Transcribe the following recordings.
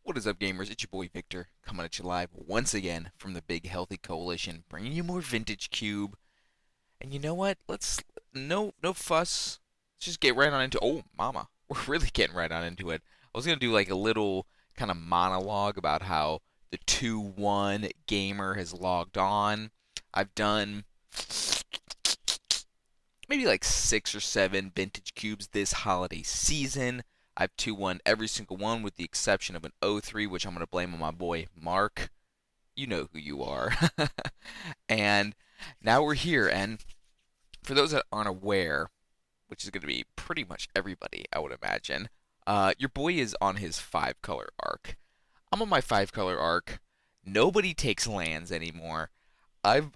What is up, gamers? It's your boy Victor coming at you live once again from the Big Healthy Coalition, bringing you more Vintage Cube. And you know what? Let's no fuss. Let's just get right on into. Oh, mama, we're really getting right on into it. I was gonna do like a little kind of monologue about how the 2-1 gamer has logged on. I've done maybe like 6 or 7 vintage cubes this holiday season. I've 2-1 every single one with the exception of an 0-3, which I'm going to blame on my boy Mark. You know who you are. And now we're here. And for those that aren't aware, which is going to be pretty much everybody, I would imagine, your boy is on his 5 color arc. I'm on my 5 color arc. Nobody takes lands anymore. I've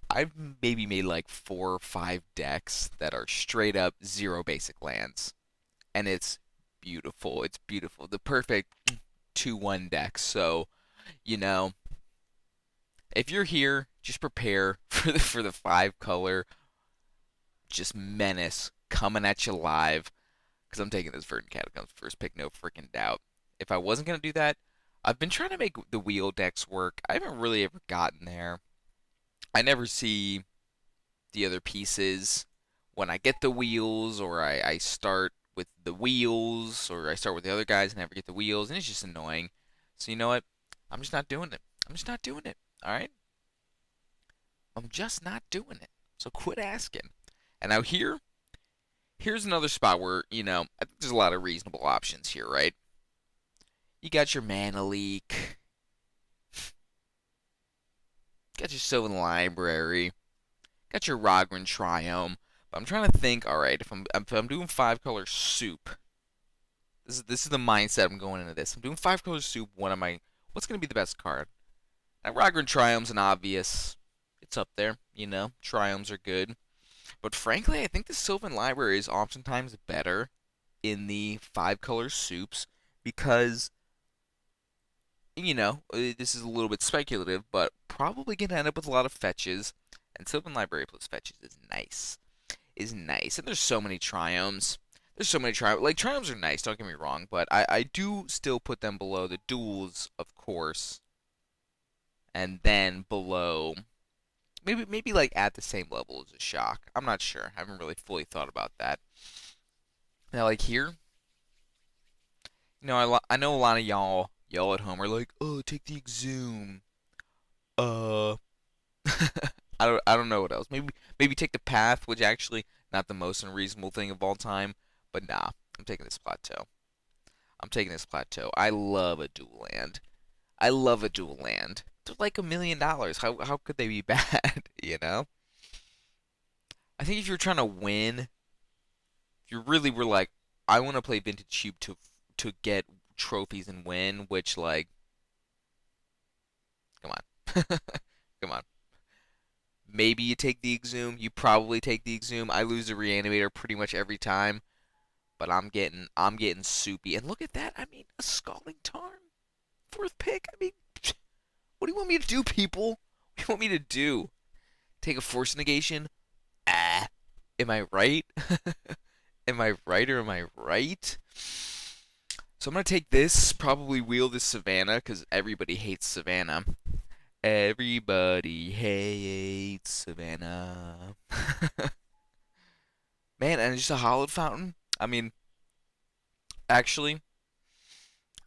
maybe made like 4 or 5 decks that are straight up 0 basic lands, and it's beautiful. It's beautiful. The perfect 2-1 deck. So you know, if you're here, just prepare for the 5 color just menace coming at you live. Because I'm taking this Verdant Catacombs first pick, no freaking doubt. If I wasn't gonna do that, I've been trying to make the wheel decks work. I haven't really ever gotten there. I never see the other pieces when I get the wheels, or I start with the wheels, or I start with the other guys and never get the wheels, and it's just annoying. So you know what? I'm just not doing it. I'm just not doing it. All right? I'm just not doing it. So quit asking. And now here's another spot where I think there's a lot of reasonable options here, right? You got your Mana Leak, got your Sylvan Library, got your Rogran Triome. But I'm trying to think. All right, if I'm doing 5 color soup, this is the mindset I'm going into this. I'm doing 5 color soup. What's going to be the best card? Now, Rogran Triome's an obvious. It's up there. Triomes are good. But frankly, I think the Sylvan Library is oftentimes better in the 5 color soups because this is a little bit speculative, but probably gonna end up with a lot of fetches. And Sylvan Library plus fetches is nice. Is nice. And there's so many triomes. There's so many triomes. Like, triomes are nice, don't get me wrong, but I do still put them below the duels, of course. And then below, maybe like at the same level as a shock. I'm not sure. I haven't really fully thought about that. Now, like here, I know a lot of y'all at home are like, oh, take the exhume. Uh, I don't know what else. Maybe take the path, which actually not the most unreasonable thing of all time. But nah, I'm taking this plateau. I'm taking this plateau. I love a dual land. I love a dual land. They're like $1 million. How could they be bad? You know. I think if you're trying to win, if you really were like, I want to play Vintage Cube to get trophies and win, which like, come on, come on. Maybe you take the exhume. You probably take the exhume. I lose the reanimator pretty much every time, but I'm getting soupy. And look at that. I mean, a scalding tarn, 4th pick. I mean, what do you want me to do, people? What do you want me to do? Take a force negation? Ah, am I right? Am I right or am I right? So I'm gonna take this. Probably wheel this Savannah because everybody hates Savannah. Everybody hates Savannah. Man, and just a hollowed fountain? I mean, actually,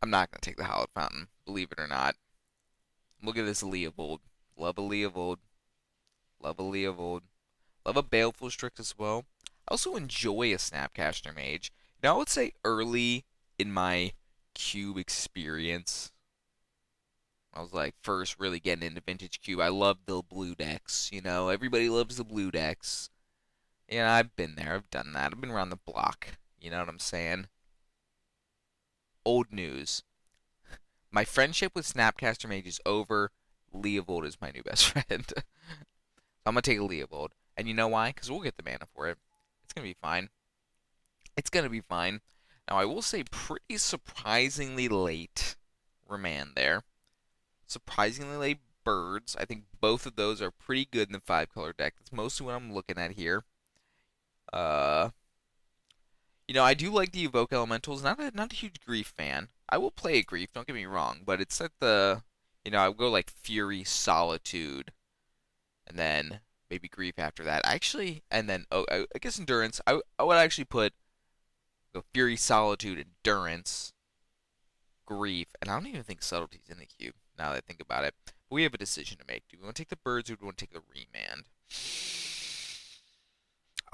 I'm not going to take the hollowed fountain, believe it or not. Look at this Leovold. Love a Leovold. Love a Leovold. Love a Baleful Strix as well. I also enjoy a Snapcaster Mage. Now, I would say early in my cube experience, I was like first really getting into Vintage Cube. I loved the blue decks. Everybody loves the blue decks. Yeah, I've been there. I've done that. I've been around the block. You know what I'm saying? Old news. My friendship with Snapcaster Mage is over. Leovold is my new best friend. So I'm going to take a Leovold. And you know why? Because we'll get the mana for it. It's going to be fine. It's going to be fine. Now, I will say pretty surprisingly late Remand there. Surprisingly late Birds. I think both of those are pretty good in the 5 color deck. That's mostly what I'm looking at here. Uh, I do like the Evoke Elementals. Not a huge Grief fan. I will play a Grief, don't get me wrong, but it's like I would go like Fury, Solitude, and then maybe Grief after that. Actually, and then I guess Endurance. I would actually put go Fury, Solitude, Endurance, Grief, and I don't even think Subtlety's in the cube. Now that I think about it, but we have a decision to make. Do we want to take the birds or do we want to take the remand?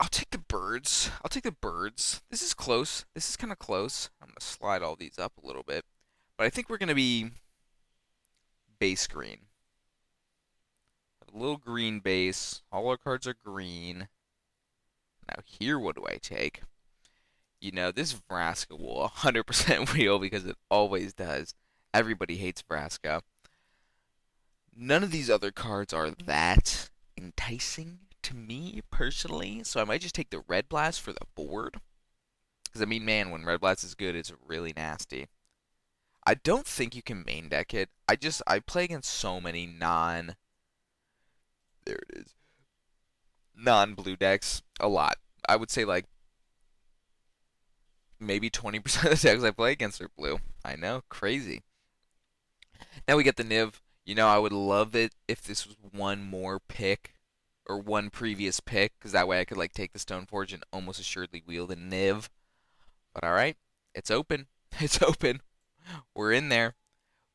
I'll take the birds. I'll take the birds. This is close. This is kind of close. I'm gonna slide all these up a little bit, but I think we're gonna be base green. A little green base. All our cards are green. Now here, what do I take? This Vraska will 100% wheel because it always does. Everybody hates Vraska. None of these other cards are that enticing to me personally, so I might just take the Red Blast for the board. Because, I mean, man, when Red Blast is good, it's really nasty. I don't think you can main deck it. I play against so many there it is, non-blue decks a lot. I would say, like, maybe 20% of the decks I play against are blue. I know, crazy. Now we get the Niv. I would love it if this was one more pick or one previous pick, because that way I could like take the Stoneforge and almost assuredly wield a Niv. But all right, it's open. It's open. We're in there.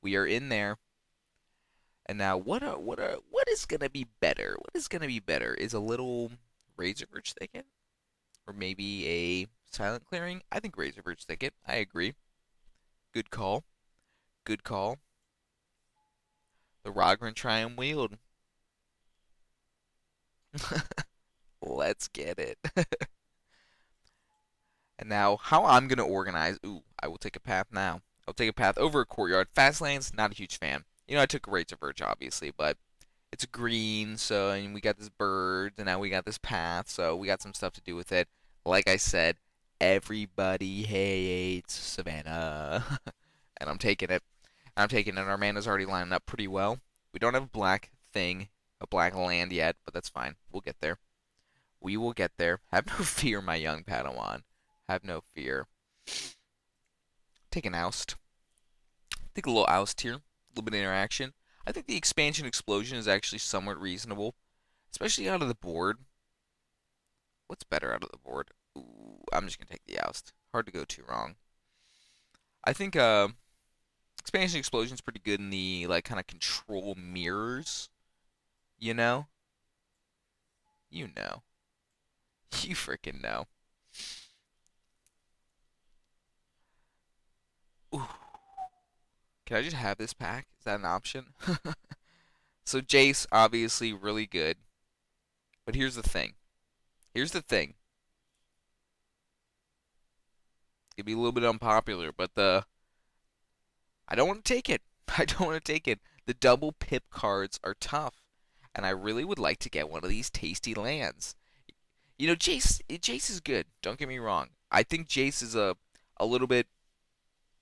We are in there. And now, what is gonna be better? What is gonna be better? Is a little Razorverge Thicket, or maybe a Silent Clearing? I think Razorverge Thicket. I agree. Good call. Good call. The Rogran Triumph Wield. Let's get it. And now, how I'm going to organize. Ooh, I will take a path now. I'll take a path over a courtyard. Fast lanes, not a huge fan. I took a Razor Verge, obviously, but it's green, so and we got this bird, and now we got this path, so we got some stuff to do with it. Like I said, everybody hates Savannah. And I'm taking it. I'm taking it. Our mana's already lining up pretty well. We don't have a black thing, a black land yet, but that's fine. We'll get there. We will get there. Have no fear, my young Padawan. Have no fear. Take an oust. Take a little oust here. A little bit of interaction. I think the expansion explosion is actually somewhat reasonable, especially out of the board. What's better out of the board? Ooh, I'm just gonna take the oust. Hard to go too wrong. I think expansion explosion is pretty good in the like kind of control mirrors. You know, you know, you freaking know. Ooh. Can I just have this pack? Is that an option? So Jace, obviously really good. But here's the thing. Here's the thing. It'd be a little bit unpopular, but I don't want to take it. I don't want to take it. The double pip cards are tough, and I really would like to get one of these tasty lands. Jace is good. Don't get me wrong. I think Jace is a little bit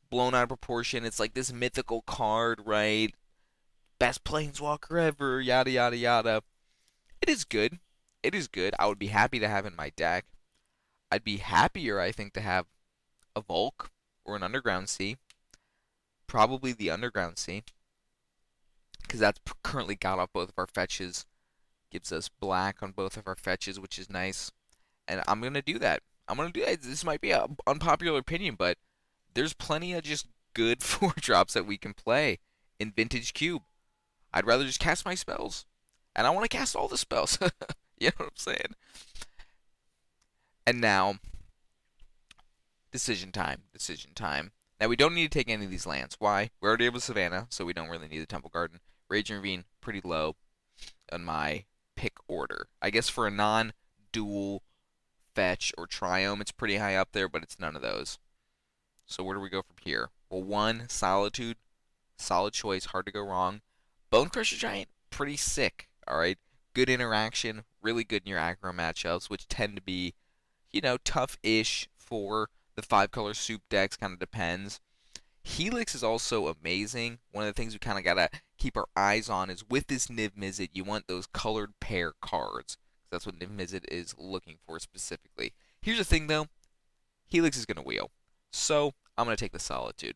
blown out of proportion. It's like this mythical card, right? Best planeswalker ever, yada yada yada. It is good. It is good. I would be happy to have it in my deck. I'd be happier, I think, to have a Volk or an Underground Sea. Probably the Underground Sea, because that's currently got off both of our fetches. Gives us black on both of our fetches, which is nice. And I'm going to do that. I'm going to do that. This might be an unpopular opinion, but there's plenty of just good 4-drops that we can play in Vintage Cube. I'd rather just cast my spells. And I want to cast all the spells. You know what I'm saying? And now, decision time. Decision time. Now, we don't need to take any of these lands. Why? We're already able to Savannah, so we don't really need the Temple Garden. Rage and Ravine, pretty low on my pick order. I guess for a non-dual fetch or triome, it's pretty high up there, but it's none of those. So where do we go from here? Well, one, Solitude. Solid choice, hard to go wrong. Bone Crusher Giant, pretty sick, alright? Good interaction, really good in your aggro matchups, which tend to be, tough-ish for the 5-color soup decks, kind of depends. Helix is also amazing. One of the things we kind of got to keep our eyes on is with this Niv Mizzet, you want those colored pair cards. That's what Niv Mizzet is looking for specifically. Here's the thing, though. Helix is going to wheel. So I'm going to take the Solitude.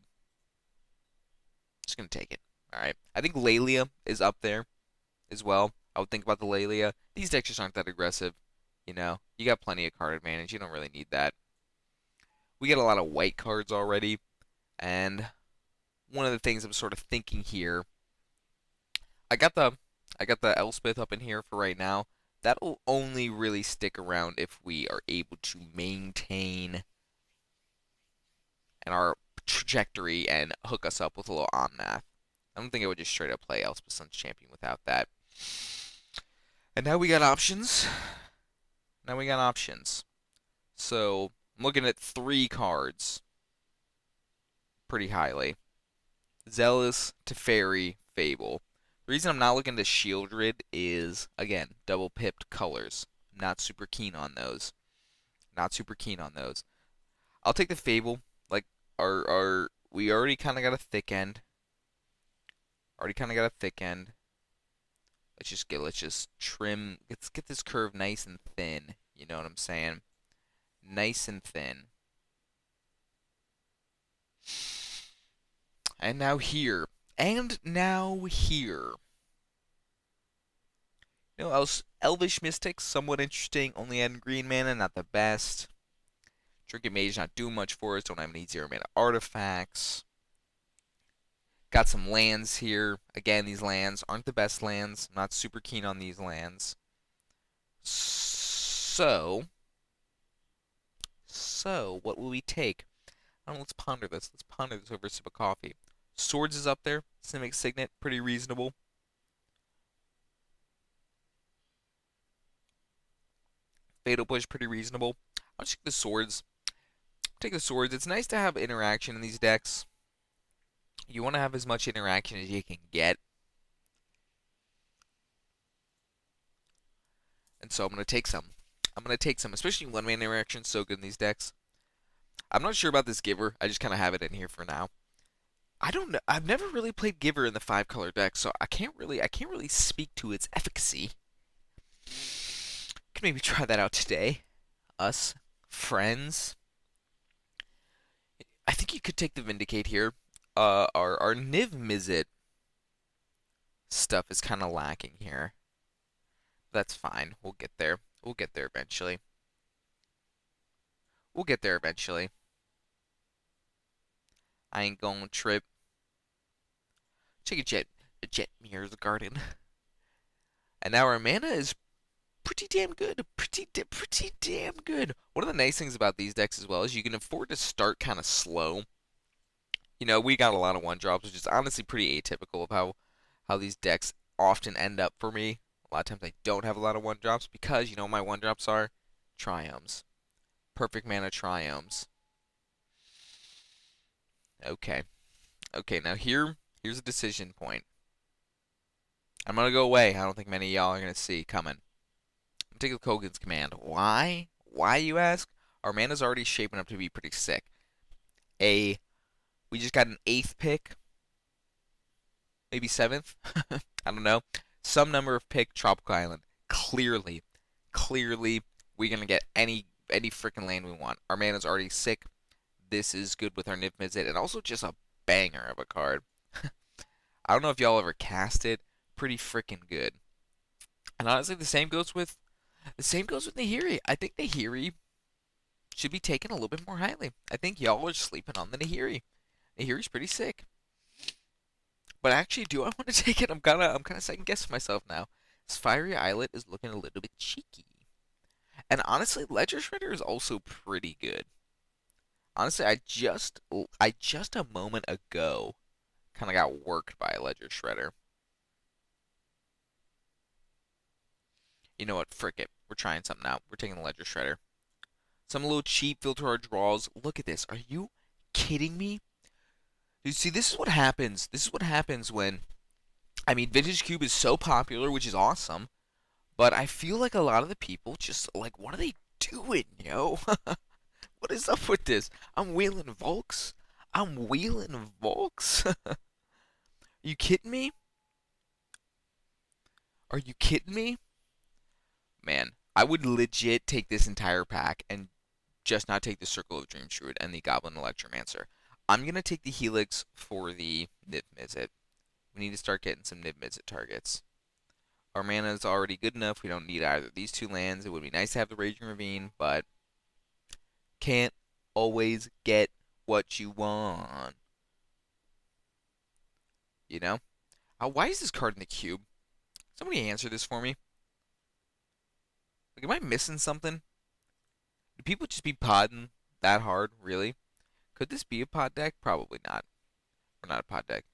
Just going to take it. All right. I think Lalia is up there as well. I would think about the Lalia. These decks just aren't that aggressive. You got plenty of card advantage. You don't really need that. We get a lot of white cards already. And one of the things I'm sort of thinking here, I got the I got the Elspeth up in here for right now. That'll only really stick around if we are able to maintain our trajectory and hook us up with a little Omnath. I don't think I would just straight up play Elspeth Sun's Champion without that. And now we got options. So I'm looking at 3 cards pretty highly. Zealous, Teferi, Fable. The reason I'm not looking to Shieldred is, again, double pipped colors. Not super keen on those. I'll take the Fable. Like, we already kind of got a thick end. Let's just trim. Let's get this curve nice and thin. You know what I'm saying? Nice and thin. And now here. Elvish Mystic, somewhat interesting. Only adding green mana, not the best. Trinket Mage not doing much for us. Don't have any 0 mana artifacts. Got some lands here. Again, these lands aren't the best lands. I'm not super keen on these lands. So what will we take? I don't know, let's ponder this. Let's ponder this over a sip of coffee. Swords is up there. Simic Signet, pretty reasonable. Fatal Push, pretty reasonable. I'll just take the swords. It's nice to have interaction in these decks. You want to have as much interaction as you can get. And so I'm going to take some. Especially one-man interaction so good in these decks. I'm not sure about this Giver. I just kind of have it in here for now. I don't know. I've never really played Giver in the 5-color deck, so I can't really speak to its efficacy. Could maybe try that out today. Us friends. I think you could take the Vindicate here. Our Niv Mizzet stuff is kind of lacking here. That's fine. We'll get there. We'll get there eventually. I ain't gonna trip. Take a jet Mirror's Garden. And now our mana is pretty damn good. Pretty damn good. One of the nice things about these decks as well is you can afford to start kind of slow. We got a lot of 1-drops, which is honestly pretty atypical of how these decks often end up for me. A lot of times I don't have a lot of 1-drops because, my 1-drops are Triomes. Perfect mana Triomes. Okay. Now here's a decision point. I'm going to go away. I don't think many of y'all are going to see coming. I'm taking Kogan's Command. Why? Why, you ask? Our mana's already shaping up to be pretty sick. We just got an 8th pick. Maybe 7th? I don't know. Some number of pick Tropical Island. Clearly, we're going to get any freaking land we want. Our mana's already sick. This is good with our Niv Mizzet, and also just a banger of a card. I don't know if y'all ever cast it. Pretty freaking good. And honestly, the same goes with Nahiri. I think Nahiri should be taken a little bit more highly. I think y'all are sleeping on the Nahiri. Nahiri's pretty sick. But actually, do I want to take it? I'm kind of second guessing myself now. This Fiery Islet is looking a little bit cheeky. And honestly, Ledger Shredder is also pretty good. Honestly, I just a moment ago kind of got worked by a Ledger Shredder. You know what? Frick it. We're trying something out. We're taking the Ledger Shredder. Some little cheap filter our draws. Look at this. Are you kidding me? You see, this is what happens. This is what happens when, Vintage Cube is so popular, which is awesome. But I feel like a lot of the people just, like, what are they doing, yo? What is up with this? I'm wheeling Volks. You kidding me? Are you kidding me? Man, I would legit take this entire pack and just not take the Circle of Dreams Druid and the Goblin Electromancer. I'm going to take the Helix for the Niv Mizzet. We need to start getting some Niv Mizzet targets. Our mana is already good enough. We don't need either of these two lands. It would be nice to have the Raging Ravine, but can't always get what you want. You know? Why is this card in the cube? Somebody answer this for me. Like, am I missing something? Do people just be podding that hard, really? Could this be a pod deck? Probably not. We're not a pod deck.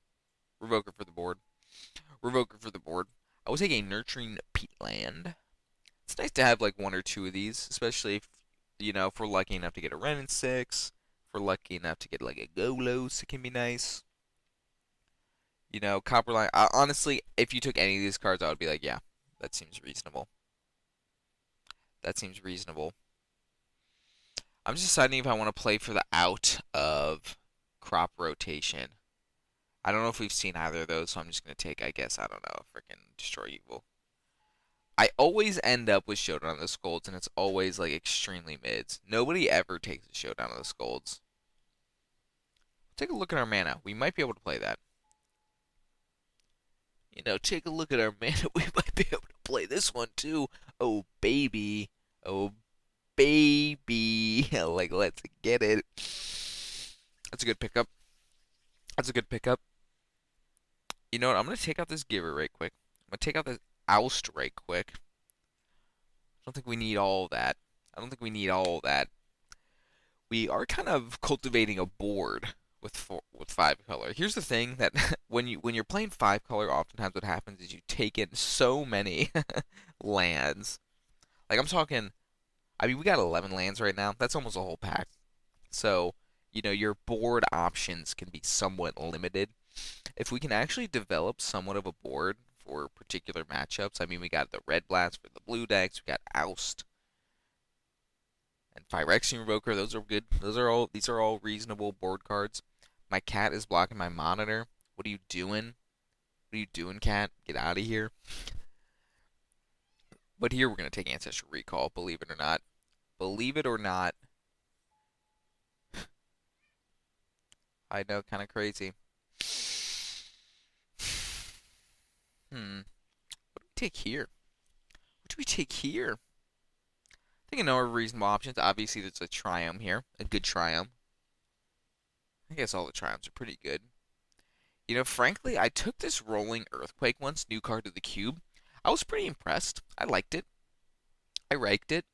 Revoker for the board. Revoker for the board. I will take a Nurturing Peatland. It's nice to have like one or two of these, especially if, if we're lucky enough to get a Wrenn and 6. If we're lucky enough to get like a Golos, it can be nice. Copperline. Honestly, if you took any of these cards, I would be like, yeah, that seems reasonable. That seems reasonable. I'm just deciding if I want to play for the out of crop rotation. I don't know if we've seen either of those, so I'm just going to take, I guess, I don't know, freaking Destroy Evil. I always end up with Showdown of the Scolds, and it's always, like, extremely mids. Nobody ever takes a Showdown of the Scolds. Take a look at our mana. We might be able to play that. Take a look at our mana. We might be able to play this one, too. Oh, baby. Oh, baby. Like, let's get it. That's a good pickup. That's a good pickup. You know what? I'm going to take out this Giver right quick. I'm going to take out this Oust right quick. I don't think we need all that. I don't think we need all that. We are kind of cultivating a board with 5-color. Here's the thing that when you're playing 5-color, oftentimes what happens is you take in so many lands. Like I'm talking, I mean we got 11 lands right now. That's almost a whole pack. So, your board options can be somewhat limited. If we can actually develop somewhat of a board for particular matchups, I mean, we got the Red Blast for the blue decks, we got Oust and Phyrexian Revoker. Those are good. These are all reasonable board cards. My cat is blocking my monitor. What are you doing? What are you doing, cat? Get out of here. But here we're gonna take Ancestral Recall. Believe it or not. Believe it or not. I know, kind of crazy. What do we take here? What do we take here? I think I know our reasonable options. Obviously, there's a Triumph here. A good Triumph. I guess all the Triumphs are pretty good. Frankly, I took this Rolling Earthquake once, new card to the cube. I was pretty impressed. I liked it. I liked it.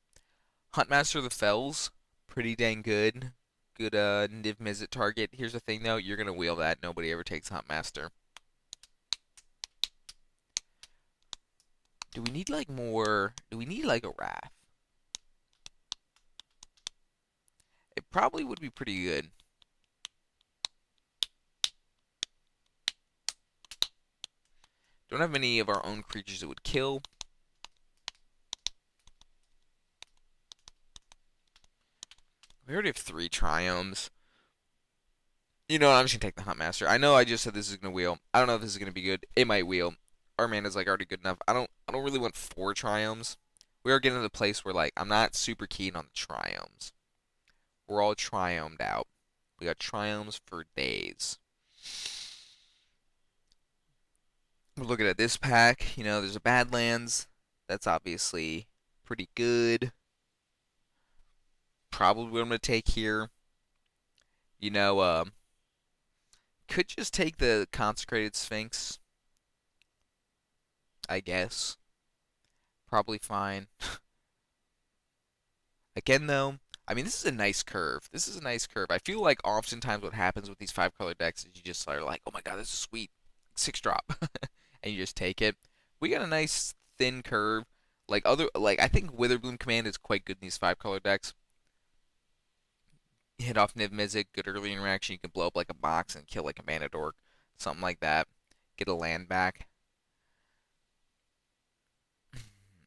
Huntmaster of the Fells, pretty dang good. Good Niv Mizzet target. Here's the thing, though. You're going to wheel that. Nobody ever takes Huntmaster. Do we need, like, more... Do we need, like, a Wrath? It probably would be pretty good. Don't have many of our own creatures that would kill. We already have 3 Triumphs. You know what? I'm just going to take the Huntmaster. I know I just said this is going to wheel. I don't know if this is going to be good. It might wheel. Our mana's like already good enough. I don't really want 4 Triumphs. We are getting to the place where like I'm not super keen on the Triumphs. We're all Triumphed out. We got Triumphs for days. We're looking at this pack. There's a Badlands. That's obviously pretty good. Probably what I'm going to take here. Could just take the Consecrated Sphinx. I guess. Probably fine. Again, though, I mean, this is a nice curve. This is a nice curve. I feel like oftentimes what happens with these 5-color decks is you just are like, oh my god, this is sweet. 6-drop. And you just take it. We got a nice thin curve. I think Witherbloom Command is quite good in these 5-color decks. Hit off Niv Mizzet, good early interaction. You can blow up like a box and kill like a Mana Dork. Something like that. Get a land back.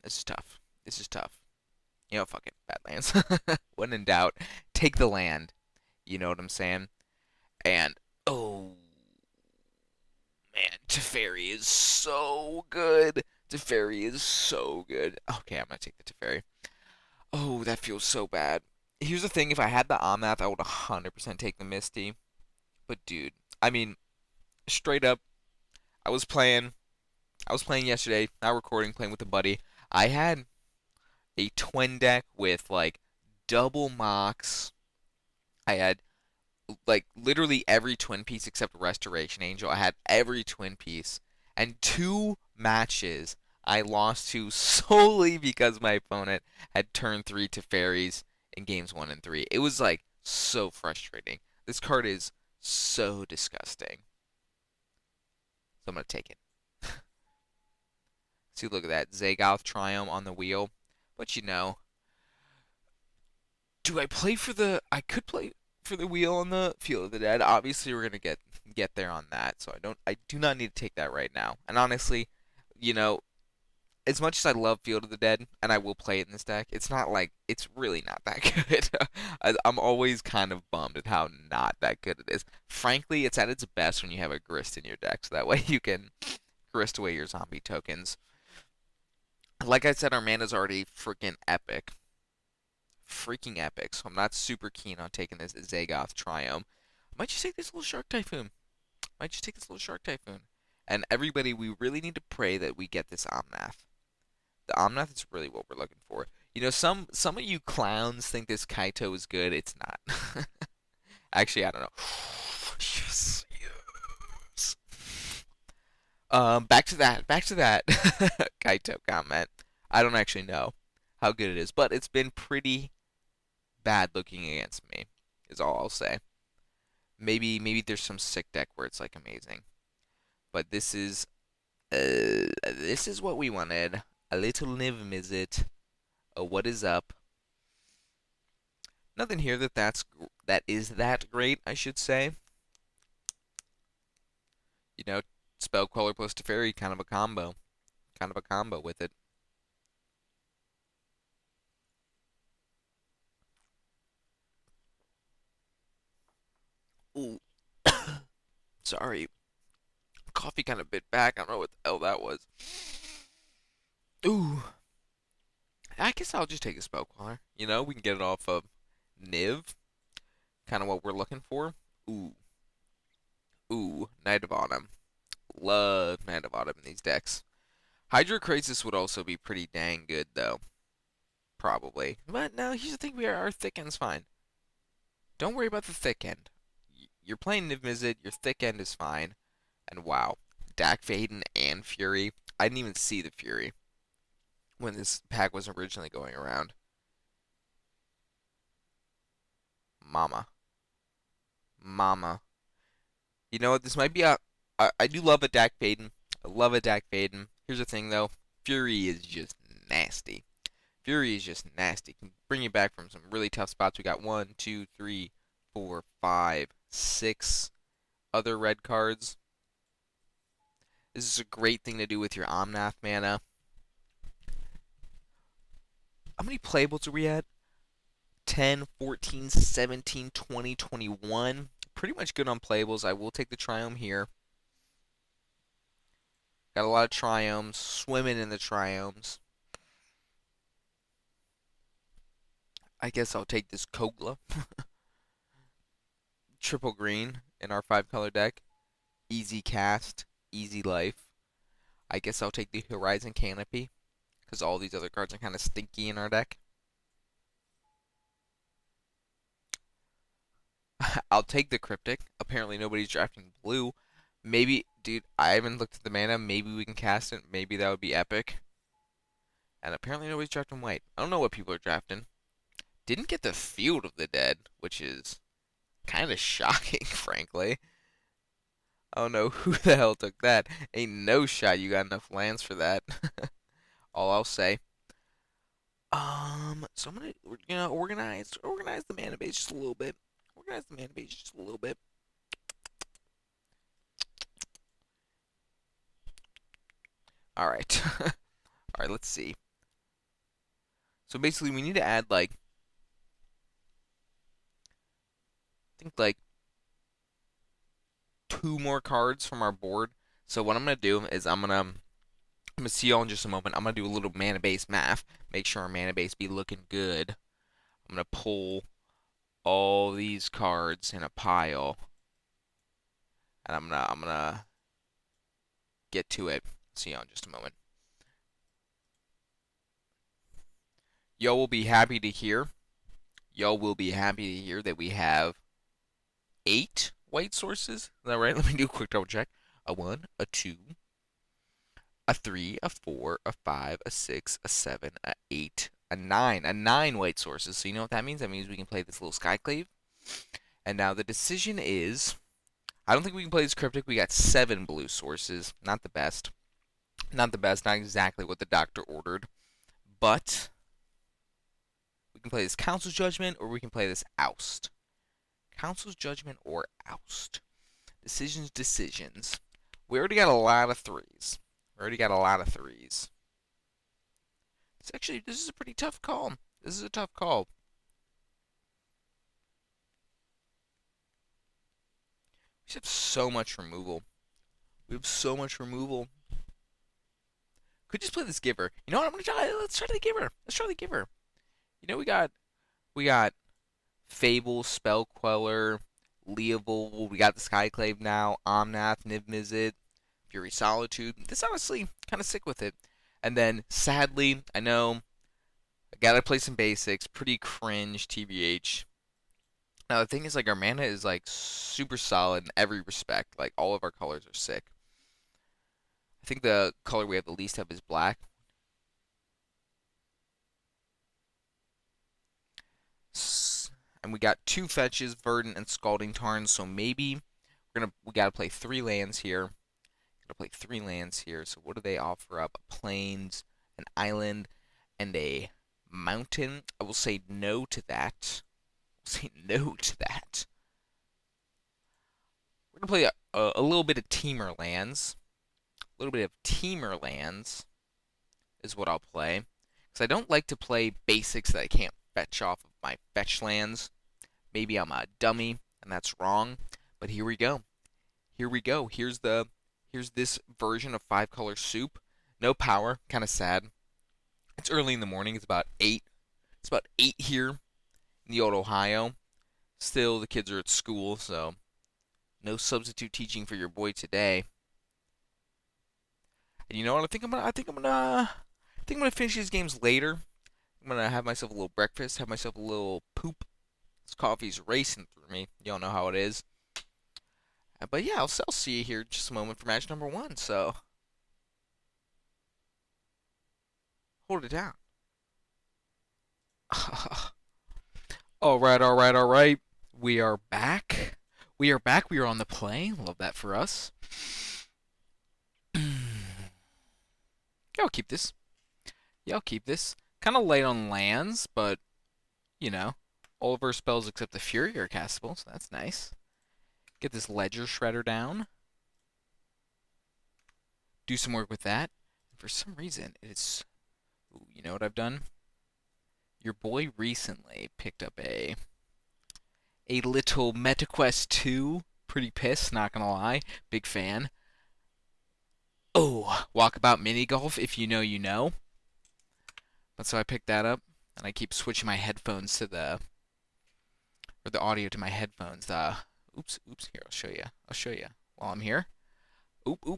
This is tough. This is tough. Fuck it. Badlands. When in doubt, take the land. You know what I'm saying? And, oh, man, Teferi is so good. Teferi is so good. Okay, I'm going to take the Teferi. Oh, that feels so bad. Here's the thing: if I had the Omnath, I would 100% take the Misty. But dude, I mean, straight up, I was playing. I was playing yesterday, not recording, playing with a buddy. I had a twin deck with like double mocks. I had like literally every twin piece except Restoration Angel. I had every twin piece, and two matches I lost to solely because my opponent had turn three to fairies in games one and three. It was like so frustrating. This card is so disgusting. So I'm gonna take it. See, look at that Zagoth Triumph on the wheel. But you know, do I play for the? I could play for the wheel on the Field of the Dead. Obviously, we're gonna get there on that. So I do not need to take that right now. And honestly, you know, as much as I love Field of the Dead and I will play it in this deck, it's not like it's really not that good. I'm always kind of bummed at how not that good it is. Frankly, it's at its best when you have a Grist in your deck, so that way you can Grist away your zombie tokens. Like I said, our mana's already freaking epic. Freaking epic, so I'm not super keen on taking this Zagoth Triome. I might just take this little Shark Typhoon. Might just take this little Shark Typhoon. And everybody, we really need to pray that we get this Omnath. The Omnath is really what we're looking for. You know, some of you clowns think this Kaito is good. It's not. Actually, I don't know. Yes, yes. Back to that. Back to that Kaito comment. I don't actually know how good it is, but it's been pretty bad looking against me. Is all I'll say. Maybe there's some sick deck where it's like amazing, but this is what we wanted. A little Niv Mizzet. What is up? Nothing here that is that great, I should say. You know, Spell Queller plus Teferi, kind of a combo. Kind of a combo with it. Ooh. Sorry. Coffee kind of bit back. I don't know what the hell that was. Ooh. I guess I'll just take a Spell Queller. You know, we can get it off of Niv. Kind of what we're looking for. Ooh. Ooh. Knight of Autumn. Love Knight of Autumn in these decks. Hydrocrisis would also be pretty dang good, though. Probably. But no, here's the thing, our thick end's fine. Don't worry about the thick end. You're playing Niv Mizzet, your thick end is fine. And wow, Dak Vaden and Fury. I didn't even see the Fury when this pack was originally going around. Mama. Mama. You know what? This might be a. I do love a Dak Vaden. I love a Dak Vaden. Here's the thing, though. Fury is just nasty. Fury is just nasty. Can bring you back from some really tough spots. We got 1, 2, 3, 4, 5, 6 other red cards. This is a great thing to do with your Omnath mana. How many playables are we at? 10, 14, 17, 20, 21. Pretty much good on playables. I will take the Triome here. Got a lot of Triomes. Swimming in the Triomes. I guess I'll take this Kogla. Triple green in our 5-color deck. Easy cast. Easy life. I guess I'll take the Horizon Canopy. Because all these other cards are kind of stinky in our deck. I'll take the Cryptic. Apparently nobody's drafting blue. Maybe, dude, I haven't looked at the mana. Maybe we can cast it. Maybe that would be epic. And apparently nobody's drafting white. I don't know what people are drafting. Didn't get the Field of the Dead, which is kind of shocking, frankly. I don't know who the hell took that. Ain't no shot you got enough lands for that. All I'll say. So I'm gonna organize the mana base just a little bit. Organize the mana base just a little bit. All right. All right. Let's see. So basically, we need to add like I think like 2 more cards from our board. So what I'm gonna do is I'm gonna see y'all in just a moment. I'm gonna do a little mana base math. Make sure our mana base be looking good. I'm gonna pull all these cards in a pile, and I'm gonna get to it. See you in just a moment. Y'all will be happy to hear. Y'all will be happy to hear that we have 8 white sources. Is that right? Let me do a quick double check. A one, a two, a three, a four, a five, a six, a seven, a eight, a nine. A 9 white sources. So you know what that means? That means we can play this little Skyclave. And now the decision is, I don't think we can play this Cryptic. We got 7 blue sources. Not the best. Not the best. Not exactly what the doctor ordered. But we can play this Council's Judgment, or we can play this Oust. Council's Judgment or Oust. Decisions, decisions. We already got a lot of threes. We already got a lot of threes. This is a pretty tough call. This is a tough call. We have so much removal. We have so much removal. Could just play this Giver. You know what? I'm gonna try. Let's try the Giver. Let's try the Giver. You know we got Fable, Spell Queller, Leovold. We got the Skyclave now. Omnath, Niv-Mizzet, Fury Solitude. This honestly kind of sick with it. And then sadly, I know I gotta play some basics. Pretty cringe, TBH. Now the thing is, like, our mana is like super solid in every respect. Like, all of our colors are sick. I think the color we have the least of is black. And we got 2 fetches, Verdant and Scalding Tarn. So maybe we gotta play 3 lands here. Gotta play 3 lands here. So what do they offer up? Plains, an island, and a mountain. I will say no to that. Say no to that. We're gonna play a little bit of Teamer lands. A little bit of Teamer lands is what I'll play. Because I don't like to play basics that I can't fetch off of my fetch lands. Maybe I'm a dummy, and that's wrong. But here we go. Here we go. Here's this version of 5-color soup. No power. Kind of sad. It's early in the morning. It's about 8. It's about 8 here in the old Ohio. Still, the kids are at school, so no substitute teaching for your boy today. And you know what? I think I'm gonna finish these games later. I'm gonna have myself a little breakfast, have myself a little poop. This coffee's racing through me. Y'all know how it is. But yeah, I'll see you here in just a moment for match number 1. So hold it down. All right, all right, all right. We are back. We are back. We are on the play. Love that for us. Y'all keep this. Y'all keep this. Kind of late on lands, but, you know, all of our spells except the Fury are castable, so that's nice. Get this Ledger Shredder down. Do some work with that. And for some reason, it's... Ooh, you know what I've done? Your boy recently picked up a little MetaQuest 2. Pretty pissed, not gonna lie. Big fan. Oh, Walkabout Mini Golf, if you know, you know. But so I picked that up, and I keep switching my headphones to the audio to my headphones. Oops, here, I'll show you while I'm here.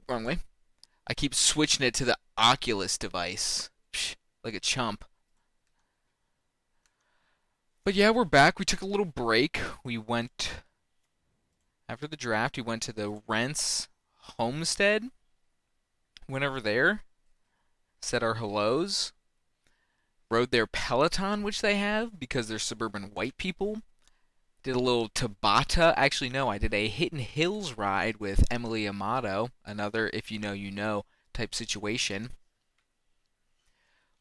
Wrong way. I keep switching it to the Oculus device. Psh, like a chump. But yeah, we're back. We took a little break. After the draft, we went to the Rents Homestead. Went over there, said our hellos, rode their Peloton, which they have because they're suburban white people. Did a little Tabata. Actually, no, I did a Hidden Hills ride with Emily Amato, another if you know, you know type situation.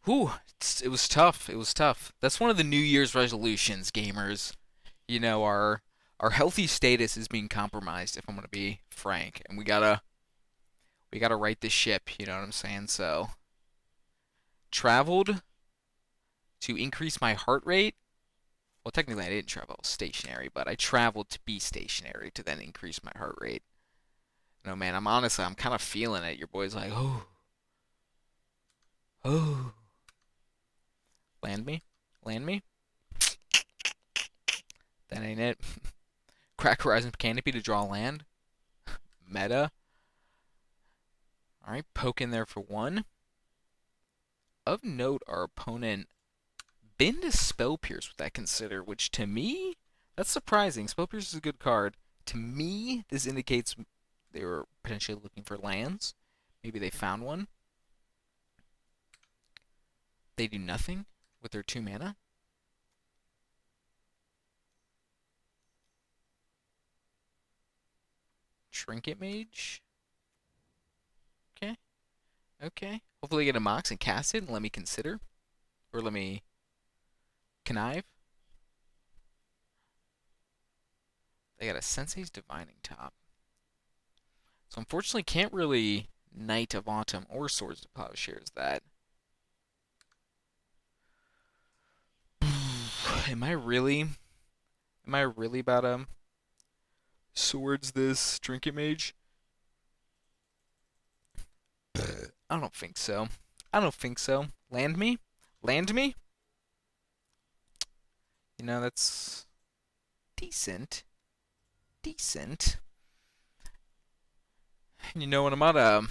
Whew, it was tough. It was tough. That's one of the New Year's resolutions, gamers. You know, our healthy status is being compromised, if I'm gonna be frank, and we gotta right this ship. You know what I'm saying? So, traveled to increase my heart rate. Well, technically, I didn't travel stationary, but I traveled to be stationary to then increase my heart rate. No, man, I'm kind of feeling it. Your boy's like, oh, oh, land me, land me. That ain't it. Crack Horizon Canopy to draw land. Meta. Alright, poke in there for one. Of note, our opponent been to Spell Pierce with that consider, which to me, that's surprising. Spell Pierce is a good card. To me, this indicates they were potentially looking for lands. Maybe they found one. They do nothing with their 2 mana. Trinket Mage. Okay. Okay. Hopefully get a Mox and cast it and let me consider. Or let me connive. They got a Sensei's Divining top. So unfortunately can't really Knight of Autumn or Swords to Plowshares that. Am I really about swords this Trinket Mage? I don't think so. I don't think so. Land me? Land me? You know, that's decent. Decent. You know what, I'm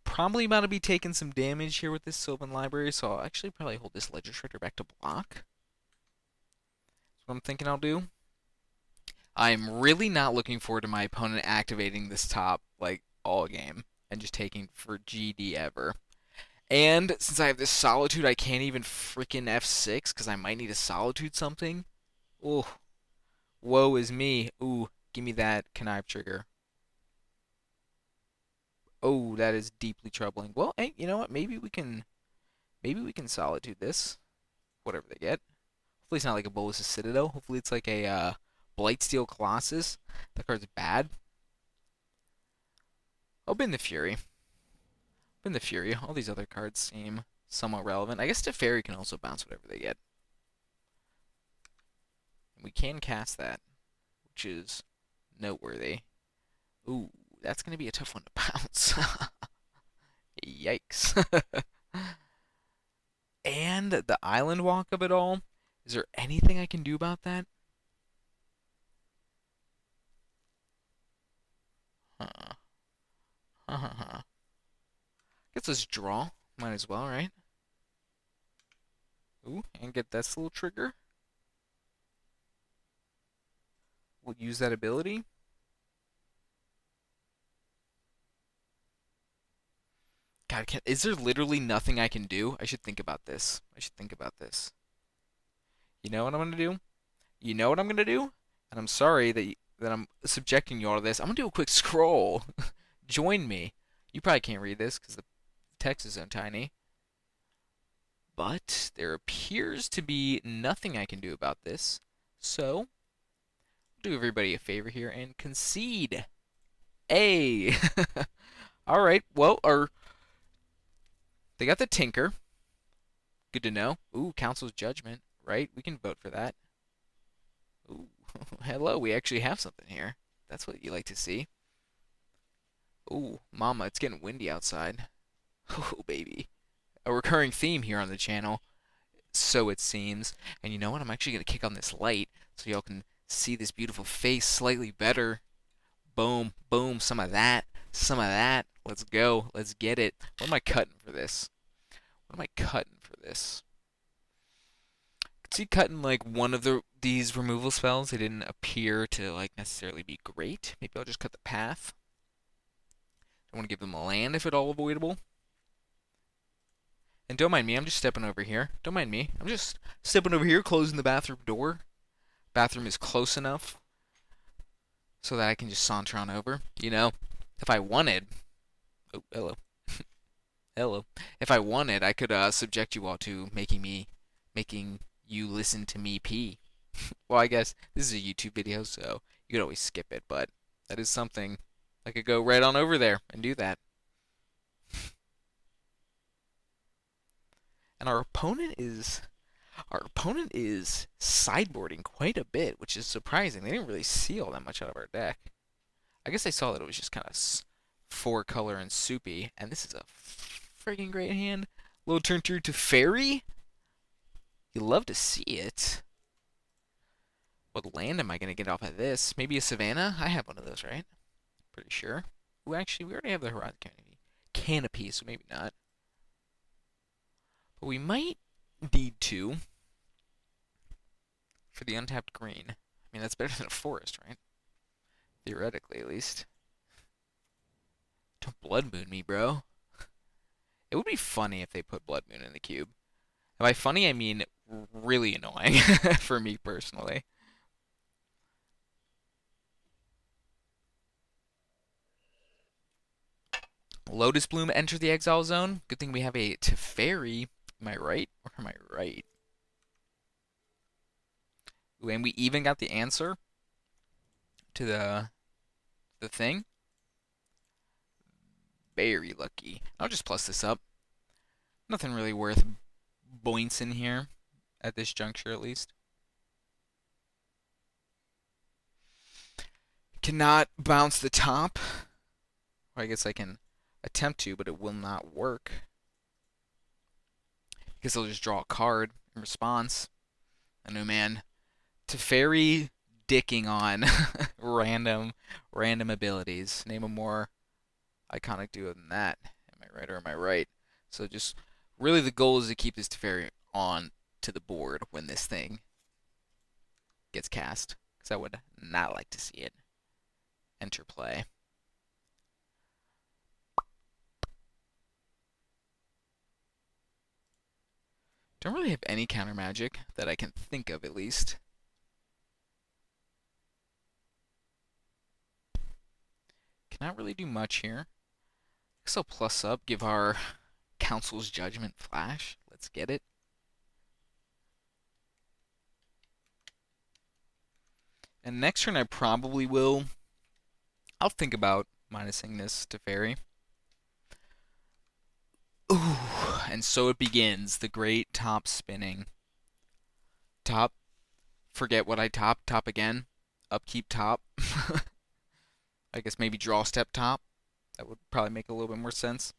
probably about to be taking some damage here with this Sylvan Library, so I'll actually probably hold this Ledger Shredder back to block. That's what I'm thinking I'll do. I'm really not looking forward to my opponent activating this top, like, all game, and just taking for GD ever. And since I have this Solitude, I can't even freaking F6, because I might need to Solitude something. Oh, woe is me. Ooh, give me that Connive trigger. Oh, that is deeply troubling. Well, hey, you know what? Maybe we can Solitude this. Whatever they get. Hopefully it's not like a Bolas' Citadel. Hopefully it's like a Blightsteel Colossus. That card's bad. Oh, Bin the Fury. Bin the Fury. All these other cards seem somewhat relevant. I guess Teferi can also bounce whatever they get. And we can cast that, which is noteworthy. Ooh, that's going to be a tough one to bounce. Yikes. And the island walk of it all. Is there anything I can do about that? Huh. Huh. Guess let's draw. Might as well, right? Ooh, and get this little trigger. We'll use that ability. God, is there literally nothing I can do? I should think about this. You know what I'm gonna do? You know what I'm gonna do? And I'm sorry that I'm subjecting you all to this. I'm gonna do a quick scroll. Join me. You probably can't read this because the text is so tiny. But there appears to be nothing I can do about this. So, I'll do everybody a favor here and concede. A. All right. Well, they got the Tinker. Good to know. Ooh, Council's Judgment. Right? We can vote for that. Ooh, hello. We actually have something here. That's what you like to see. Ooh, mama, it's getting windy outside. Oh, baby. A recurring theme here on the channel. So it seems. And you know what? I'm actually going to kick on this light so y'all can see this beautiful face slightly better. Boom, boom, some of that, some of that. Let's go. Let's get it. What am I cutting for this? See, cutting like one of these removal spells. They didn't appear to like necessarily be great. Maybe I'll just cut the path. I want to give them a land if at all avoidable. And don't mind me, I'm just stepping over here. Don't mind me. I'm just stepping over here, closing the bathroom door. Bathroom is close enough so that I can just saunter on over. You know, if I wanted... Oh, hello. Hello. If I wanted, I could subject you all to making you listen to me pee. Well, I guess this is a YouTube video, so you could always skip it, but that is something. I could go right on over there and do that. And our opponent is sideboarding quite a bit, which is surprising. They didn't really see all that much out of our deck. I guess they saw that it was just kind of 4-color and soupy, and this is a friggin' great hand. Little turn through to Fairy. You love to see it. What land am I going to get off of this? Maybe a Savannah? I have one of those, right? Pretty sure. Ooh, actually, we already have the Horizon Canopy, so maybe not. But we might need to for the untapped green. I mean, that's better than a forest, right? Theoretically, at least. Don't Blood Moon me, bro. It would be funny if they put Blood Moon in the cube. And by funny, I mean really annoying for me personally. Lotus Bloom enter the exile zone. Good thing we have a Teferi. Am I right? Or am I right? Ooh, and we even got the answer to the thing. Very lucky. I'll just plus this up. Nothing really worth points in here at this juncture, at least. Cannot bounce the top. Or I guess I can attempt to, but it will not work. Because I'll just draw a card in response. I know, man. Teferi dicking on random abilities. Name a more iconic duo than that. Am I right or am I right? So just really the goal is to keep this Teferi on to the board when this thing gets cast. Because I would not like to see it enter play. Don't really have any counter magic that I can think of, at least. Cannot really do much here. Guess I'll plus up, give our Council's Judgment flash. Let's get it. And next turn I probably will. I'll think about minusing this to Fairy. Ooh, and so it begins. The great top spinning. Top. Forget what I top. Top again. Upkeep top. I guess maybe draw step top. That would probably make a little bit more sense.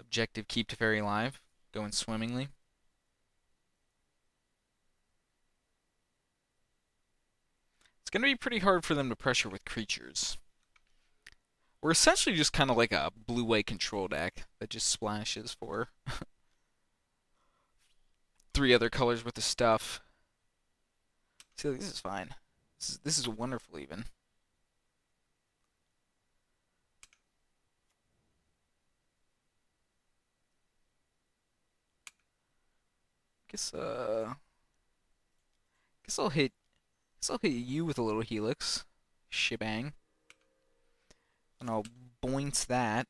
Objective keep Teferi alive. Going swimmingly. It's going to be pretty hard for them to pressure with creatures. We're essentially just kind of like a blue-white control deck that just splashes for 3 other colors worth of stuff. See, this is fine. This is wonderful even. Guess guess I'll hit you with a little helix. Shebang. And I'll boints that.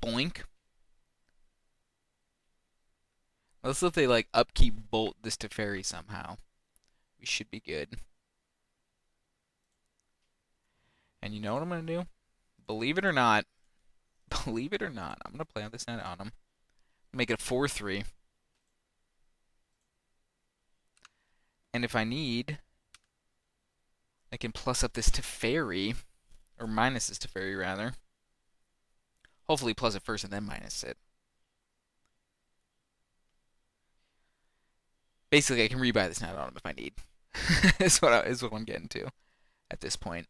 Boink. Let's see if they like upkeep bolt this to fairy somehow. We should be good. And you know what I'm gonna do? Believe it or not, believe it or not, I'm gonna play on this net on them. Make it a 4-3. And if I need, I can plus up this Teferi, or minus this Teferi rather. Hopefully plus it first and then minus it. Basically, I can rebuy this net on him if I need. is what I'm getting to at this point.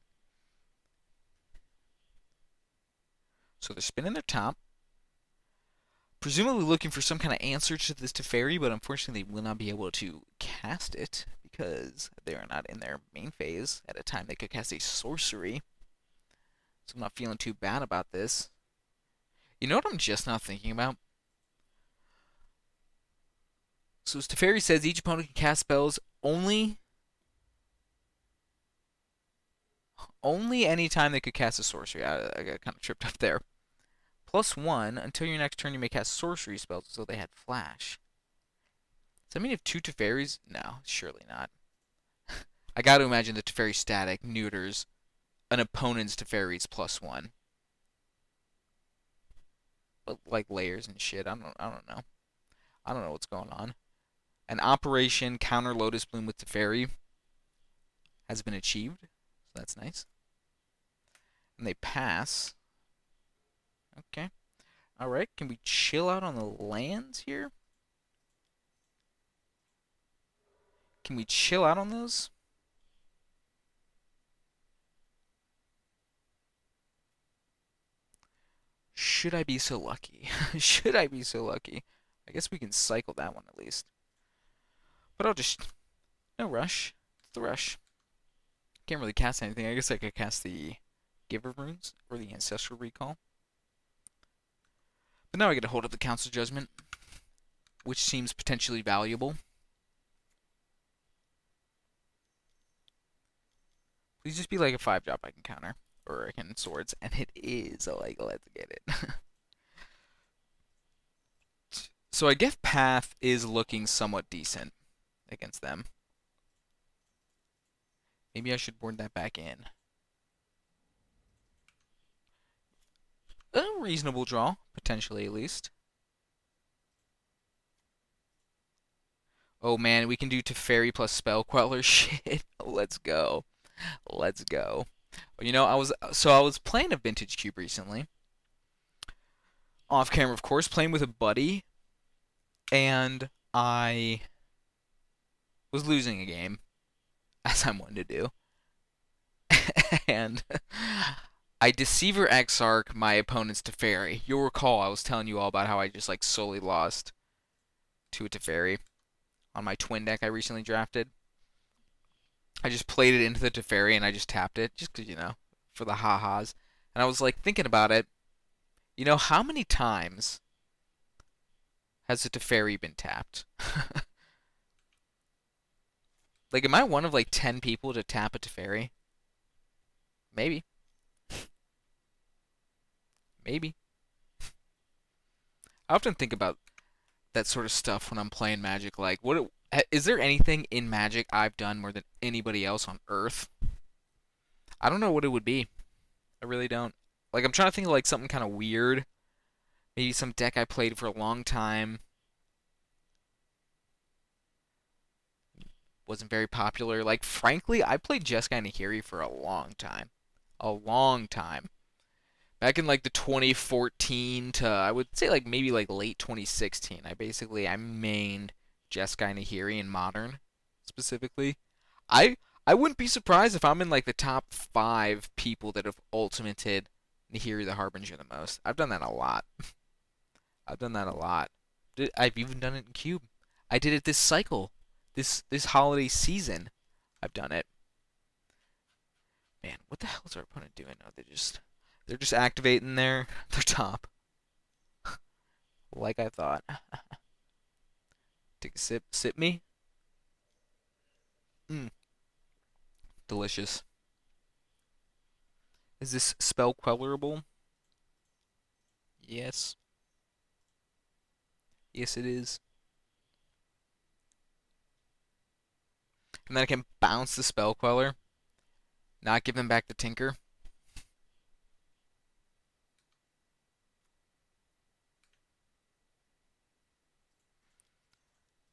So they're spinning their top. Presumably looking for some kind of answer to this Teferi, but unfortunately they will not be able to cast it because they are not in their main phase at a time they could cast a sorcery. So I'm not feeling too bad about this. You know what I'm just not thinking about? So as Teferi says, each opponent can cast spells only anytime they could cast a sorcery. I got kind of tripped up there. +1 until your next turn you may cast sorcery spells as though they had flash. Does that mean if 2 Teferis? No, surely not. I got to imagine the Teferi static neuters an opponent's Teferi's +1. But like layers and shit, I don't know. I don't know what's going on. An operation counter Lotus Bloom with Teferi has been achieved. That's nice. And they pass. Okay. All right. Can we chill out on the lands here? Can we chill out on those? Should I be so lucky? Should I be so lucky? I guess we can cycle that one at least. But I'll just... No rush. It's the rush. Can't really cast anything. I guess I could cast the Giver Runes or the Ancestral Recall. But now I get to hold up the Council Judgment, which seems potentially valuable. Please just be like a 5-drop I can counter. Or I can swords. And it is. Like, let's get it. So I guess Path is looking somewhat decent against them. Maybe I should board that back in. A reasonable draw, potentially at least. Oh man, we can do Teferi plus Spell Queller. Shit, let's go. Let's go. You know, I was playing a Vintage Cube recently. Off camera, of course, playing with a buddy, and I was losing a game, as I'm one to do. And I Deceiver Exarch my opponent's Teferi. You'll recall I was telling you all about how I just like solely lost to a Teferi on my twin deck I recently drafted. I just played it into the Teferi and I just tapped it just because, you know, for the ha-has. And I was like thinking about it. You know, how many times has the Teferi been tapped? Like, am I one of like 10 people to tap a Teferi? Maybe. Maybe. I often think about that sort of stuff when I'm playing Magic. Like, is there anything in Magic I've done more than anybody else on Earth? I don't know what it would be. I really don't. Like, I'm trying to think of like something kind of weird. Maybe some deck I played for a long time. Wasn't very popular. Like, frankly, I played Jeskai Nahiri for a long time. A long time. Back in like the 2014 to I would say like maybe like late 2016, I mained Jeskai Nahiri in Modern specifically. I I wouldn't be surprised if I'm in like the top 5 people that have ultimated Nahiri the Harbinger the most. I've done that a lot. I've done that a lot. I've even done it in Cube. I did it this cycle. This holiday season. I've done it. Man, what the hell is our opponent doing? No, they're just activating their top. Like I thought. Take a sip. Sip me. Mmm. Delicious. Is this spell quellerable? Yes. Yes, it is. And then I can bounce the spell queller. Not give him back the tinker.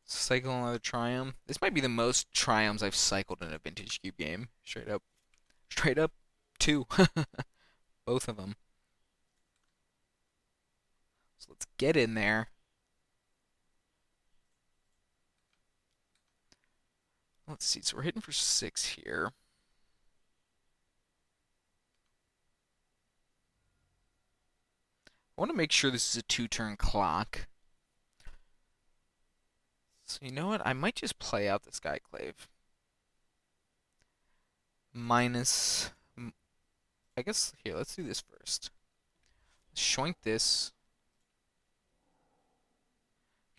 Cycle another Triumph. This might be the most Triumphs I've cycled in a Vintage Cube game. Straight up. Straight up. 2. Both of them. So let's get in there. Let's see. So we're hitting for 6 here. I want to make sure this is a 2-turn clock. So you know what? I might just play out the Skyclave. Minus... I guess, here, let's do this first. Shoink this.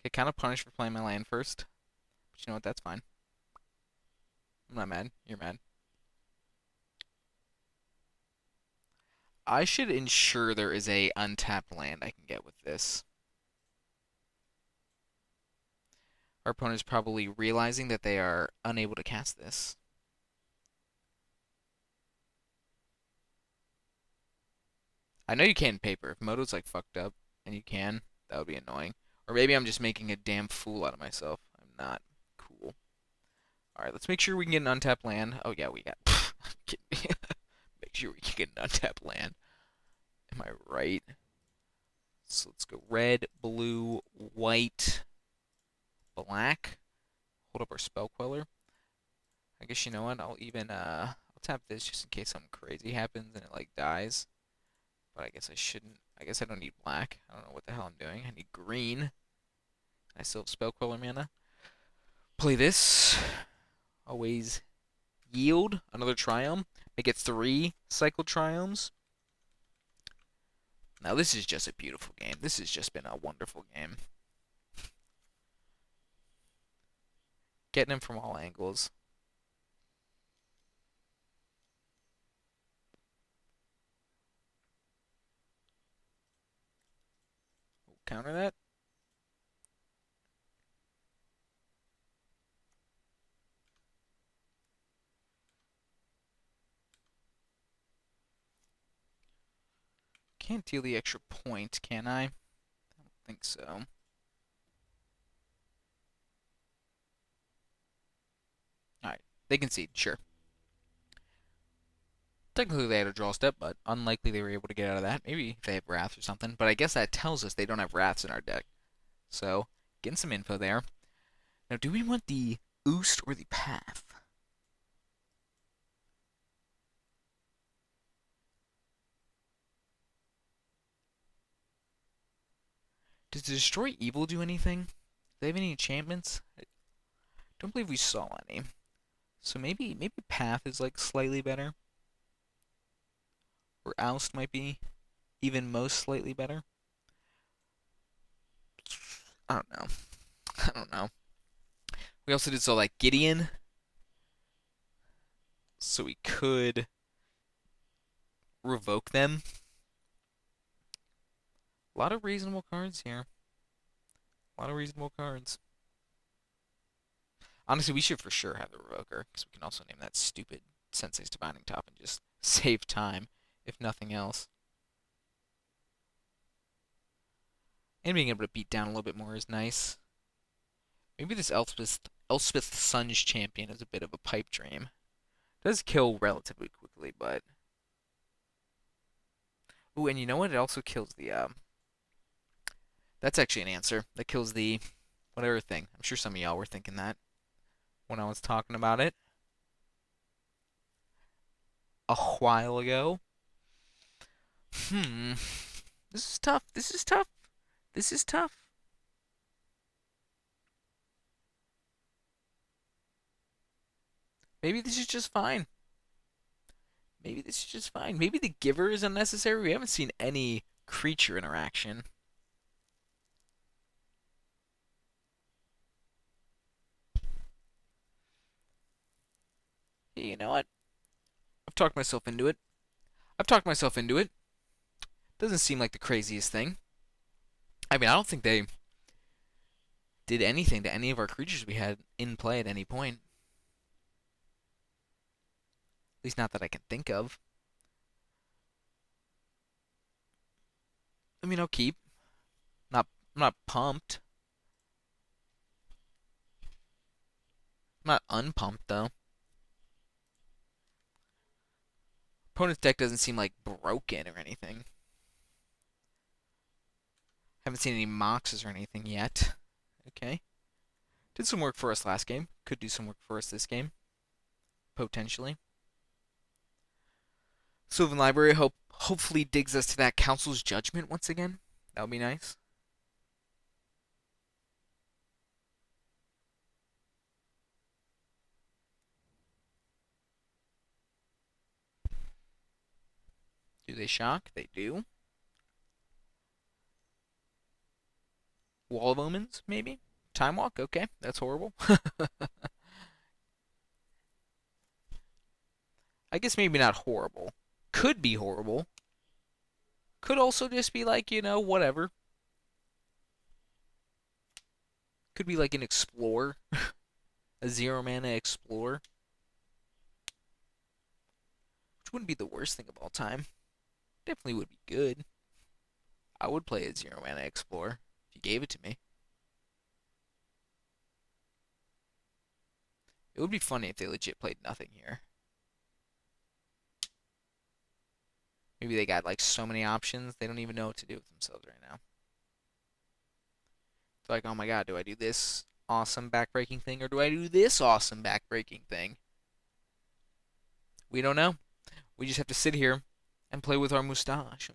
Okay, kind of punished for playing my land first. But you know what? That's fine. I'm not mad. You're mad. I should ensure there is a untapped land I can get with this. Our opponent is probably realizing that they are unable to cast this. I know you can paper. If Moto's like fucked up and you can, that would be annoying. Or maybe I'm just making a damn fool out of myself. I'm not. Cool. Alright, let's make sure we can get an untapped land. Oh yeah, we got Make sure we can get an untap land. Am I right? So let's go red, blue, white, black. Hold up our spell queller. I guess you know what? I'll tap this just in case something crazy happens and it like dies. But I guess I shouldn't. I guess I don't need black. I don't know what the hell I'm doing. I need green. I still have spell queller mana. Play this. Always yield another triumph. Make it 3 cycle triumphs. Now this is just a beautiful game. This has just been a wonderful game. Getting him from all angles. Counter that. Can't deal the extra point, can I? I don't think so. Alright, they concede, sure. Technically they had a draw step, but unlikely they were able to get out of that. Maybe if they have Wrath or something, but I guess that tells us they don't have Wraths in our deck. So, getting some info there. Now, do we want the Oost or the Path? Does Destroy Evil do anything? Do they have any enchantments? I don't believe we saw any. So maybe Path is like slightly better. Or Oust might be even most slightly better. I don't know. I don't know. We also did so like Gideon. So we could revoke them. A lot of reasonable cards here. A lot of reasonable cards. Honestly, we should for sure have the Revoker, because we can also name that stupid Sensei's Divining Top and just save time, if nothing else. And being able to beat down a little bit more is nice. Maybe this Elspeth Sun's Champion is a bit of a pipe dream. It does kill relatively quickly, but... Ooh, and you know what? It also kills the, That's actually an answer. That kills the whatever thing. I'm sure some of y'all were thinking that when I was talking about it a while ago. Hmm. This is tough. This is tough. This is tough. Maybe this is just fine. Maybe this is just fine. Maybe the giver is unnecessary. We haven't seen any creature interaction. Hey, you know what? I've talked myself into it. I've talked myself into it. Doesn't seem like the craziest thing. I mean, I don't think they did anything to any of our creatures we had in play at any point. At least not that I can think of. I mean, I'll keep. Not, I'm not pumped. I'm not unpumped though. Opponent's deck doesn't seem like broken or anything. Haven't seen any moxes or anything yet. Okay. Did some work for us last game. Could do some work for us this game. Potentially. Sylvan Library hopefully digs us to that Council's Judgment once again. That would be nice. Do they shock? They do. Wall of Omens, maybe? Time Walk? Okay, that's horrible. I guess maybe not horrible. Could be horrible. Could also just be like, whatever. Could be like an Explorer. A 0-mana Explorer. Which wouldn't be the worst thing of all time. Definitely would be good. I would play a 0-mana Explorer if you gave it to me. It would be funny if they legit played nothing here. Maybe they got like so many options they don't even know what to do with themselves right now. It's like, oh my god, do I do this awesome backbreaking thing or do I do this awesome backbreaking thing? We don't know. We just have to sit here and play with our mustache.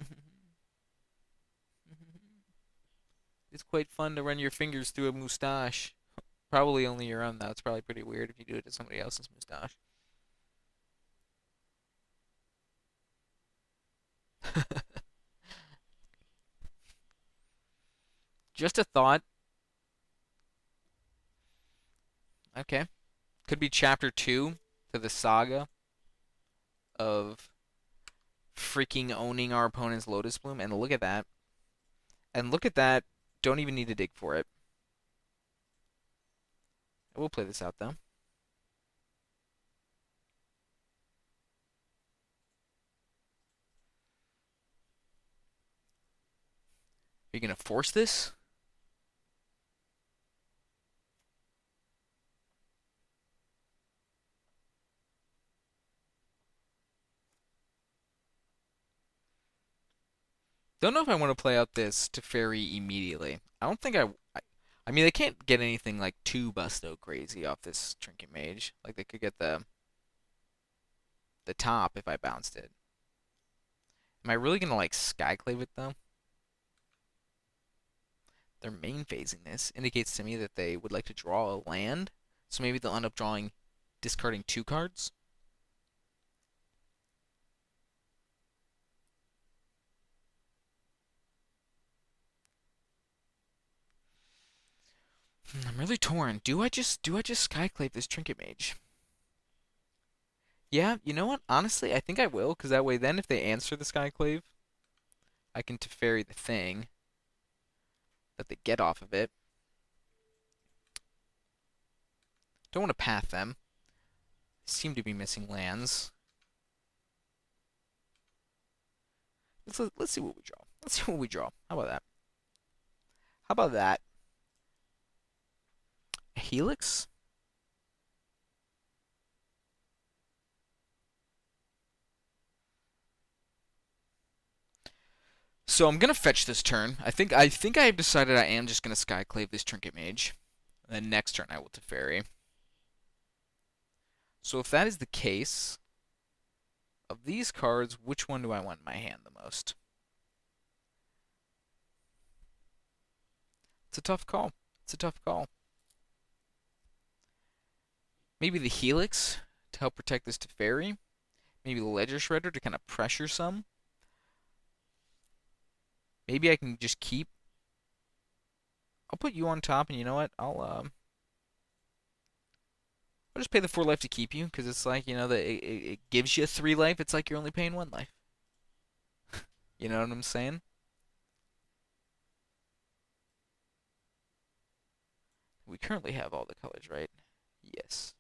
It's quite fun to run your fingers through a mustache. Probably only your own, though. It's probably pretty weird if you do it to somebody else's mustache. Just a thought. Okay. Could be chapter 2 to the saga of freaking owning our opponent's Lotus Bloom. And look at that. And look at that. Don't even need to dig for it. We'll play this out, though. Are you going to force this? Don't know if I want to play out this to Teferi immediately. I don't think I mean, they can't get anything like too busto crazy off this Trinket Mage. Like they could get the top if I bounced it. Am I really gonna like Skyclave it though? Their main phasing this indicates to me that they would like to draw a land, so maybe they'll end up discarding 2 cards. I'm really torn. Do I just Skyclave this Trinket Mage? Yeah, you know what? Honestly, I think I will, because that way then if they answer the Skyclave, I can Teferi the thing that they get off of it. Don't want to path them. Seem to be missing lands. Let's see what we draw. Let's see what we draw. How about that? How about that? A Helix? So I'm gonna fetch this turn. I think I have decided I am just gonna Skyclave this Trinket Mage. And then next turn I will Teferi. So if that is the case, of these cards, which one do I want in my hand the most? It's a tough call. It's a tough call. Maybe the Helix to help protect this Teferi. Maybe the Ledger Shredder to kind of pressure some. Maybe I can just keep. I'll put you on top, and you know what? I'll just pay the 4 life to keep you, because it's like, it gives you 3 life. It's like you're only paying 1 life. You know what I'm saying? We currently have all the colors, right? Yes.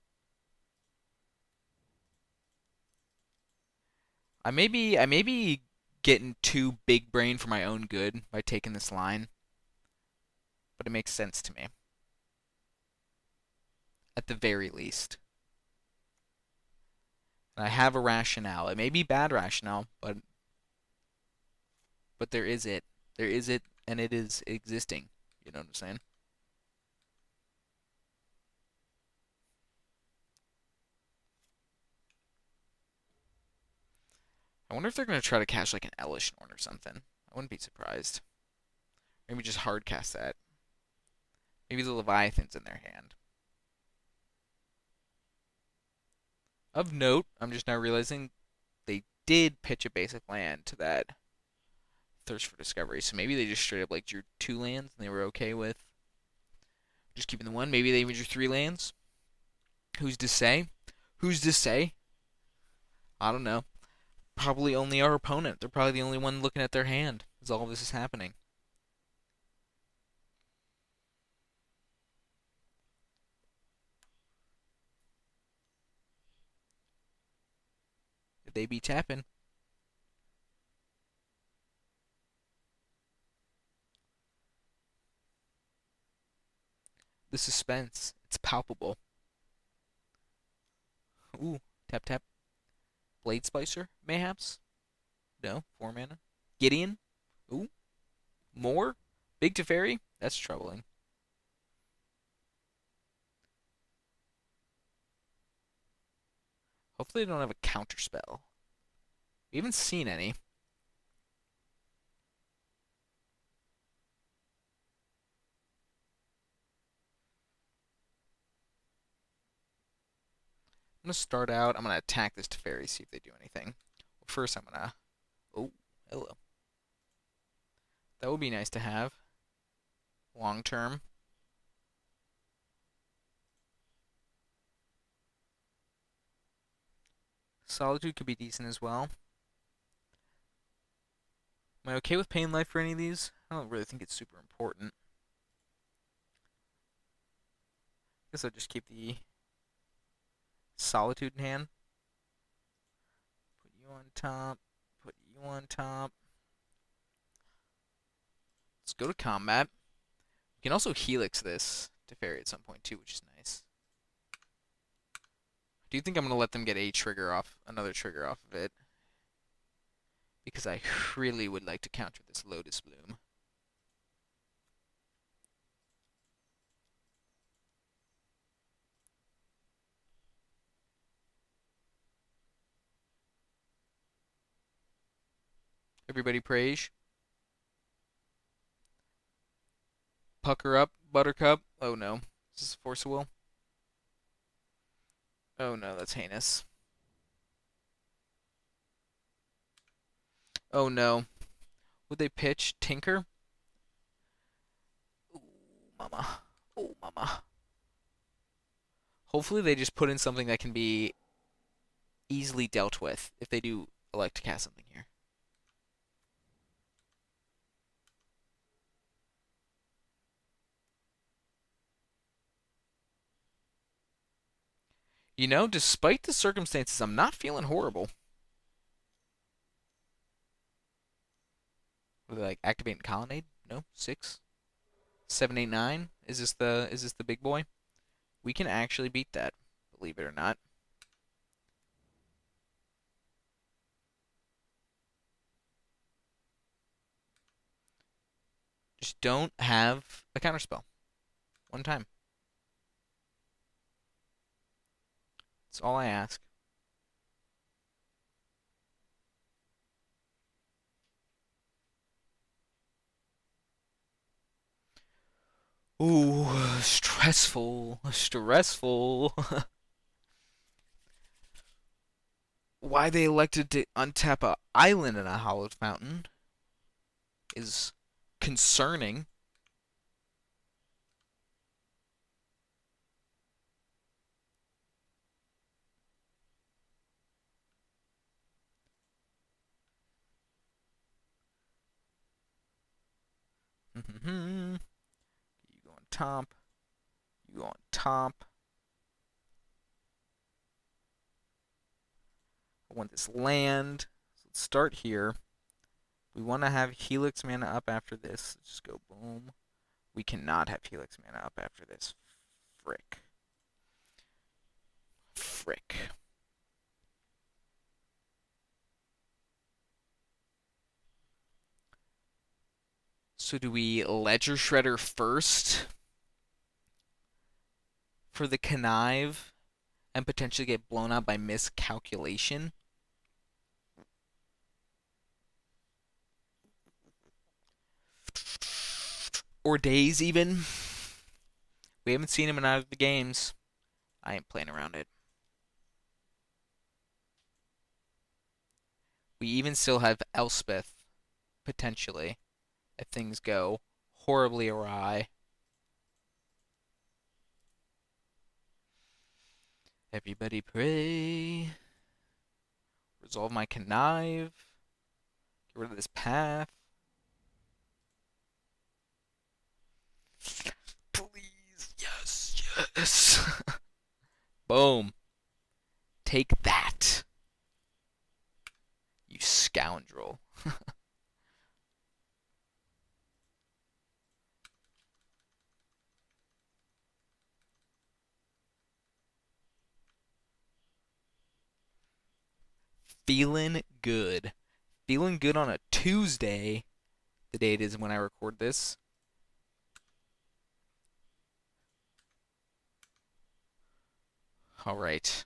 I may be getting too big brain for my own good by taking this line, but it makes sense to me. At the very least. And I have a rationale. It may be bad rationale, but there is it. There is it, and it is existing. You know what I'm saying? I wonder if they're going to try to catch like an Elesh Norn or something. I wouldn't be surprised. Maybe just hard cast that. Maybe the Leviathan's in their hand. Of note, I'm just now realizing they did pitch a basic land to that Thirst for Discovery. So maybe they just straight up like drew 2 lands and they were okay with just keeping the one. Maybe they even drew 3 lands. Who's to say? Who's to say? I don't know. Probably only our opponent. They're probably the only one looking at their hand as all this is happening. They be tapping. The suspense. It's palpable. Ooh, tap tap. Blade Splicer, mayhaps? No, 4 mana. Gideon. Ooh, more. Big Teferi. That's troubling. Hopefully they don't have a counter spell. We haven't seen any. I'm gonna start out. I'm gonna attack this Teferi, see if they do anything. Well, first, I'm gonna. Oh, hello. That would be nice to have long term. Solitude could be decent as well. Am I okay with paying life for any of these? I don't really think it's super important. Guess I'll just keep the Solitude in hand. Put you on top. Put you on top. Let's go to combat. We can also Helix this Teferi at some point too, which is nice. Do you think I'm gonna let them get a trigger off, another trigger off of it? Because I really would like to counter this Lotus Bloom. Everybody praise. Pucker up, Buttercup. Oh no. Is this Force of Will? Oh no, that's heinous. Oh no. Would they pitch Tinker? Ooh, mama. Oh, mama. Hopefully they just put in something that can be easily dealt with if they do elect to cast something here. You know, despite the circumstances, I'm not feeling horrible. Were they like activating colonnade? No, 6, 7, 8, 9. Is this the big boy? We can actually beat that, believe it or not. Just don't have a counterspell. One time. That's all I ask. Ooh, stressful. Stressful. Why they elected to untap a island in a hallowed fountain is concerning. You go on top. You go on top. I want this land. So let's start here. We want to have Helix mana up after this. Let's just go boom. We cannot have Helix mana up after this. Frick. Frick. So do we Ledger Shredder first for the connive and potentially get blown out by miscalculation? Or days even? We haven't seen him in either of the games. I ain't playing around it. We even still have Elspeth, potentially, if things go horribly awry. Everybody pray. Resolve my connive. Get rid of this path. Please. Yes, yes. Boom. Take that, you scoundrel. Feeling good. Feeling good on a Tuesday, the day it is when I record this. All right.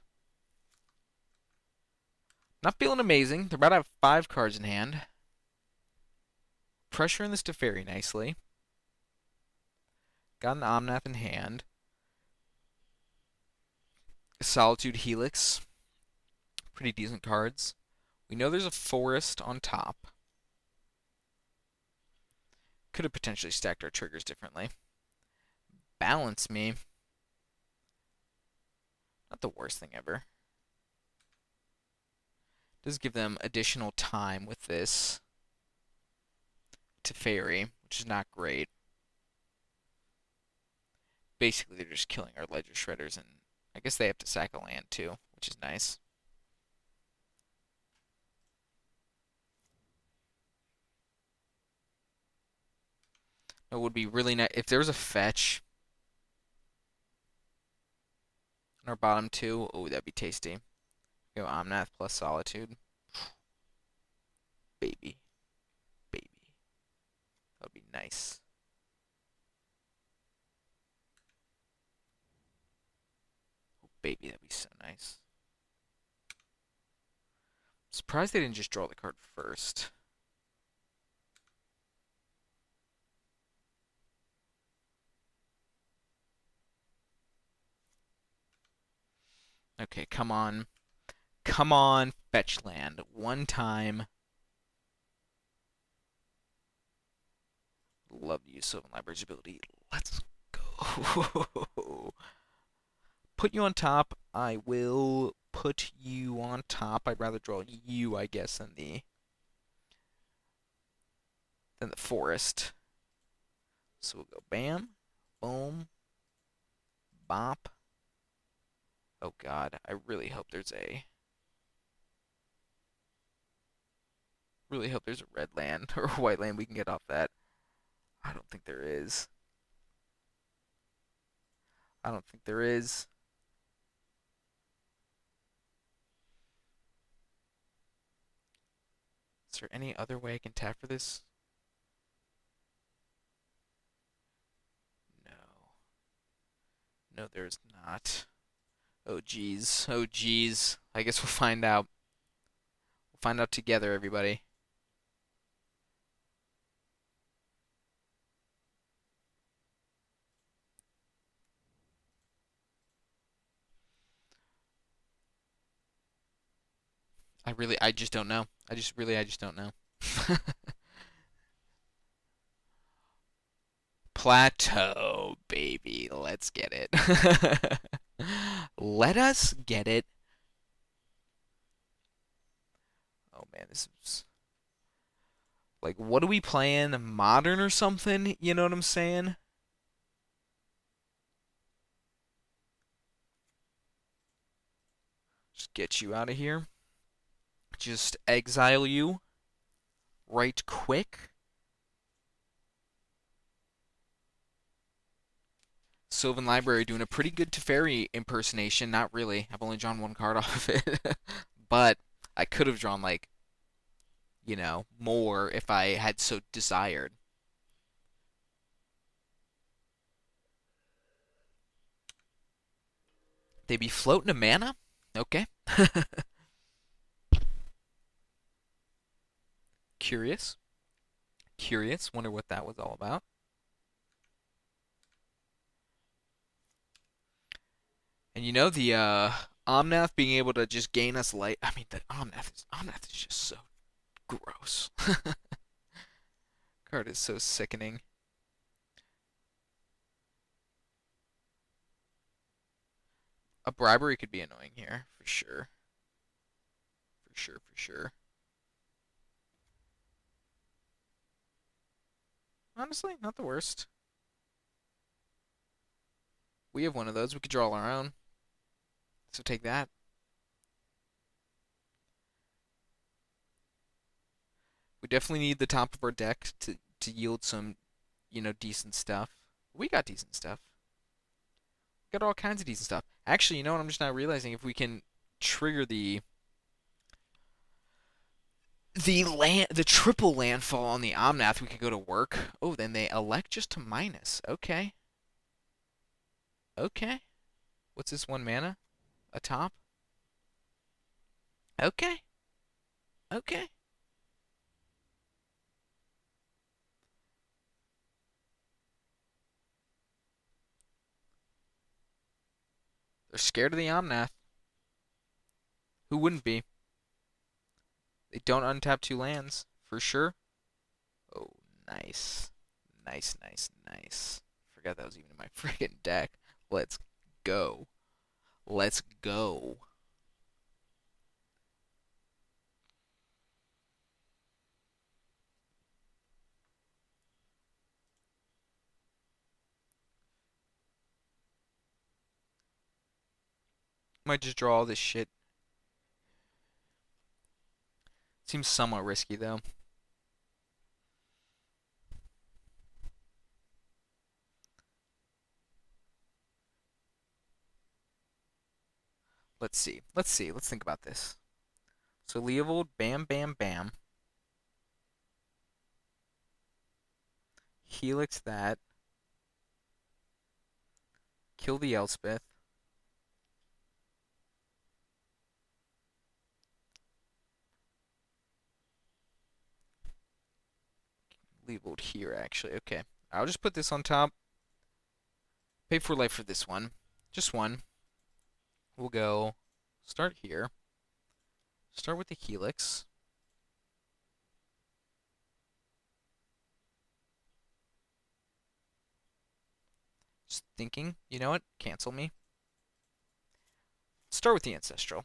Not feeling amazing. They're about to have 5 cards in hand. Pressuring this to Teferi nicely. Got an Omnath in hand. Solitude Helix. Pretty decent cards. We know there's a Forest on top. Could have potentially stacked our triggers differently. Balance Me. Not the worst thing ever. Does give them additional time with this Teferi, which is not great. Basically, they're just killing our Ledger Shredders, and I guess they have to sack a land too, which is nice. It would be really nice if there was a fetch in our bottom two. Oh, that'd be tasty. Go Omnath plus Solitude. Baby. Baby. That would be nice. Oh, baby, that'd be so nice. Surprised they didn't just draw the card first. Okay, come on. Come on, fetch land. One time. Love to use Sylvan Library's ability. Let's go. Put you on top. I will put you on top. I'd rather draw you, I guess, than the forest. So we'll go bam, boom, bop. Oh god, I really hope there's a red land or a white land we can get off that. I don't think there is. I don't think there is. Is there any other way I can tap for this? No. No, there's not. Oh geez. Oh geez. I guess we'll find out. We'll find out together, everybody. I just don't know. I just don't know. Plateau, baby. Let's get it. Let us get it. Oh man, this is like, what are we playing? Modern or something? You know what I'm saying? Just get you out of here. Just exile you right quick. Sylvan Library doing a pretty good Teferi impersonation. Not really. I've only drawn 1 card off of it. But I could have drawn, like, more if I had so desired. They be floating a mana? Okay. Curious. Curious. Wonder what that was all about. And the Omnath being able to just gain us light. I mean, the Omnath is just so gross. Card is so sickening. A bribery could be annoying here, for sure. For sure, for sure. Honestly, not the worst. We have one of those. We could draw our own. So take that. We definitely need the top of our deck to yield some, decent stuff. We got decent stuff. We got all kinds of decent stuff. Actually, you know what? I'm just not realizing if we can trigger the The triple landfall on the Omnath, we could go to work. Oh, then they elect just to minus. Okay. Okay. What's this 1 mana? A top? Okay. Okay. They're scared of the Omnath. Who wouldn't be? They don't untap 2 lands, for sure. Oh, nice. Nice, nice, nice. Forgot that was even in my friggin' deck. Let's go. Let's go. Might just draw all this shit. Seems somewhat risky, though. Let's see. Let's see. Let's think about this. So Leovold, bam, bam, bam. Helix that. Kill the Elspeth. Leovold here, actually. Okay. I'll just put this on top. Pay for life for this one. Just one. We'll go start here. Start with the Helix. Just thinking, you know what? Cancel me. Start with the Ancestral.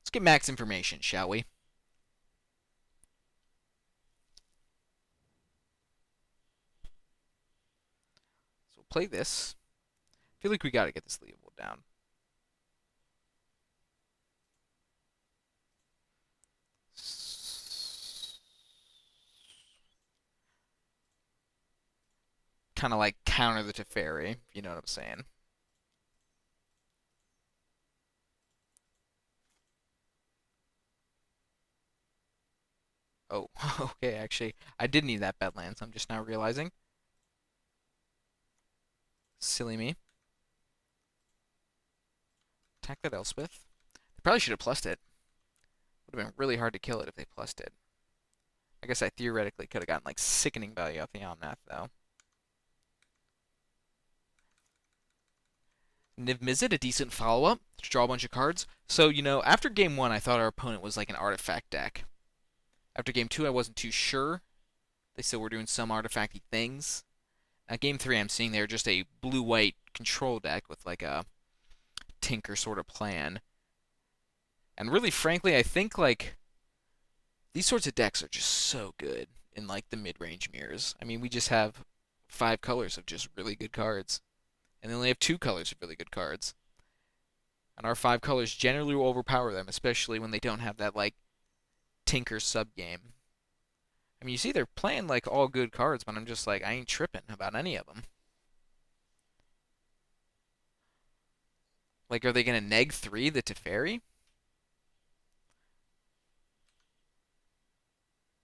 Let's get max information, shall we? So we'll play this. I feel like we gotta get this Leovold down. Kind of like counter the Teferi, you know what I'm saying? Oh, okay, actually, I did need that Bedlands. I'm just now realizing. Silly me. Attack that Elspeth. They probably should have plussed it. Would have been really hard to kill it if they plussed it. I guess I theoretically could have gotten like sickening value off the Omnath though. Niv Mizzet, a decent follow-up to draw a bunch of cards. So, after game one, I thought our opponent was like an artifact deck. After game two, I wasn't too sure. They still were doing some artifacty things. At game three, I'm seeing they're just a blue-white control deck with like a tinker sort of plan. And really, frankly, I think like these sorts of decks are just so good in like the mid-range mirrors. I mean, we just have 5 colors of just really good cards, and they only have 2 colors of really good cards. And our 5 colors generally will overpower them, especially when they don't have that like tinker sub game. I mean, you see they're playing like all good cards, but I'm just like I ain't tripping about any of them. Like, are they gonna neg 3 the Teferi?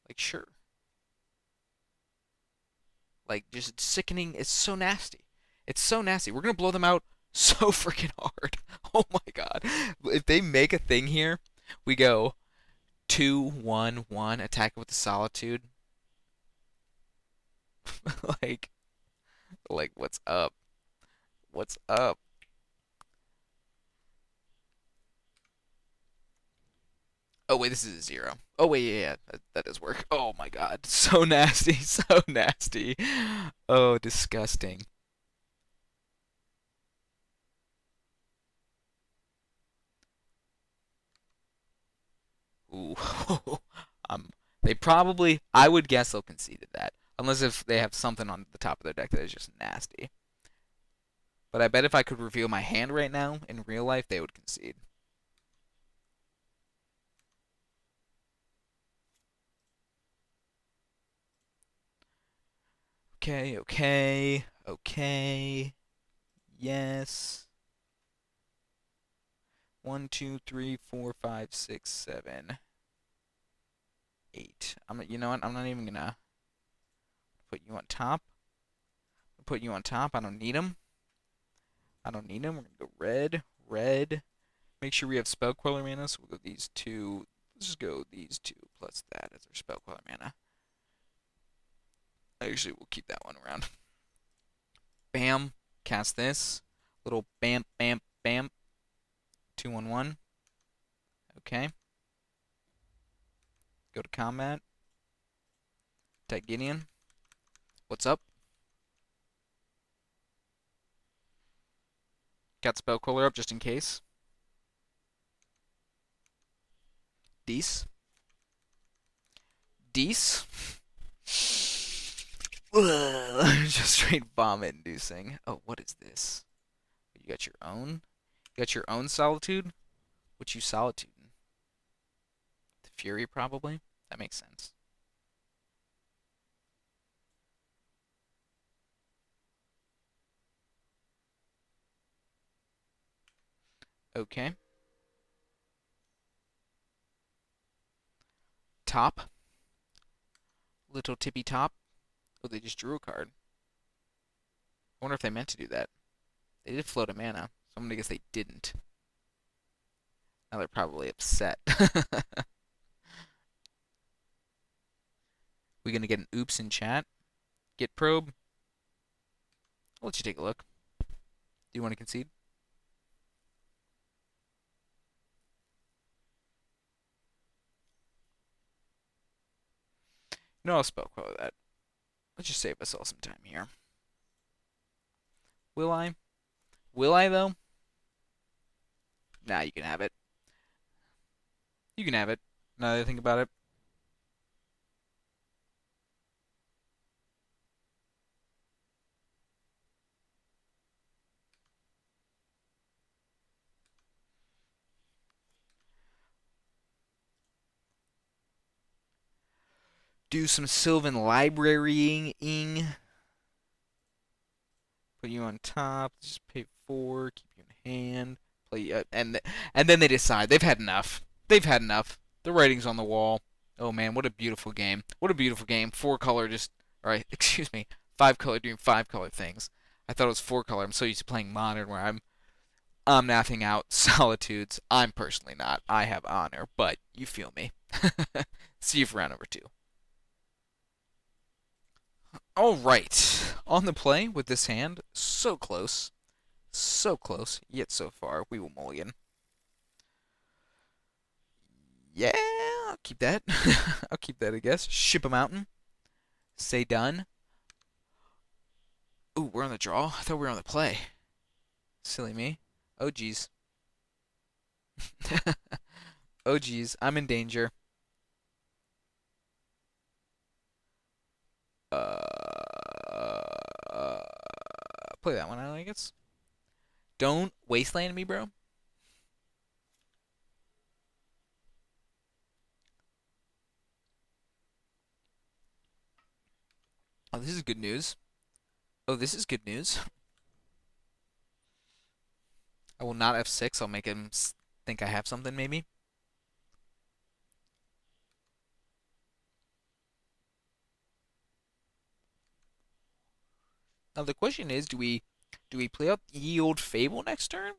Like, sure. Like, just sickening. It's so nasty. It's so nasty. We're gonna blow them out so freaking hard. Oh my god. If they make a thing here, we go 2-1-1, attack with the Solitude. like, like, what's up? What's up? Oh wait, this is a 0. Oh wait, yeah, that does work. Oh my god, so nasty, so nasty. Oh, disgusting. Ooh, um, they probably, I would guess they'll concede to that, unless if they have something on the top of their deck that is just nasty. But I bet if I could reveal my hand right now in real life, they would concede. Okay, okay, okay. Yes. 1, 2, 3, 4, 5, 6, 7. 8. You know what? I'm not even gonna put you on top. Put you on top. I don't need them. I don't need them. We're gonna go red, red. Make sure we have spell queller mana. So we'll go these two. Let's just go these two plus that as our spell queller mana. Actually, we'll keep that one around. Bam. Cast this. Little bam, bam, bam. 2/1/1. Okay. Go to combat. Attack Gideon. What's up? Got spell queller up just in case. Dece. Dece. Just straight vomit inducing. Oh, what is this? You got your own? You got your own Solitude? What you Solitude? The Fury, probably? That makes sense. Okay. Top. Little tippy top. Oh, they just drew a card. I wonder if they meant to do that. They did float a mana, so I'm gonna guess they didn't. Now they're probably upset. We gonna get an oops in chat? Get probe? I'll let you take a look. Do you want to concede? No, I'll spell queller that. Let's just save us all some time here. Will I? Will I, though? Nah, you can have it. You can have it. Now that I think about it. Do some Sylvan librarying. Put you on top. Just pay 4. Keep you in hand. Play and then they decide they've had enough. They've had enough. The writing's on the wall. Oh man, what a beautiful game. What a beautiful game. 4-color just. Alright, excuse me. 5-color doing 5-color things. I thought it was 4-color. I'm so used to playing modern where I'm napping out solitudes. I'm personally not. I have honor, but you feel me. See you for round number 2. All right. On the play with this hand. So close. So close, yet so far. We will mulligan. Yeah, I'll keep that. I'll keep that, I guess. Ship a mountain. Say done. Ooh, we're on the draw? I thought we were on the play. Silly me. Oh, geez. Oh, geez. I'm in danger. Play that one out, I guess. Don't wasteland me, bro. Oh, this is good news. Oh, this is good news. I will not F6. I'll make him think I have something, maybe. Now the question is, do we play up Ye Old Fable next turn,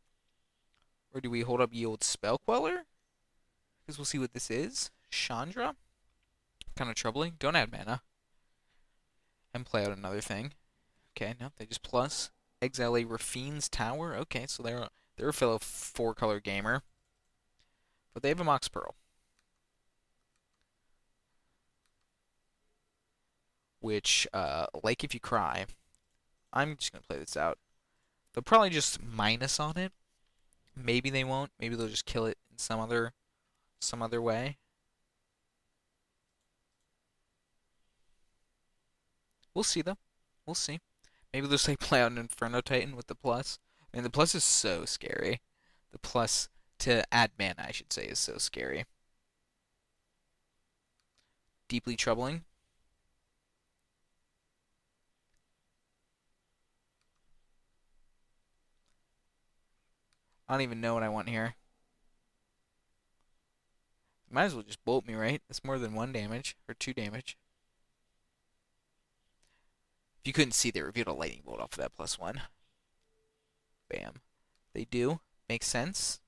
or do we hold up Ye Old Spell Queller? Because we'll see what this is. Chandra, kind of troubling. Don't add mana and play out another thing. Okay, no, they just plus exile a Rafine's Tower. Okay, so they're a fellow 4-color gamer, but they have a Mox Pearl, which like if you cry, I'm just gonna play this out. They'll probably just minus on it. Maybe they won't. Maybe they'll just kill it in some other way. We'll see though. We'll see. Maybe they'll say play out an Inferno Titan with the plus. I mean, the plus is so scary. The plus to add mana, I should say, is so scary. Deeply troubling. I don't even know what I want here. Might as well just bolt me, right? That's more than 1 damage, or 2 damage. If you couldn't see, they revealed a lightning bolt off of that +1. Bam. They do. Makes sense.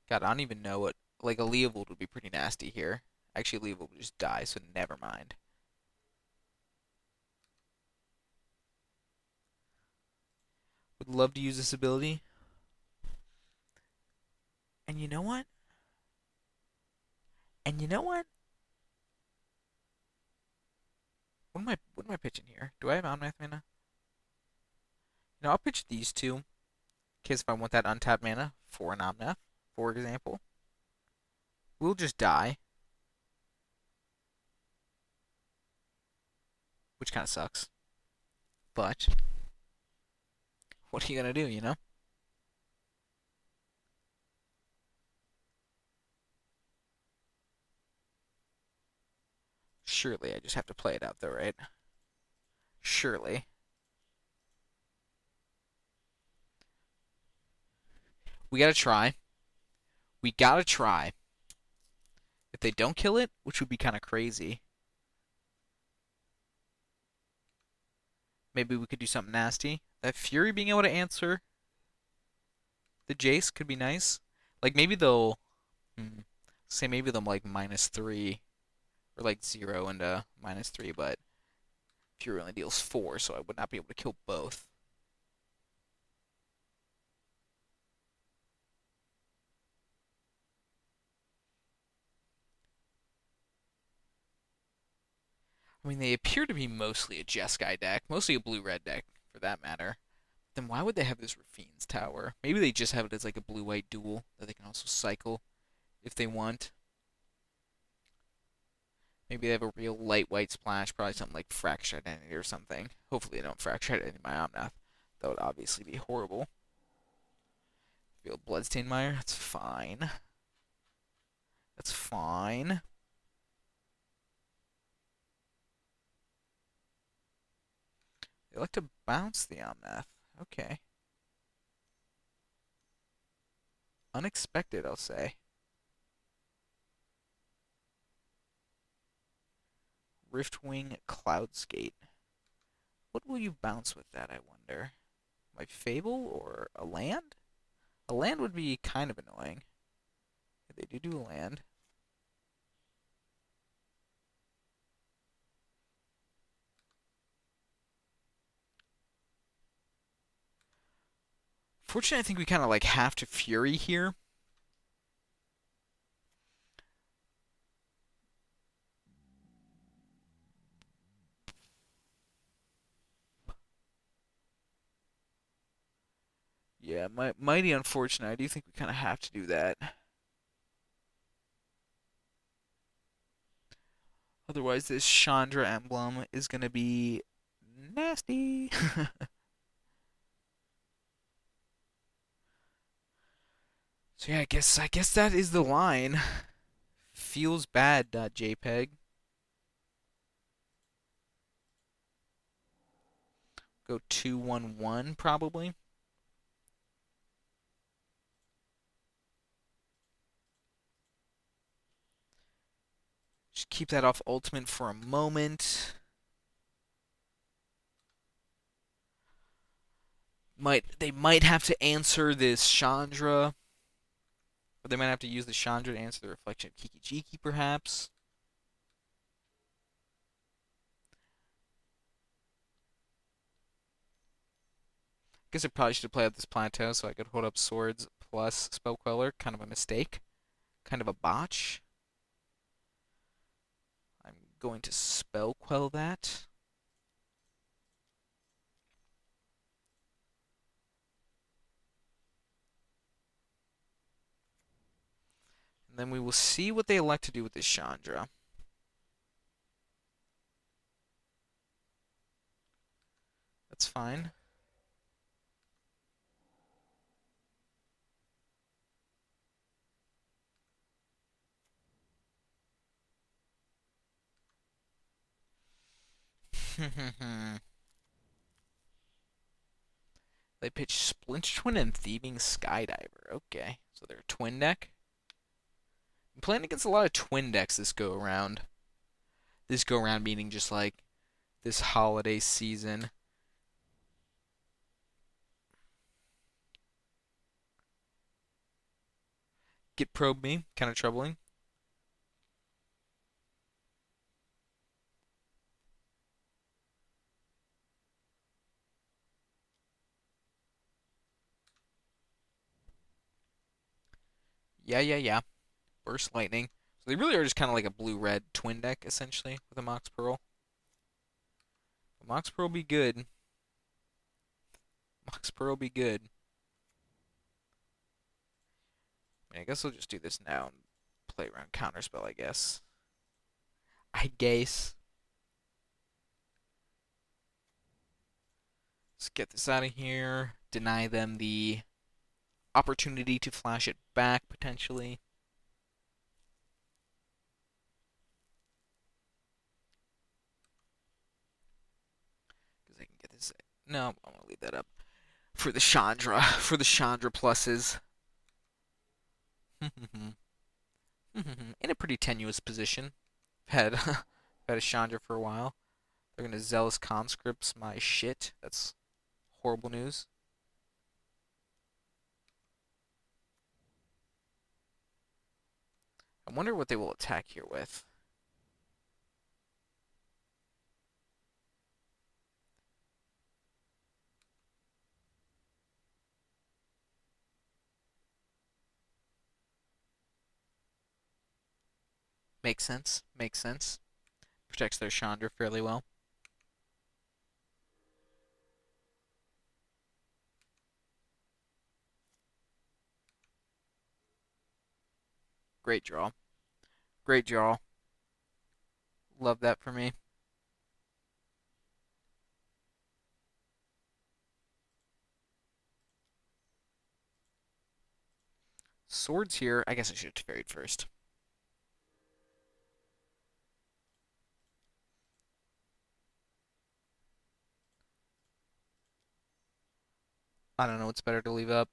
God, I don't even know what... Like, a Leovold would be pretty nasty here. Actually, Leovold would just die, so never mind. Would love to use this ability. And you know what? And you know what? What am I pitching here? Do I have Omnath mana? No, I'll pitch these two in case if I want that untapped mana for an Omnath, for example. We'll just die, which kind of sucks. But what are you gonna do, you know? Surely I just have to play it out though, right? Surely. We gotta try. We gotta try. If they don't kill it, which would be kind of crazy, maybe we could do something nasty. That Fury being able to answer the Jace could be nice. Like maybe they'll say maybe they'll like -3 or like 0 and -3, but Fury only deals 4, so I would not be able to kill both. I mean, they appear to be mostly a Jeskai deck, mostly a blue-red deck for that matter. Then why would they have this Rafine's Tower? Maybe they just have it as like a blue-white duel that they can also cycle if they want. Maybe they have a real light white splash, probably something like Fractured Identity or something. Hopefully they don't Fracture Identity my Omnath. That would obviously be horrible. Feel Bloodstained Mire, that's fine. That's fine. They like to bounce the Omnath. Okay. Unexpected, I'll say. Riftwing Cloudskate. What will you bounce with that, I wonder? My Fable or a land? A land would be kind of annoying. They do a land. Fortunately, I think we kind of like have to Fury here. Yeah, mighty unfortunate. I do think we kind of have to do that. Otherwise, this Chandra emblem is going to be nasty. So yeah, I guess that is the line. Feels bad. JPEG. Go 2-1-1 probably. Just keep that off ultimate for a moment. They might have to answer this Chandra. Or they might have to use the Chandra to answer the reflection of Kiki Jiki, perhaps. Guess I probably should have played up this plateau so I could hold up swords plus spell queller. Kind of a mistake. Kind of a botch. I'm going to spell quell that. And then we will see what they elect to do with this Chandra. That's fine. They pitch Splinter Twin and Thieving Skydiver. Okay, so they're a twin deck. I'm playing against a lot of twin decks this go around. This go around meaning just like this holiday season. Get probe me, kind of troubling. Yeah, yeah, yeah. Burst lightning. So they really are just kind of like a blue-red twin deck essentially with a Mox Pearl. Mox Pearl be good. Mox Pearl be good. I guess I'll just do this now and play around Counterspell, I guess. I guess. Let's get this out of here. Deny them the opportunity to flash it back, potentially. Because I can get this. No, I'm going to leave that up. For the Chandra. For the Chandra pluses. In a pretty tenuous position. Had a Chandra for a while. They're going to Zealous Conscripts my shit. That's horrible news. I wonder what they will attack here with. Makes sense. Makes sense. Protects their Chandra fairly well. Great draw. Great draw. Love that for me. Swords here. I guess I should have buried first. I don't know what's better to leave up.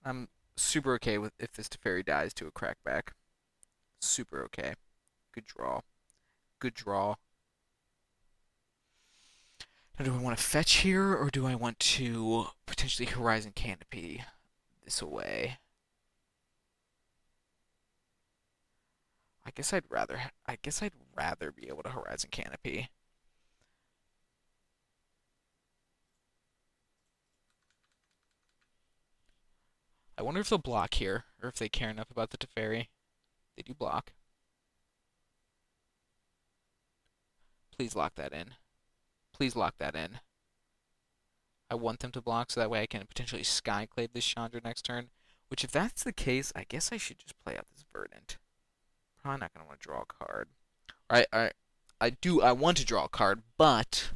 I'm super okay with if this Teferi dies to a crackback. Super okay. Good draw. Good draw. Now, do I want to fetch here, or do I want to potentially Horizon Canopy this away? I guess I'd rather be able to Horizon Canopy. I wonder if they'll block here, or if they care enough about the Teferi. They do block. Please lock that in. Please lock that in. I want them to block so that way I can potentially Skyclave this Chandra next turn. Which, if that's the case, I guess I should just play out this Verdant. Probably not going to want to draw a card. I want to draw a card, but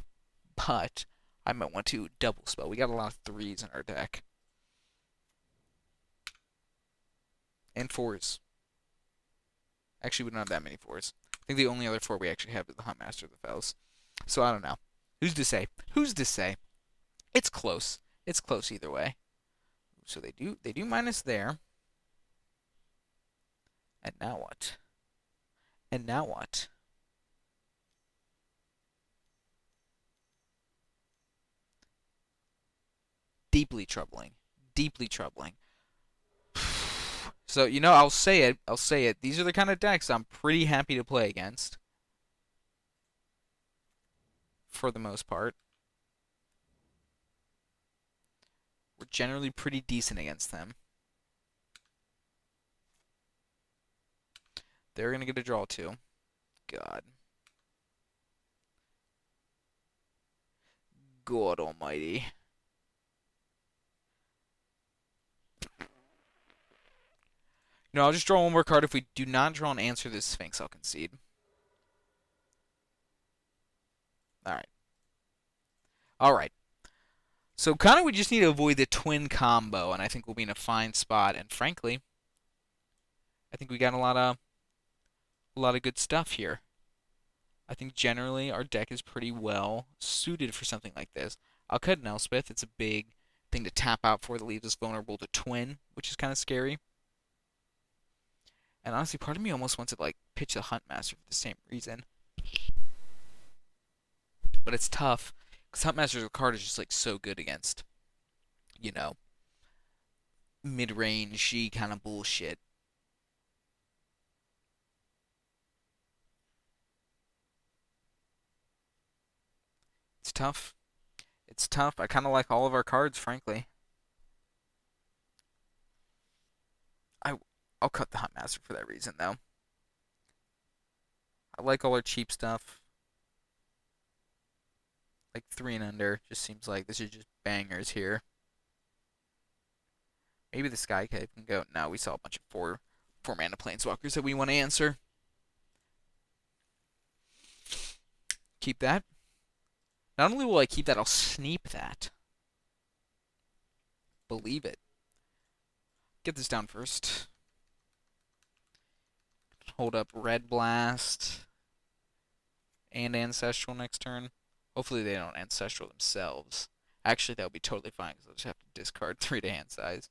I might want to double spell. We got a lot of threes in our deck. And fours. Actually, we don't have that many fours. I think the only other four we actually have is the Huntmaster of the Fells. So I don't know. Who's to say? Who's to say? It's close. It's close either way. So they do minus there. And now what? And now what? Deeply troubling. Deeply troubling. So, I'll say it. I'll say it. These are the kind of decks I'm pretty happy to play against. For the most part. We're generally pretty decent against them. They're going to get a draw too. God. God almighty. No, I'll just draw one more card. If we do not draw an answer to this Sphinx, I'll concede. Alright. Alright. So kind of we just need to avoid the twin combo, and I think we'll be in a fine spot. And frankly, I think we got a lot of good stuff here. I think generally our deck is pretty well suited for something like this. I'll cut an Elspeth. It's a big thing to tap out for that leaves us vulnerable to Twin, which is kind of scary. And honestly, part of me almost wants to like pitch the Huntmaster for the same reason. But it's tough because Huntmaster's card is just like so good against, you know, mid-range kind of bullshit. It's tough. It's tough. I kind of like all of our cards, frankly. I I'll cut the Huntmaster for that reason though. I like all our cheap stuff. Like three and under just seems like this is just bangers here. Maybe the Sky Cave can go. No, we saw a bunch of four mana planeswalkers that we want to answer. Keep that. Not only will I keep that, I'll sneak that. Believe it. Get this down first. Hold up Red Blast and Ancestral next turn. Hopefully they don't Ancestral themselves. Actually, that would be totally fine because I'll just have to discard 3 to hand size.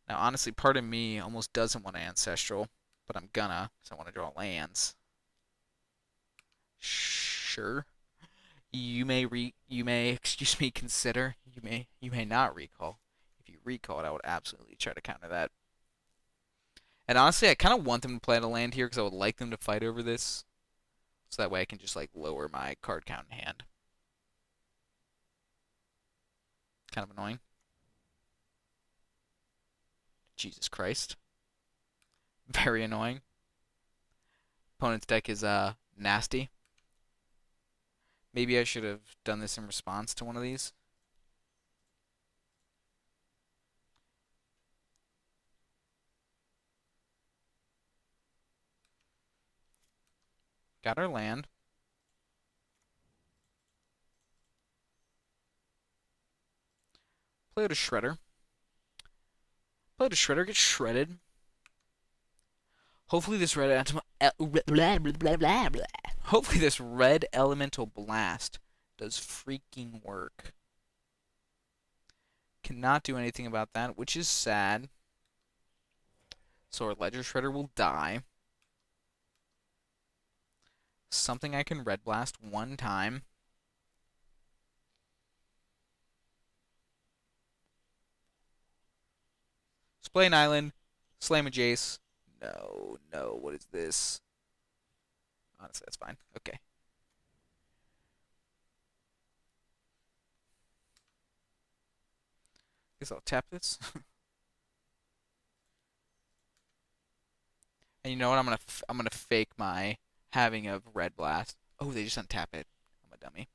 Now, honestly, part of me almost doesn't want to Ancestral, but I'm gonna because I want to draw lands. Sure. You may excuse me consider you may not recall. If you recall it, I would absolutely try to counter that. And honestly, I kind of want them to play a land here because I would like them to fight over this, so that way I can just like lower my card count in hand. Kind of annoying. Jesus Christ. Very annoying. Opponent's deck is nasty. Maybe I should have done this in response to one of these. Got our land. Play out a Shredder. Play out a Shredder, get shredded. Hopefully this hopefully this red elemental blast does freaking work. Cannot do anything about that, which is sad. So our Ledger Shredder will die. Something I can Red Blast one time. Splay an island. Slam a Jace. No, no, what is this? Honestly, that's fine. Okay. Guess I'll tap this. And you know what? I'm gonna fake my having of Red Blast. Oh, they just untap it. I'm a dummy.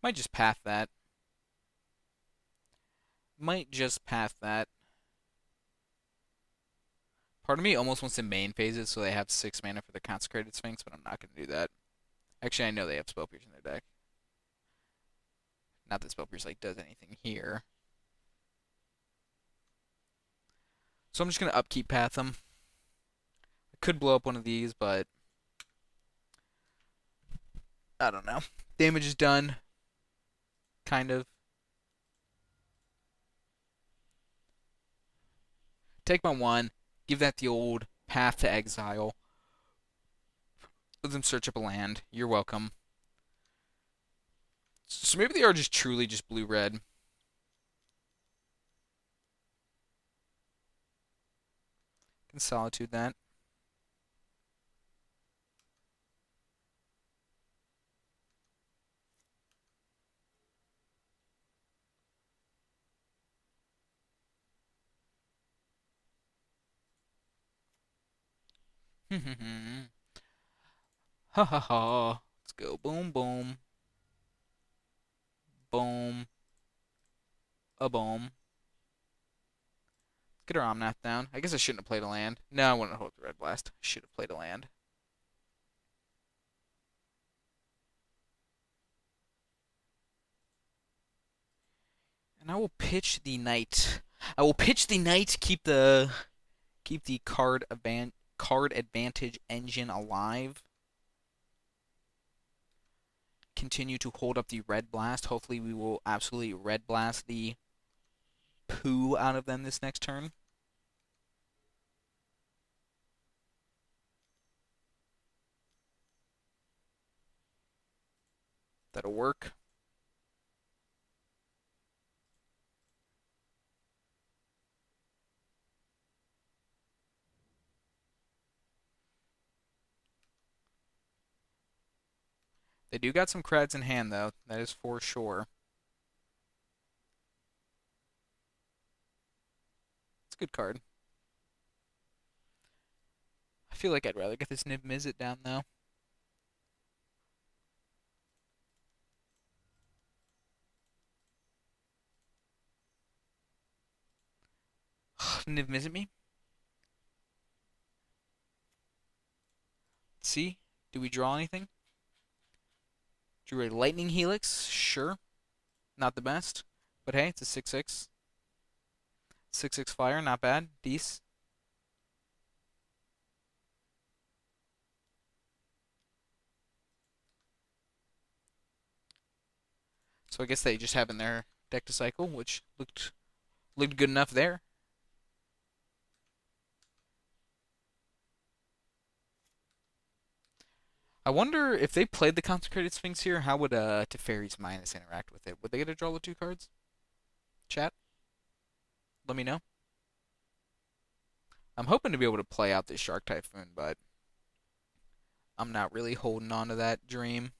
Might just path that. Might just path that. Part of me almost wants to main phase it so they have 6 mana for the Consecrated Sphinx, but I'm not going to do that. Actually, I know they have Spell Pierce in their deck. Not that Spell Pierce like does anything here. So I'm just going to upkeep path them. I could blow up one of these, but I don't know. Damage is done. Kind of. Take my 1. Give that the old Path to Exile. Let them search up a land. You're welcome. So maybe they are just truly just blue-red. Can Solitude that. Ha ha ha. Let's go. Boom, boom, boom, a boom. Get our Omnath down. I guess I shouldn't have played a land. No, I wouldn't have hoped the Red Blast. Should have played a land. And I will pitch the Knight. I will pitch the Knight. Keep the card advantage engine alive. Continue to hold up the Red Blast. Hopefully, we will absolutely Red Blast the poo out of them this next turn. That'll work. They do got some creds in hand, though. That is for sure. It's a good card. I feel like I'd rather get this Niv Mizzet down, though. Niv Mizzet me? Let's see. Do we draw anything? Drew a Lightning Helix? Sure. Not the best. But hey, it's a 6/6. 6/6 flyer, not bad. Decent. So I guess they just have in their deck to cycle, which looked good enough there. I wonder if they played the Consecrated Sphinx here, how would Teferi's Minus interact with it? Would they get to draw the 2 cards? Chat, let me know. I'm hoping to be able to play out this Shark Typhoon, but I'm not really holding on to that dream.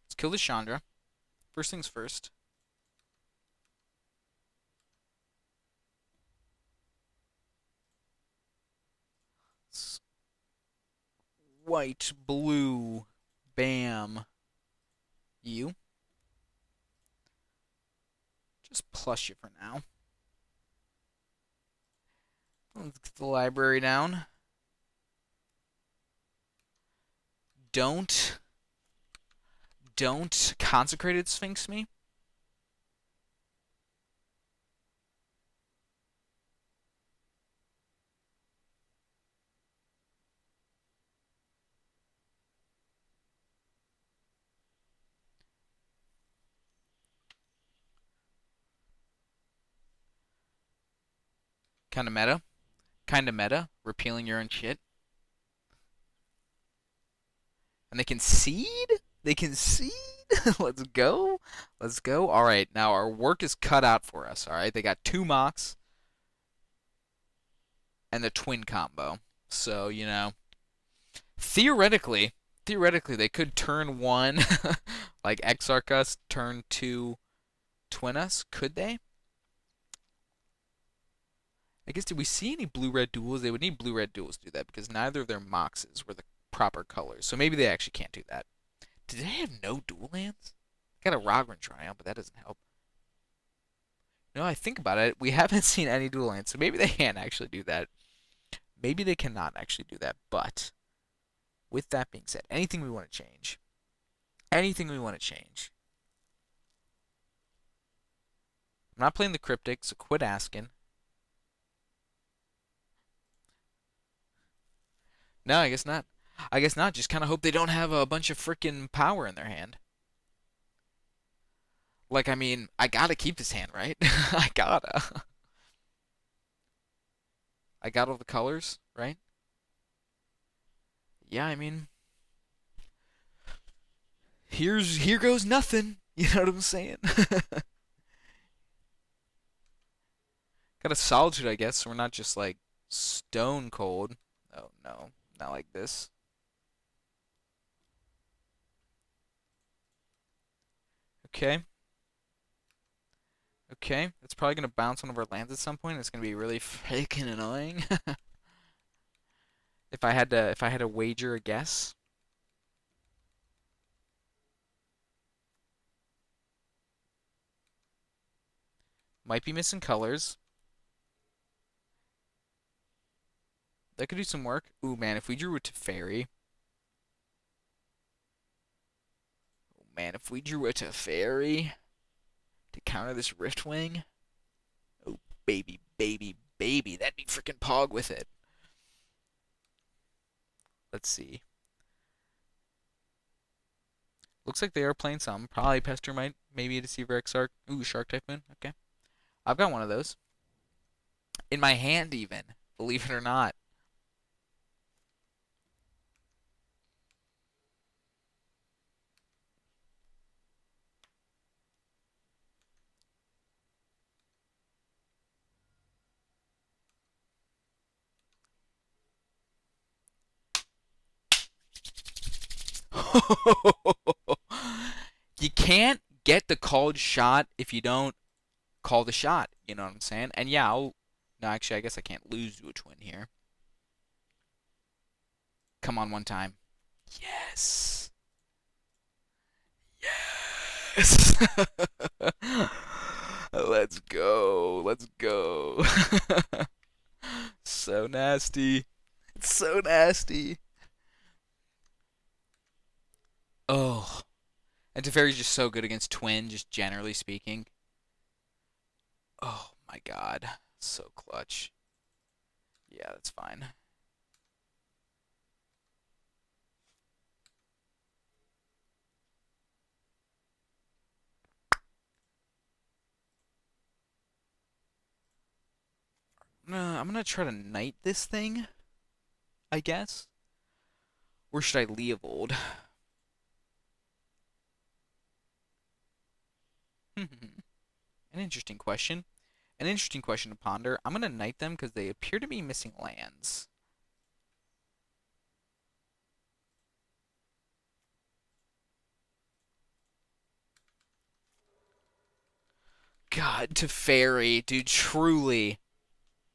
Let's kill the Chandra. First things first. White, blue, bam. You. Just plus you for now. Let's get the library down. Don't Consecrated Sphinx me. Kind of meta. Kind of meta. Repealing your own shit. And they concede? They concede? Let's go. Let's go. All right, now our work is cut out for us. All right, they got 2 Mox and the twin combo. So, theoretically, they could turn 1 like Exarch us, turn 2 twin us. Could they? I guess, did we see any blue-red duels? They would need blue-red duels to do that because neither of their Moxes were the proper colors. So maybe they actually can't do that. Did they have no dual lands? Got a Rogran Triumph, but that doesn't help. No, I think about it. We haven't seen any dual lands, so maybe they can't actually do that. Maybe they cannot actually do that. But with that being said, anything we want to change, anything we want to change. I'm not playing the Cryptic, so quit asking. No, I guess not. I guess not. Just kind of hope they don't have a bunch of freaking power in their hand. Like, I mean, I gotta keep this hand, right? I gotta. I got all the colors, right? Yeah, I mean, here goes nothing. You know what I'm saying? Got a Solitude, I guess, so we're not just like Stone cold. Oh no, not like this. Okay. Okay. It's probably gonna bounce one of our lands at some point. It's gonna be really freaking annoying. If I had to wager a guess. Might be missing colors. That could do some work. Ooh man, if we drew it to fairy. Oh man, if we drew it to fairy to counter this Riftwing. Oh baby, baby, baby. That'd be freaking Pog with it. Let's see. Looks like they are playing some. Probably Pestermite, maybe a Deceiver Exarch. Ooh, Shark Typhoon. Okay. I've got one of those. In my hand, even. Believe it or not. You can't get the called shot if you don't call the shot. You know what I'm saying? And yeah, no, actually, I guess I can't lose to a twin here. Come on, one time. Yes. Yes. Let's go. Let's go. So nasty. It's so nasty. Oh. And Teferi's just so good against Twin, just generally speaking. Oh my god. So clutch. Yeah, that's fine. I'm gonna try to knight this thing, I guess. Or should I Leovold? An interesting question. An interesting question to ponder. I'm gonna knight them because they appear to be missing lands. God, Teferi, dude, truly,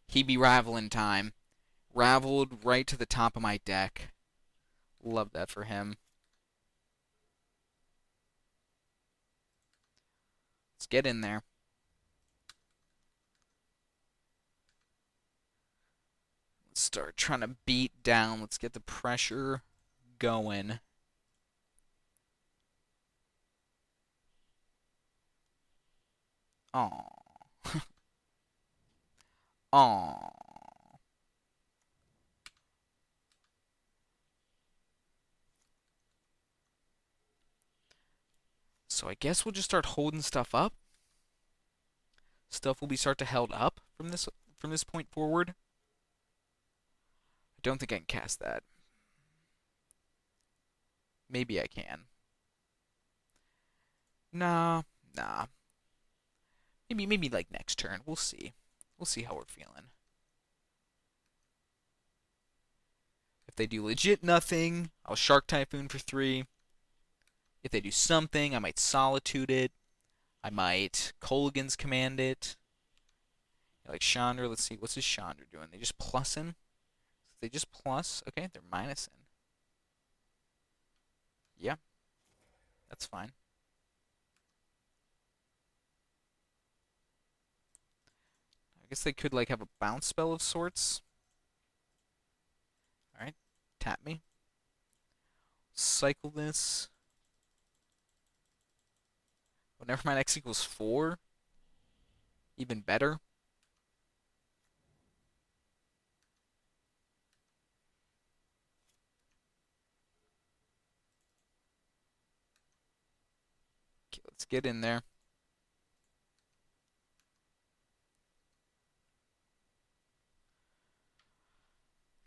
he be Raveling time. Raveled right to the top of my deck. Love that for him. Let's get in there. Let's start trying to beat down. Let's get the pressure going. Aww. Aww. So I guess we'll just start holding stuff up. Stuff will be start to held up from this point forward. I don't think I can cast that. Maybe I can. Nah, nah. Maybe like next turn. We'll see. We'll see how we're feeling. If they do legit nothing, I'll Shark Typhoon for 3. If they do something, I might Solitude it. I might Kolaghan's Command it. Like Chandra, let's see. What's his Chandra doing? They just plussing? If they just plus, okay, they're minusing. Yeah, that's fine. I guess they could like have a bounce spell of sorts. Alright, tap me. Cycle this. Oh, never mind, X equals 4. Even better. Okay, let's get in there.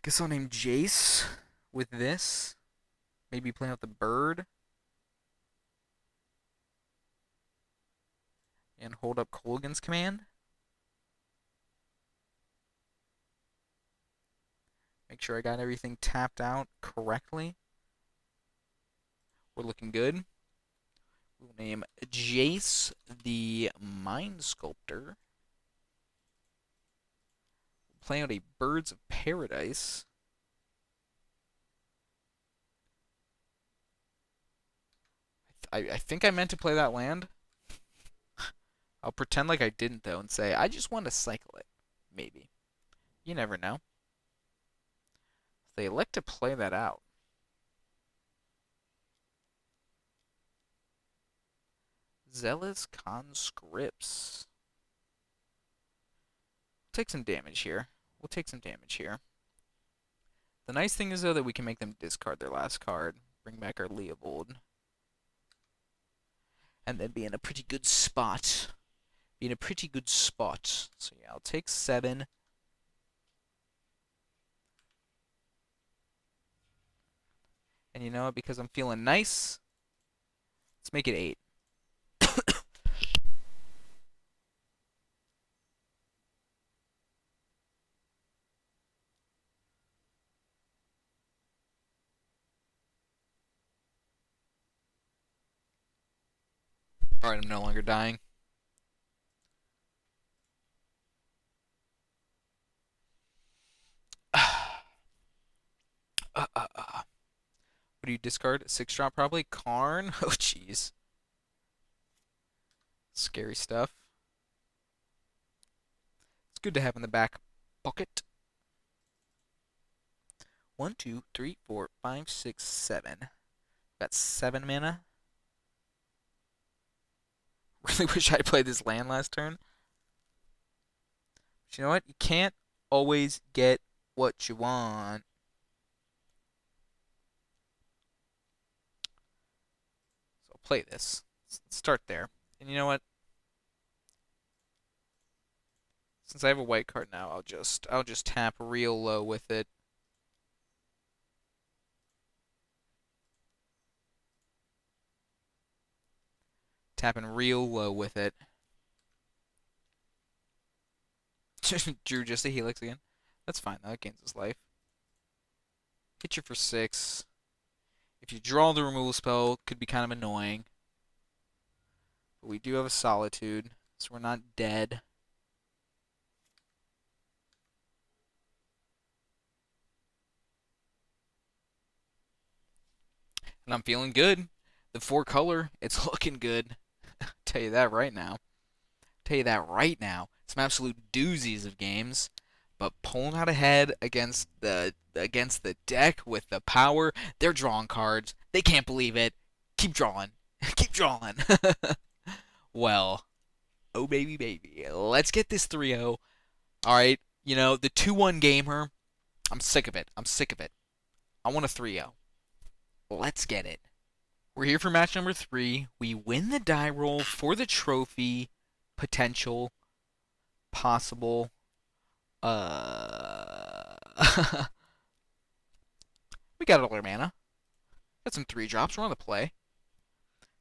Guess I'll name Jace with this. Maybe play out the bird. And hold up Kolaghan's Command. Make sure I got everything tapped out correctly. We're looking good. We'll name Jace the Mind Sculptor. Play out a Birds of Paradise. I think I meant to play that land. I'll pretend like I didn't, though, and say, I just want to cycle it. Maybe. You never know. They elect to play that out. Zealous Conscripts. We'll take some damage here. We'll take some damage here. The nice thing is, though, that we can make them discard their last card. Bring back our Leovold. And then be in a pretty good spot. Be in a pretty good spot. So yeah, I'll take 7. And you know what? Because I'm feeling nice, let's make it 8. Alright, I'm no longer dying. What do you discard? 6 drop probably? Karn? Oh, jeez. Scary stuff. It's good to have in the back pocket. 1, 2, 3, 4, 5, 6, 7. Got 7 mana. Really wish I played this land last turn. But you know what? You can't always get what you want. So I'll play this. Let's start there. And you know what? Since I have a white card now, I'll just tap real low with it. Tapping real low with it. Drew just a Helix again. That's fine, though. It gains his life. Hit you for 6. If you draw the removal spell, it could be kind of annoying. But we do have a Solitude, so we're not dead. And I'm feeling good. The 4 color, it's looking good. Tell you that right now. Tell you that right now. Some absolute doozies of games. But pulling out ahead against the deck with the power, they're drawing cards. They can't believe it. Keep drawing. Keep drawing. Well, oh baby baby. Let's get this 3-0. Alright, you know, the 2-1 gamer, I'm sick of it. I'm sick of it. I want a 3-0. Let's get it. We're here for match number 3. We win the die roll for the trophy. Potential. Possible. We got all our mana. Got some 3 drops. We're on the play.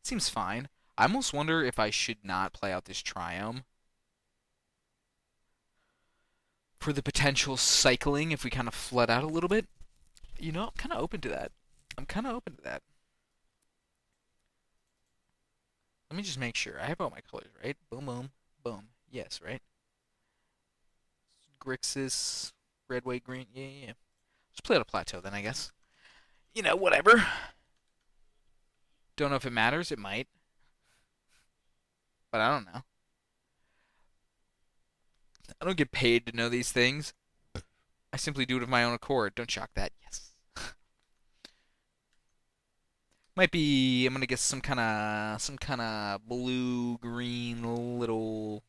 Seems fine. I almost wonder if I should not play out this Triome. For the potential cycling, if we kind of flood out a little bit. You know, I'm kind of open to that. I'm kind of open to that. Let me just make sure. I have all my colors, right? Boom, boom, boom. Yes, right? Grixis, red, white, green. Yeah, yeah, yeah. Just play out a plateau then, I guess. You know, whatever. Don't know if it matters. It might. But I don't know. I don't get paid to know these things. I simply do it of my own accord. Don't shock that. Yes. Might be. I'm gonna get some kind of blue green little.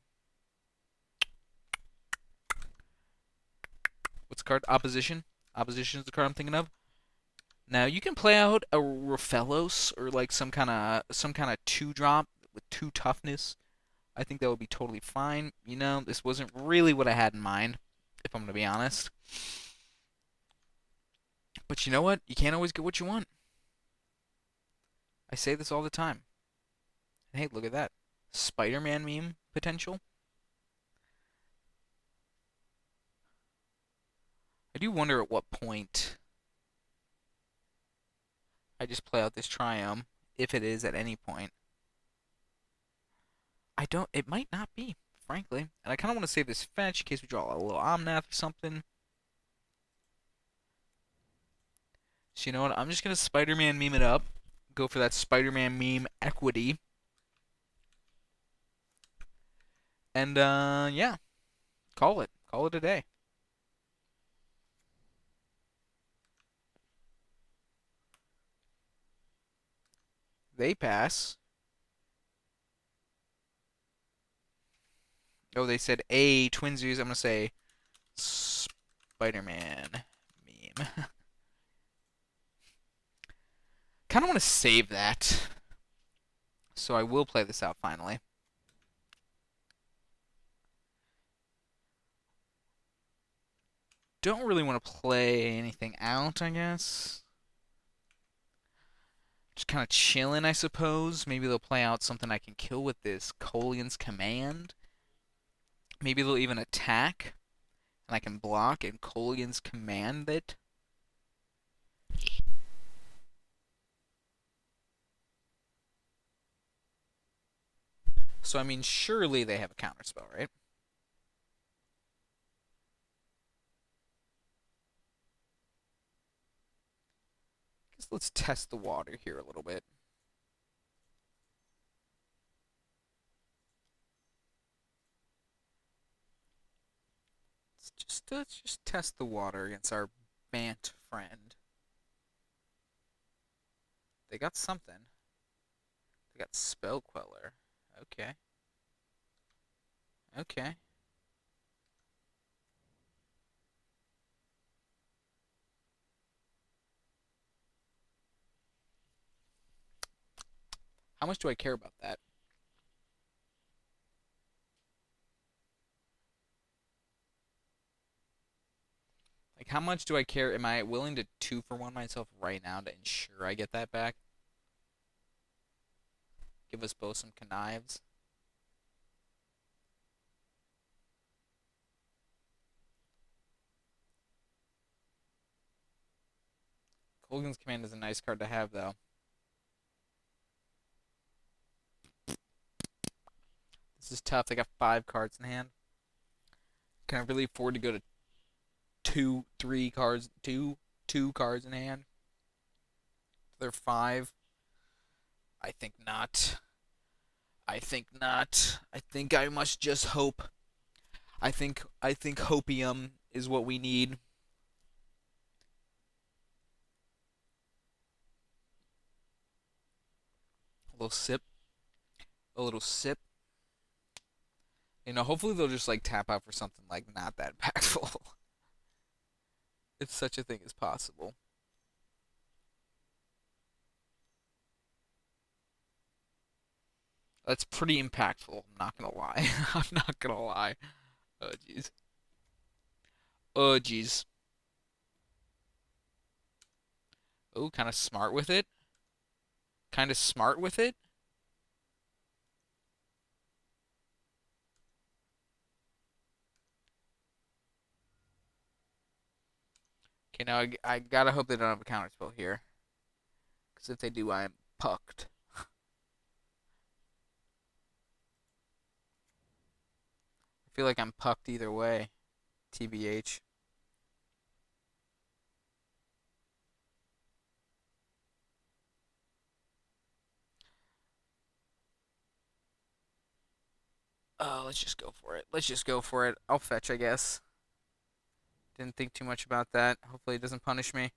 What's the card? Opposition. Opposition is the card I'm thinking of. Now you can play out a Raphaelos or like some kind of 2-drop with 2 toughness. I think that would be totally fine. You know, this wasn't really what I had in mind, if I'm gonna be honest. But you know what? You can't always get what you want. I say this all the time. And hey, look at that. Spider-Man meme potential. I I do wonder at what point I just play out this Triumph, if it is at any point. I don't. It might not be, frankly. And I kind of want to save this fetch in case we draw a little Omnath or something. So you know what? I'm just gonna Spider-Man meme it up. Go for that Spider-Man meme equity. And yeah, call it. Call it a day. They pass. Oh, they said a twinsies. I'm gonna say Spider-Man meme. Kind of want to save that, so I will play this out finally. Don't really want to play anything out, I guess. Just kind of chilling, I suppose. Maybe they'll play out something I can kill with this Colian's Command. Maybe they'll even attack, and I can block and Colian's Command it. So, I mean, surely they have a counterspell, right? Guess let's test the water here a little bit. Let's just test the water against our Bant friend. They got something. They got Spell Queller. Okay. Okay. How much do I care about that? Like, how much do I care? Am I willing to 2-for-1 myself right now to ensure I get that back? Give us both some connives. Colgan's Command is a nice card to have, though. This is tough. They got 5 cards in hand. Can I really afford to go to 2, 3 cards, two cards in hand? They're 5. I think not. I think not. I think I must just hope. I think hopium is what we need. A little sip. A little sip. Hopefully they'll just like tap out for something like not that impactful. If such a thing is possible. That's pretty impactful. I'm not gonna lie. I'm not gonna lie. Oh jeez. Oh jeez. Oh, kind of smart with it. Kind of smart with it. Okay, now I gotta hope they don't have a counterspell here. Because if they do, I am pucked. I feel like I'm pucked either way. TBH. Oh, let's just go for it. Let's just go for it. I'll fetch, I guess. Didn't think too much about that. Hopefully it doesn't punish me.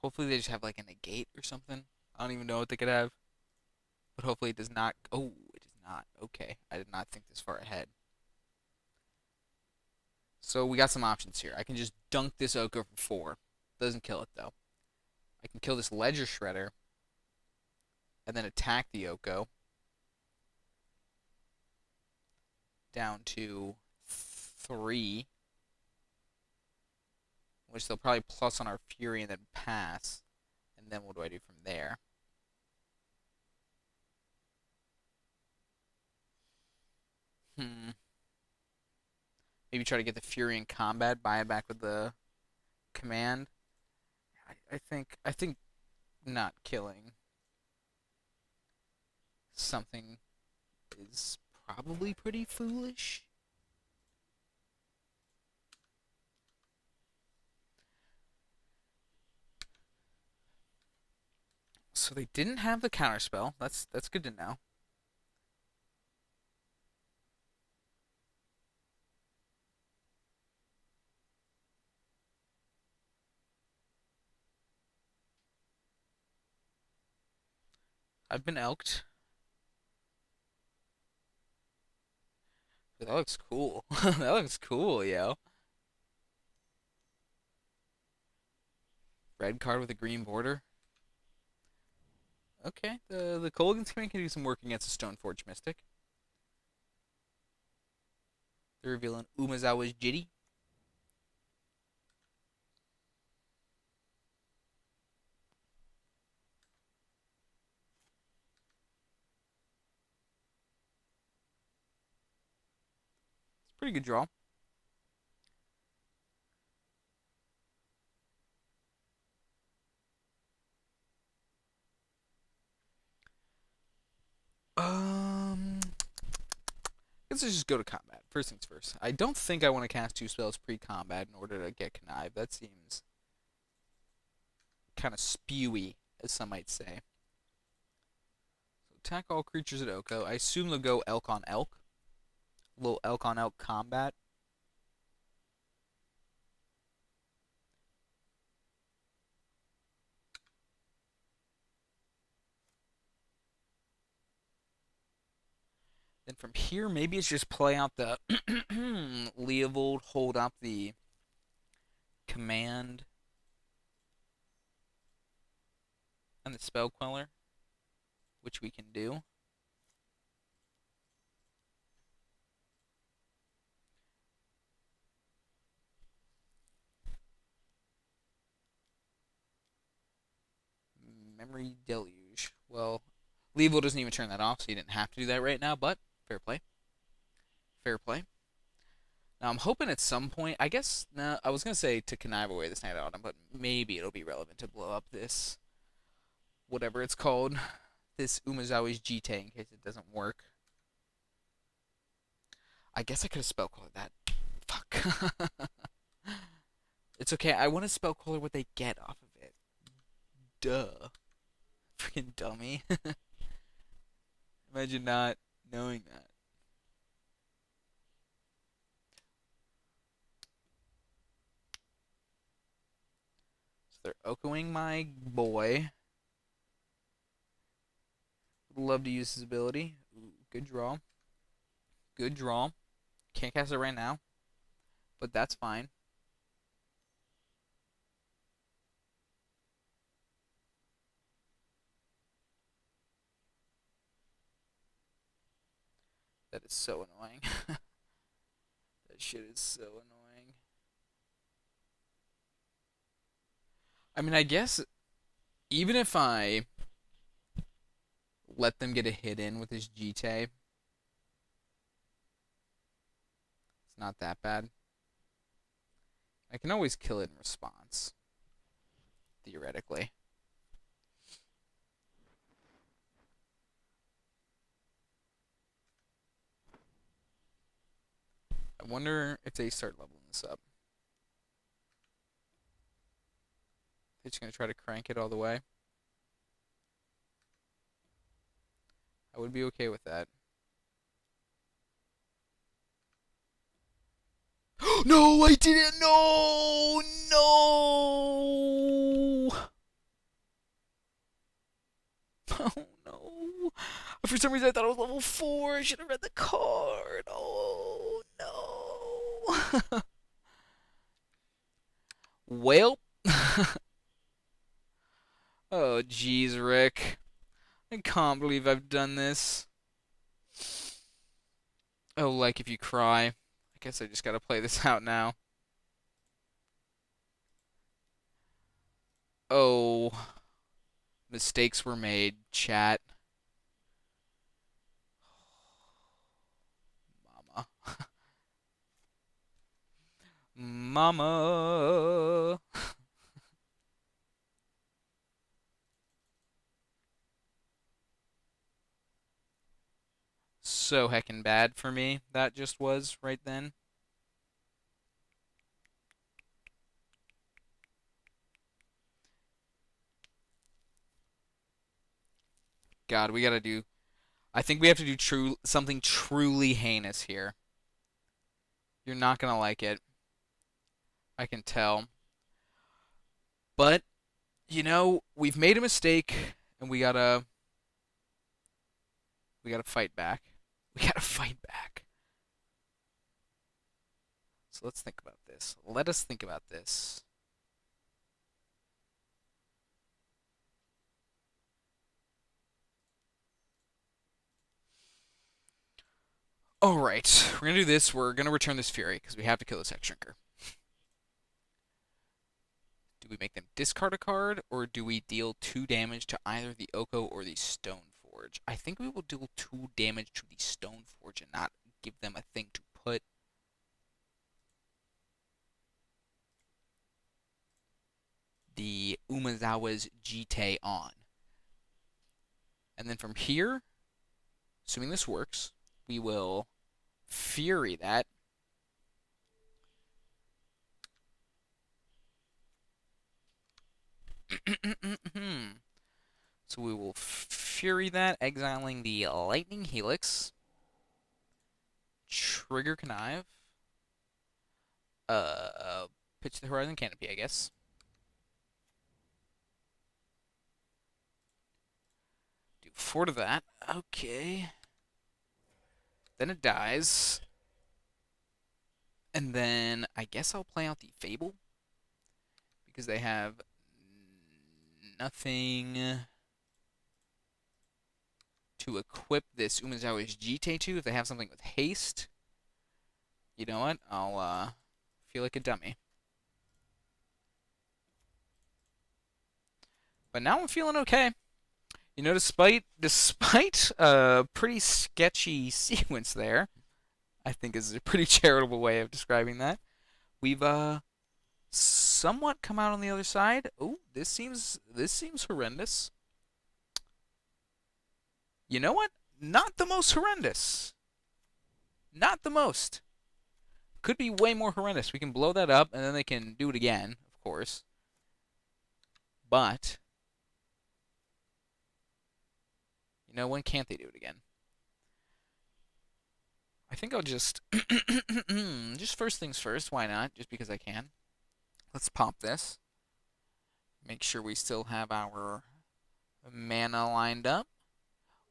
Hopefully they just have like a negate or something. I don't even know what they could have. But hopefully it does not. Oh, it does not. Okay. I did not think this far ahead. So we got some options here. I can just dunk this Oko for 4. Doesn't kill it though. I can kill this Ledger Shredder and then attack the Oko down to 3, which they'll probably plus on our Fury and then pass. And then what do I do from there? Hmm. Maybe try to get the Fury in combat, buy it back with the command. I think not killing something is probably pretty foolish. So they didn't have the counterspell. That's good to know. I've been elked. That looks cool. That looks cool, yo. Red card with a green border. Okay, the Colgan's command can do some work against a Stoneforge Mystic. They're revealing Umezawa's Jitty. It's a pretty good draw. Let's just go to combat. First things first. I don't think I want to cast two spells pre-combat in order to get Connive. That seems kind of spewy, as some might say. So attack all creatures at Oko. I assume they'll go elk on elk. A little elk on elk combat. Then from here, maybe it's just play out the Leovold, hold up the command and the spell queller, which we can do. Memory Deluge. Well, Levo doesn't even turn that off, so you didn't have to do that right now, but fair play. Fair play. Now, I'm hoping at some point, I guess, no, I was going to say to connive away this Night Autumn, but maybe it'll be relevant to blow up this, whatever it's called, this Umezawa's Jite in case it doesn't work. I guess I could have spell called that. Fuck. It's okay. I want to spell caller what they get off of it. Duh. Freaking dummy. Imagine not knowing that. So they're Okoing my boy. Would love to use his ability. Ooh, good draw. Good draw. Can't cast it right now, but that's fine. That is so annoying. That shit is so annoying. I mean, I guess even if I let them get a hit in with his GT, it's not that bad. I can always kill it in response, theoretically. I wonder if they start leveling this up. They're just going to try to crank it all the way. I would be okay with that. No, I didn't. No, no. Oh no. For some reason, I thought it was level 4. I should have read the card. Oh no. Well. Oh, jeez, Rick. I can't believe I've done this. Oh, like if you cry. I guess I just gotta play this out now. Oh, mistakes were made, chat. Mama. Mama. So heckin' bad for me. That just was right then. God, we gotta do. I think we have to do something truly heinous here. You're not gonna like it. I can tell. But we've made a mistake, and we gotta fight back. We gotta fight back. So let's think about this. Let us think about this. All right, we're gonna do this. We're gonna return this Fury because we have to kill this Hex Shrinker. Do we make them discard a card, or do we deal 2 damage to either the Oko or the Stoneforge? I think we will deal 2 damage to the Stoneforge and not give them a thing to put the Umezawa's Jite on. And then from here, assuming this works, we will Fury that. So we will Fury that, exiling the Lightning Helix, Trigger Connive, pitch the Horizon Canopy, I guess. Do 4 to that. Okay. Then it dies. And then I guess I'll play out the Fable because they have nothing to equip this Umezawa's Jite to. If they have something with haste, you know what? I'll feel like a dummy. But now I'm feeling okay. Despite a pretty sketchy sequence there, I think is a pretty charitable way of describing that. We've somewhat come out on the other side. Oh, this seems horrendous. You know what? Not the most horrendous. Not the most. Could be way more horrendous. We can blow that up, and then they can do it again, of course. But when can't they do it again? I think I'll just just first things first. Why not? Just because I can. Let's pop this. Make sure we still have our mana lined up.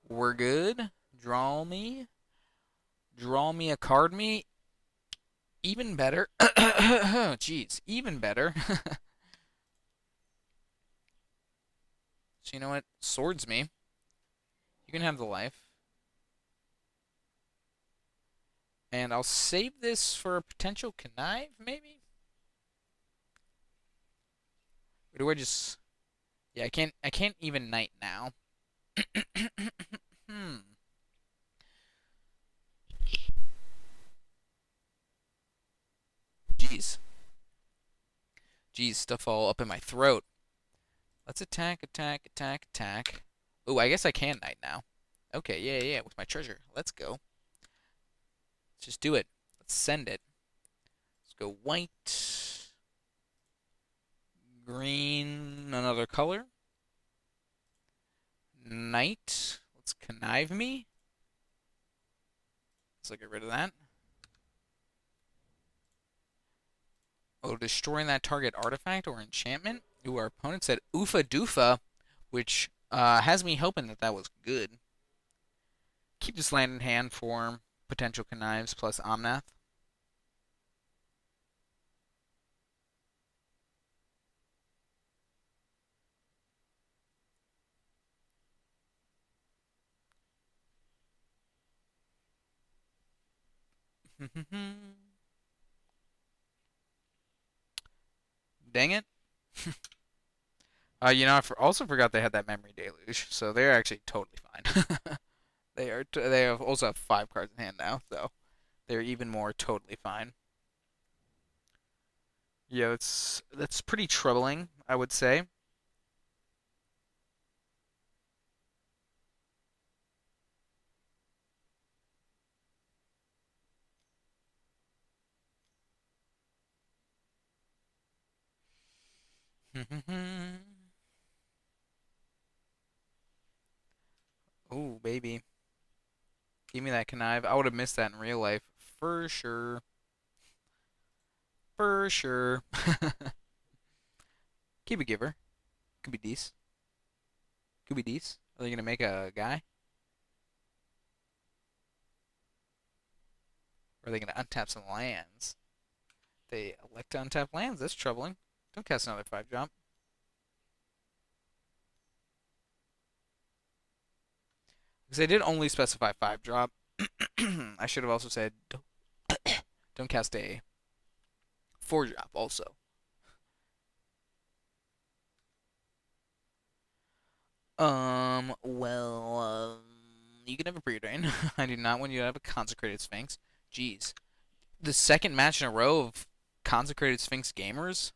We're good. Draw me. Draw me a card me. Even better. Jeez, even better. So you know what? Swords me. You can have the life. And I'll save this for a potential connive, maybe? Or do I just... Yeah, I can't even knight now. Hmm. Jeez. Jeez, stuff all up in my throat. Let's attack, attack, attack, attack. Oh, I guess I can knight now. Okay, yeah, with my treasure. Let's go. Let's just do it. Let's send it. Let's go white, green, another color. Knight. Let's connive me. Let's get rid of that. Oh, destroying that target artifact or enchantment. Ooh, our opponent said Oofa Doofa, which has me hoping that that was good. Keep this land in hand for potential connives plus Omnath. Dang it. I also forgot they had that memory deluge, so they're actually totally fine. They have also have 5 cards in hand now, so they're even more totally fine. Yeah, that's pretty troubling, I would say. Oh, baby. Give me that connive. I would have missed that in real life. For sure. For sure. Keep a giver. Could be decent. Could be decent. Are they gonna make a guy? Or are they gonna untap some lands? They elect to untap lands. That's troubling. Don't cast another 5 drop. Because they did only specify 5 drop. I should have also said don't cast a 4 drop also. You can have a pre-drain. I do not want you to have a consecrated Sphinx. Jeez. The second match in a row of consecrated Sphinx gamers?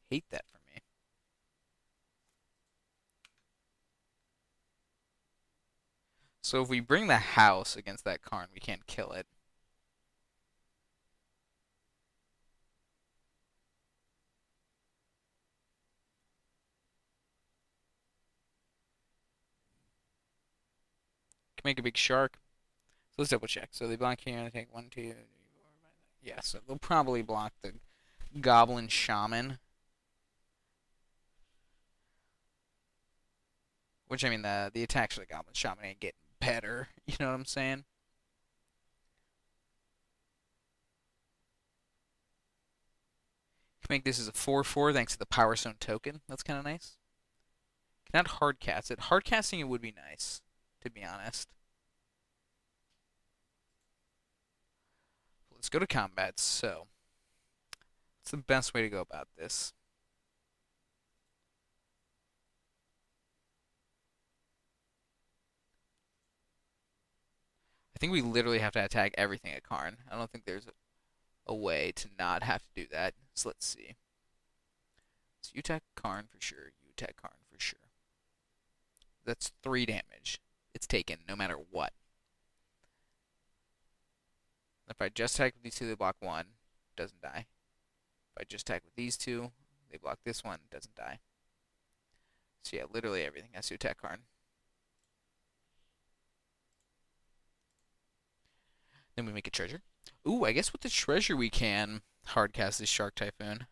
Hate that for me. So if we bring the house against that Karn, we can't kill it. Can make a big shark. So let's double check. So they block here and I take 1, 2, 3, 4, 5. Yeah, so they'll probably block the Goblin Shaman. Which I mean the attacks for the Goblin Shaman ain't getting better. You know what I'm saying? Can make this as a 4/4 thanks to the Power Stone token. That's kind of nice. Cannot hardcast it. Hardcasting it would be nice, to be honest. Let's go to combat. So, what's the best way to go about this? I think we literally have to attack everything at Karn. I don't think there's a way to not have to do that. So let's see. So you attack Karn for sure. You attack Karn for sure. That's 3 damage. It's taken no matter what. If I just attack with these two, they block one. Doesn't die. If I just attack with these two, they block this one. Doesn't die. So yeah, literally everything has to attack Karn. Then we make a treasure. Ooh, I guess with the treasure we can hardcast this Shark Typhoon.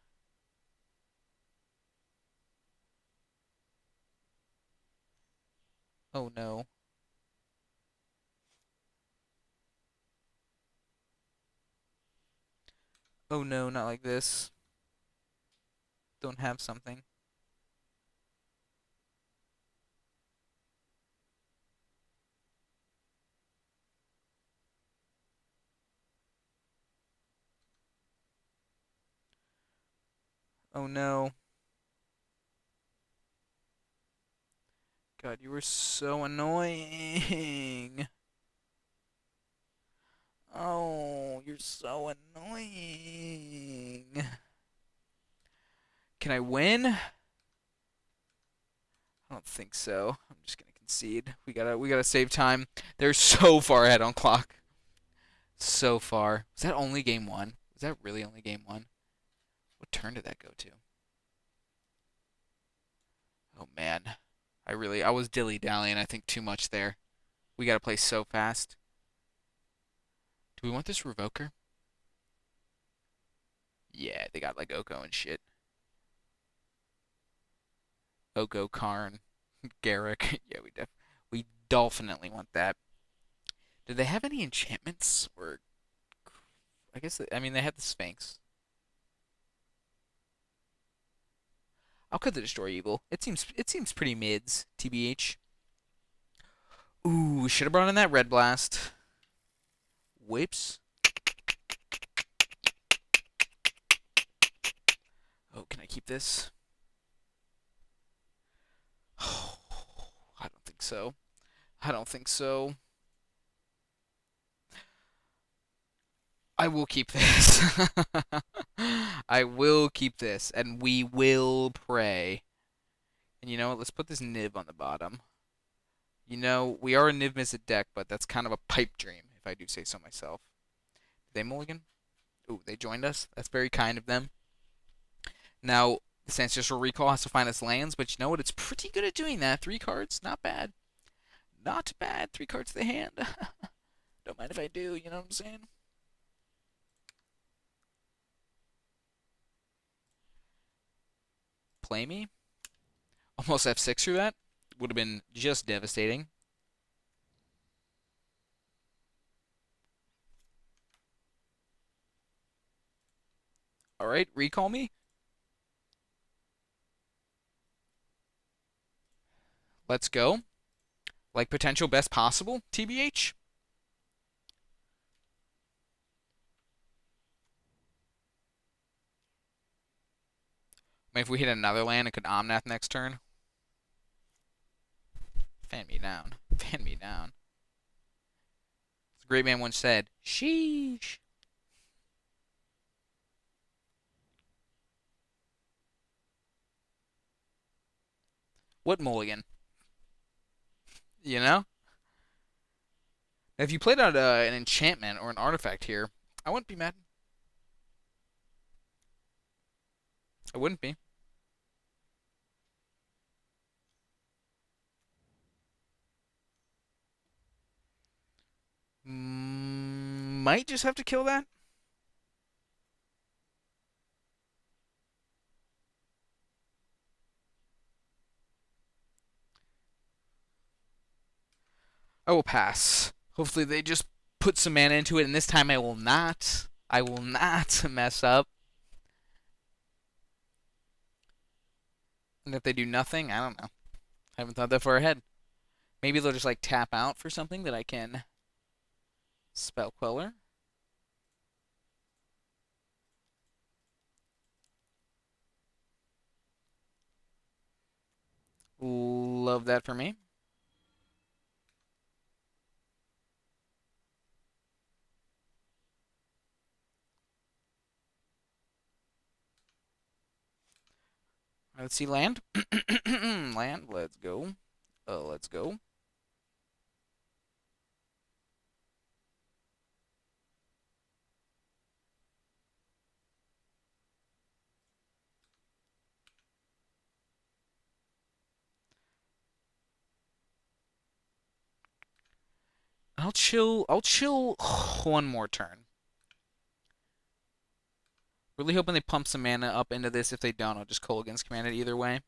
Oh no. Oh no, not like this. Don't have something. Oh no. God, you were so annoying. Oh, you're so annoying. Can I win? I don't think so. I'm just gonna concede. We gotta save time. They're so far ahead on clock. So far. Was that only game one? Was that really only game one? What turn did that go to? Oh man. I was dilly-dallying, I think, too much there. We gotta play so fast. Do we want this Revoker? Yeah, they got like Oko and shit. Oko, Karn, Garrick. Yeah, we definitely want that. Did they have any enchantments? Or I guess I mean they had the Sphinx. I'll cut the Destroy Evil. It seems pretty mids, TBH. Ooh, should have brought in that Red Blast. Whips. Oh, can I keep this? Oh, I don't think so. I don't think so. I will keep this. I will keep this, and we will pray. And you know what? Let's put this nib on the bottom. You know, we are a nib miss at deck, but that's kind of a pipe dream, if I do say so myself. Did they mulligan? Ooh, they joined us. That's very kind of them. Now, the Ancestral Recall has to find us lands, but you know what? It's pretty good at doing that. 3 cards, not bad. Not bad. 3 cards to the hand. Don't mind if I do, you know what I'm saying? Play me. Almost F6 through that. Would have been just devastating. Alright, recall me. Let's go. Like potential best possible, TBH. I mean, if we hit another land, it could Omnath next turn. Fan me down. Fan me down. As a great man once said, sheesh. What mulligan? You know? If you played out an enchantment or an artifact here, I wouldn't be mad. I wouldn't be. Might just have to kill that. I will pass. Hopefully they just put some mana into it, and this time I will not. I will not mess up. And if they do nothing, I don't know. I haven't thought that far ahead. Maybe they'll just like tap out for something that I can spell queller. Love that for me. Let's see land. Land, let's go. Let's go. I'll chill one more turn. Really hoping they pump some mana up into this. If they don't, I'll just Kolaghan's command it either way.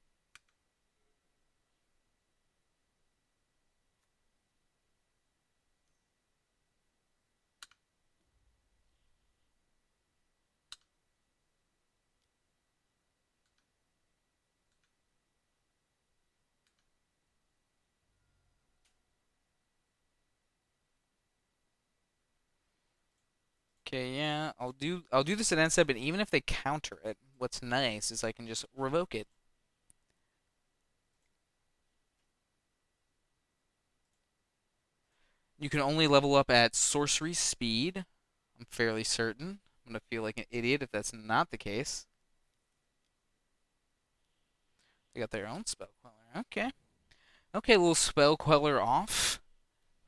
Okay, yeah, I'll do this at end step, and even if they counter it, what's nice is I can just revoke it. You can only level up at sorcery speed. I'm fairly certain. I'm gonna feel like an idiot if that's not the case. They got their own spell queller. Okay. Okay, little spell queller off.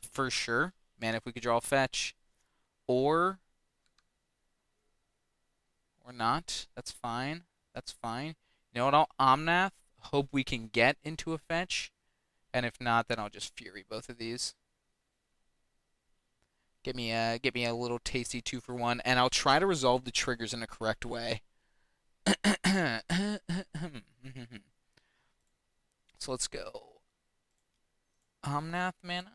For sure. Man, if we could draw fetch. Or not. That's fine. That's fine. You know what? I'll Omnath. Hope we can get into a fetch. And if not, then I'll just Fury both of these. Get me a little tasty 2-for-1, and I'll try to resolve the triggers in a correct way. So let's go. Omnath mana.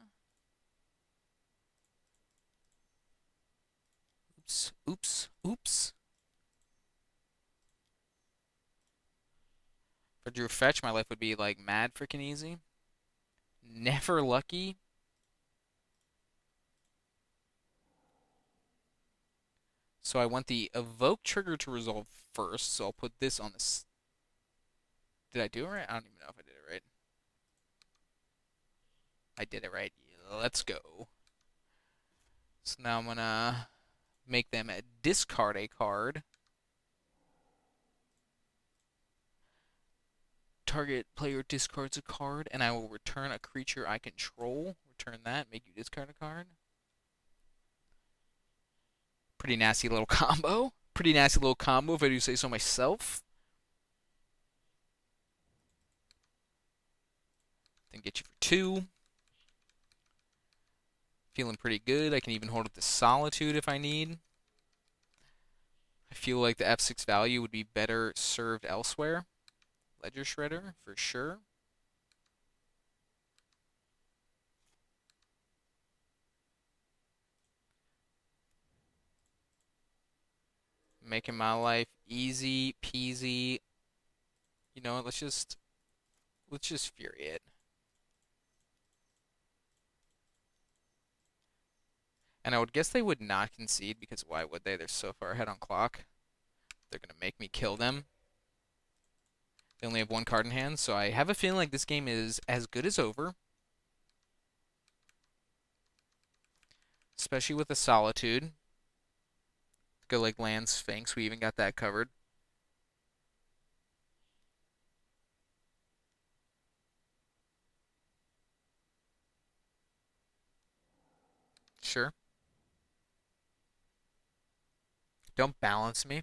Oops, oops, oops. If I drew fetch, my life would be like mad freaking easy. Never lucky. So I want the evoke trigger to resolve first. So I'll put this on this. Did I do it right? I don't even know if I did it right. I did it right. Let's go. So now I'm gonna make them discard a card. Target player discards a card, and I will return a creature I control. Return that, make you discard a card. Pretty nasty little combo. Pretty nasty little combo, if I do say so myself. Then get you for 2. Feeling pretty good. I can even hold up the Solitude if I need. I feel like the F6 value would be better served elsewhere. Ledger Shredder, for sure. Making my life easy peasy. You know what? Let's just Fury it. And I would guess they would not concede because why would they? They're so far ahead on clock. They're gonna make me kill them. They only have 1 card in hand, so I have a feeling like this game is as good as over. Especially with the Solitude. Go like land Sphinx. We even got that covered. Sure. Don't balance me.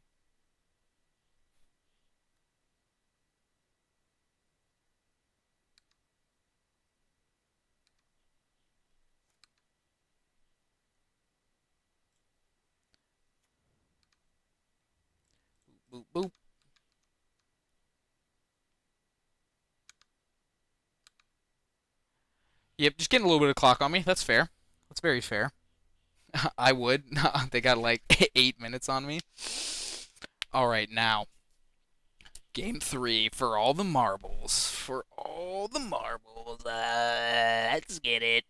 Boop, boop. Yep, just getting a little bit of clock on me. That's fair. That's very fair. I would. They got like 8 minutes on me. All right, now game 3 for all the marbles. For all the marbles. Let's get it.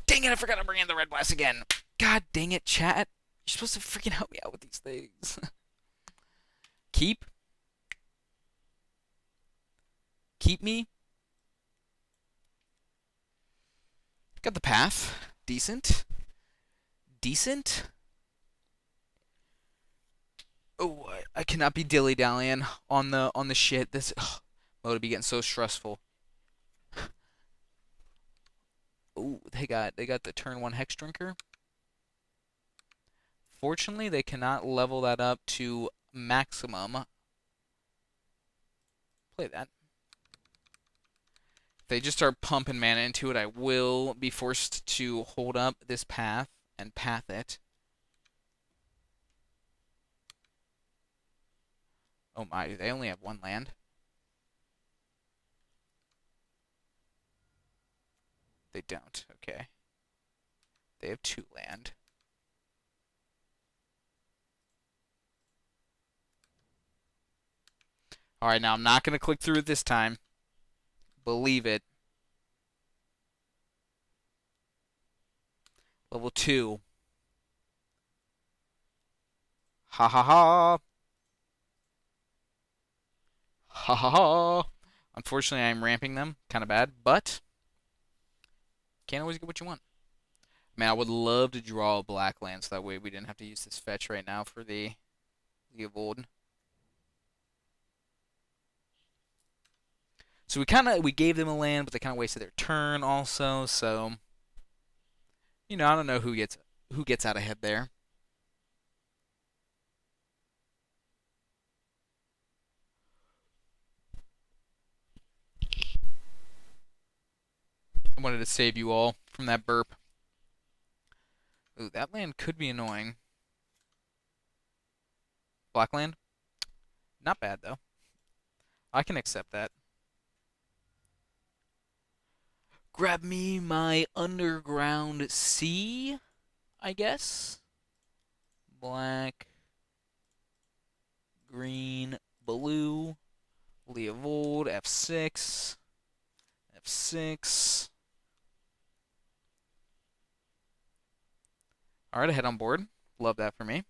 Dang it! I forgot to bring in the red blast again. God dang it, chat. You're supposed to freaking help me out with these things. Keep. Keep me. Got the path. Decent. Decent. Oh, I cannot be dilly dallying on the shit. This mode would be getting so stressful. Oh, they got the turn 1 Hex Drinker. Fortunately, they cannot level that up to maximum. Play that. If they just start pumping mana into it, I will be forced to hold up this path and path it. Oh my, they only have 1 land. They don't. Okay. They have 2 land. All right, now I'm not going to click through it this time. Believe it. Level 2. Ha ha ha. Ha ha ha. Unfortunately, I'm ramping them. Kind of bad, but can't always get what you want. Man, I would love to draw a black land so that way we didn't have to use this fetch right now for the avoid. So we gave them a land, but they kind of wasted their turn also. So I don't know who gets out ahead there. I wanted to save you all from that burp. Ooh, that land could be annoying. Black land? Not bad though. I can accept that. Grab me my underground sea, I guess. Black, green, blue. Leovold, F6. F6. All right, ahead on board. Love that for me.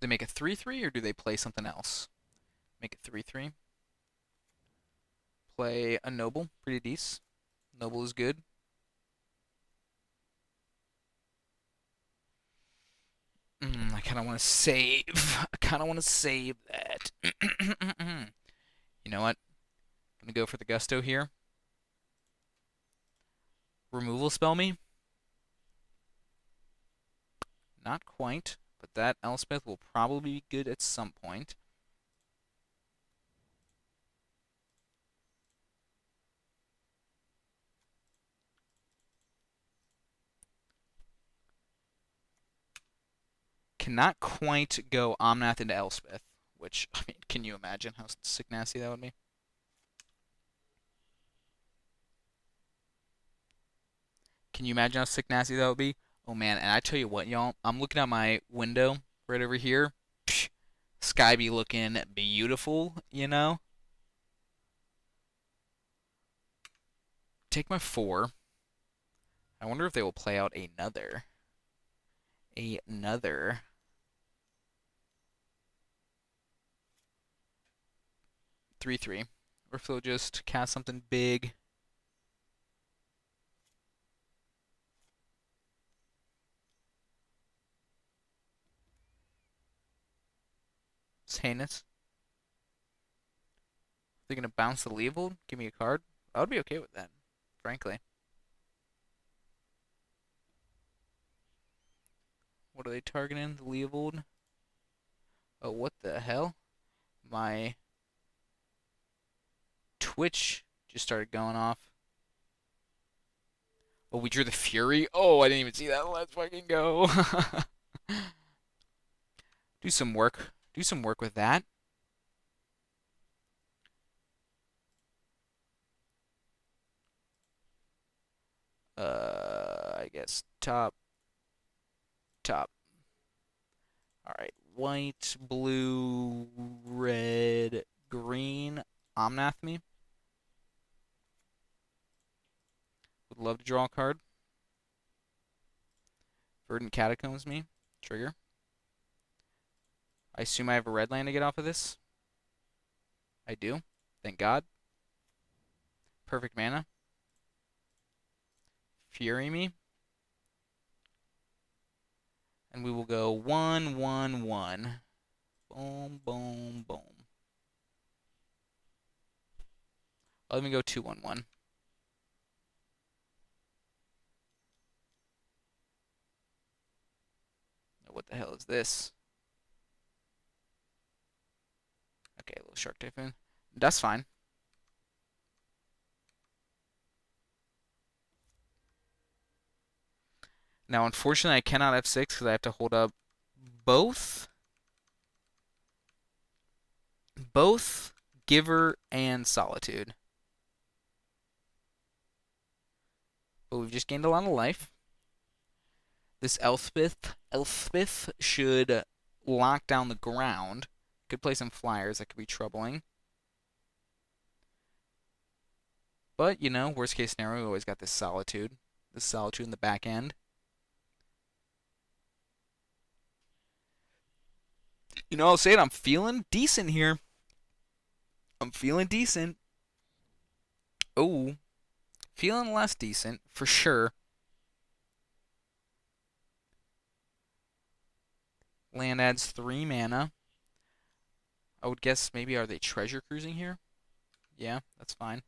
they make a 3/3 or do they play something else? Make it 3/3. Play a noble, pretty decent. Noble is good. I kind of want to save. I kind of want to save that. You know what? I'm gonna go for the gusto here. Removal spell me? Not quite, but that Elspeth will probably be good at some point. Cannot quite go Omnath into Elspeth, which, I mean, can you imagine how sick nasty that would be? Can you imagine how sick nasty that would be? Oh man, and I tell you what, y'all, I'm looking out my window right over here. Psh, sky be looking beautiful, you know? Take my 4. I wonder if they will play out another 3/3. Or if they'll just cast something big. It's heinous. They're gonna bounce the Leovold, give me a card. I would be okay with that, frankly. What are they targeting? The Leovold? Oh, what the hell? My Twitch just started going off. Oh, we drew the Fury? Oh, I didn't even see that. Let's fucking go. Do some work. Do some work with that. I guess top, top. All right. White, blue, red, green. Omnath me. Would love to draw a card. Verdant Catacombs me. Trigger. I assume I have a red land to get off of this. I do. Thank God. Perfect mana. Fury me. And we will go 1/1/1. Boom, boom, boom. Let me go 2/1/1. What the hell is this? Okay, a little Shark Typhoon. That's fine. Now, unfortunately, I cannot F6 because I have to hold up both both Giver and Solitude. But we've just gained a lot of life. This Elspeth should lock down the ground. Could play some flyers. That could be troubling. But, you know, worst case scenario, we always got this Solitude. This Solitude in the back end. You know, I'll say it, I'm feeling decent here. I'm feeling decent. Oh, feeling less decent, for sure. Land adds 3 mana. I would guess maybe are they treasure cruising here? Yeah, that's fine.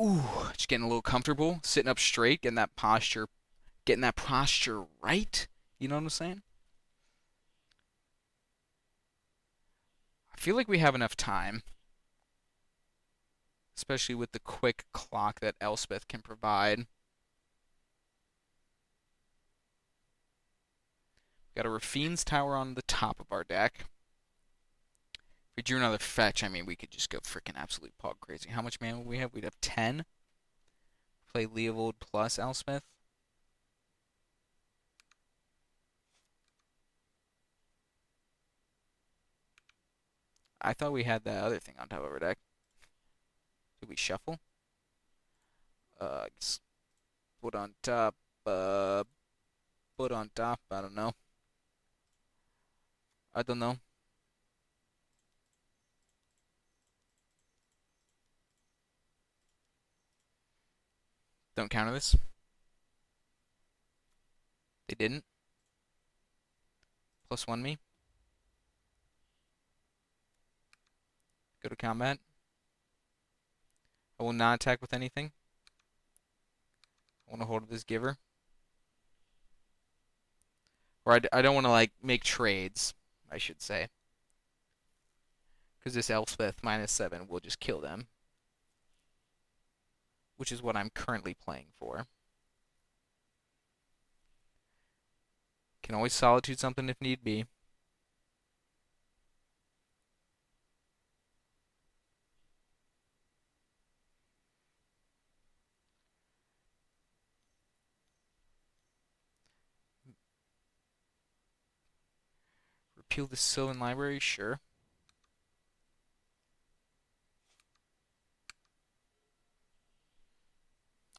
Ooh, just getting a little comfortable, sitting up straight, getting that posture right. You know what I'm saying? I feel like we have enough time, especially with the quick clock that Elspeth can provide. Got a Rafine's Tower on the top of our deck. If we drew another fetch, I mean, we could just go freaking absolute pog crazy. How much mana would we have? We'd have 10. Play Leovold plus Elspeth. I thought we had that other thing on top of our deck. Did we shuffle? I guess Put on top. Uh, put on top. I don't know. I don't know. Don't counter this. They didn't. +1 me. Go to combat. I will not attack with anything. I want to hold this giver. Or I don't want to like make trades, I should say. Because this Elspeth -7 will just kill them. Which is what I'm currently playing for. Can always Solitude something if need be. Repeal the Sylvan Library, sure.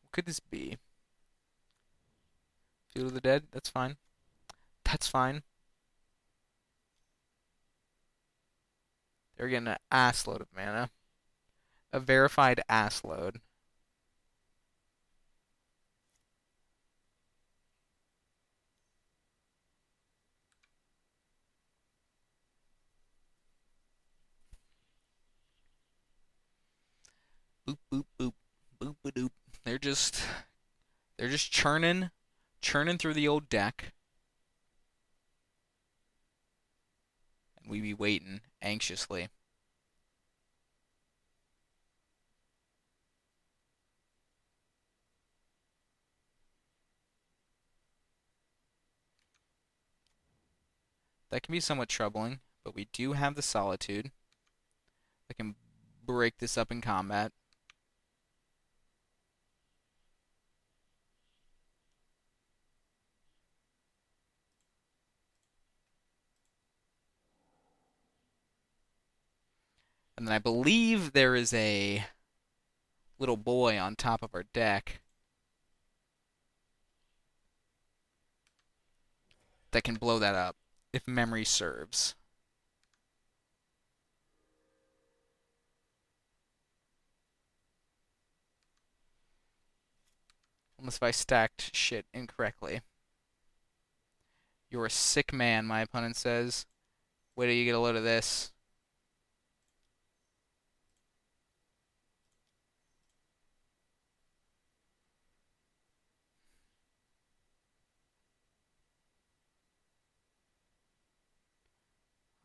What could this be? Field of the Dead, that's fine. That's fine. They're getting an ass load of mana. A verified ass load. Boop boop boop. Boop a doop. They're just they're just churning through the old deck. And we be waiting anxiously. That can be somewhat troubling, but we do have the Solitude. I can break this up in combat. And then I believe there is a little boy on top of our deck that can blow that up, if memory serves. Unless if I stacked shit incorrectly. You're a sick man, my opponent says. Wait till you get a load of this.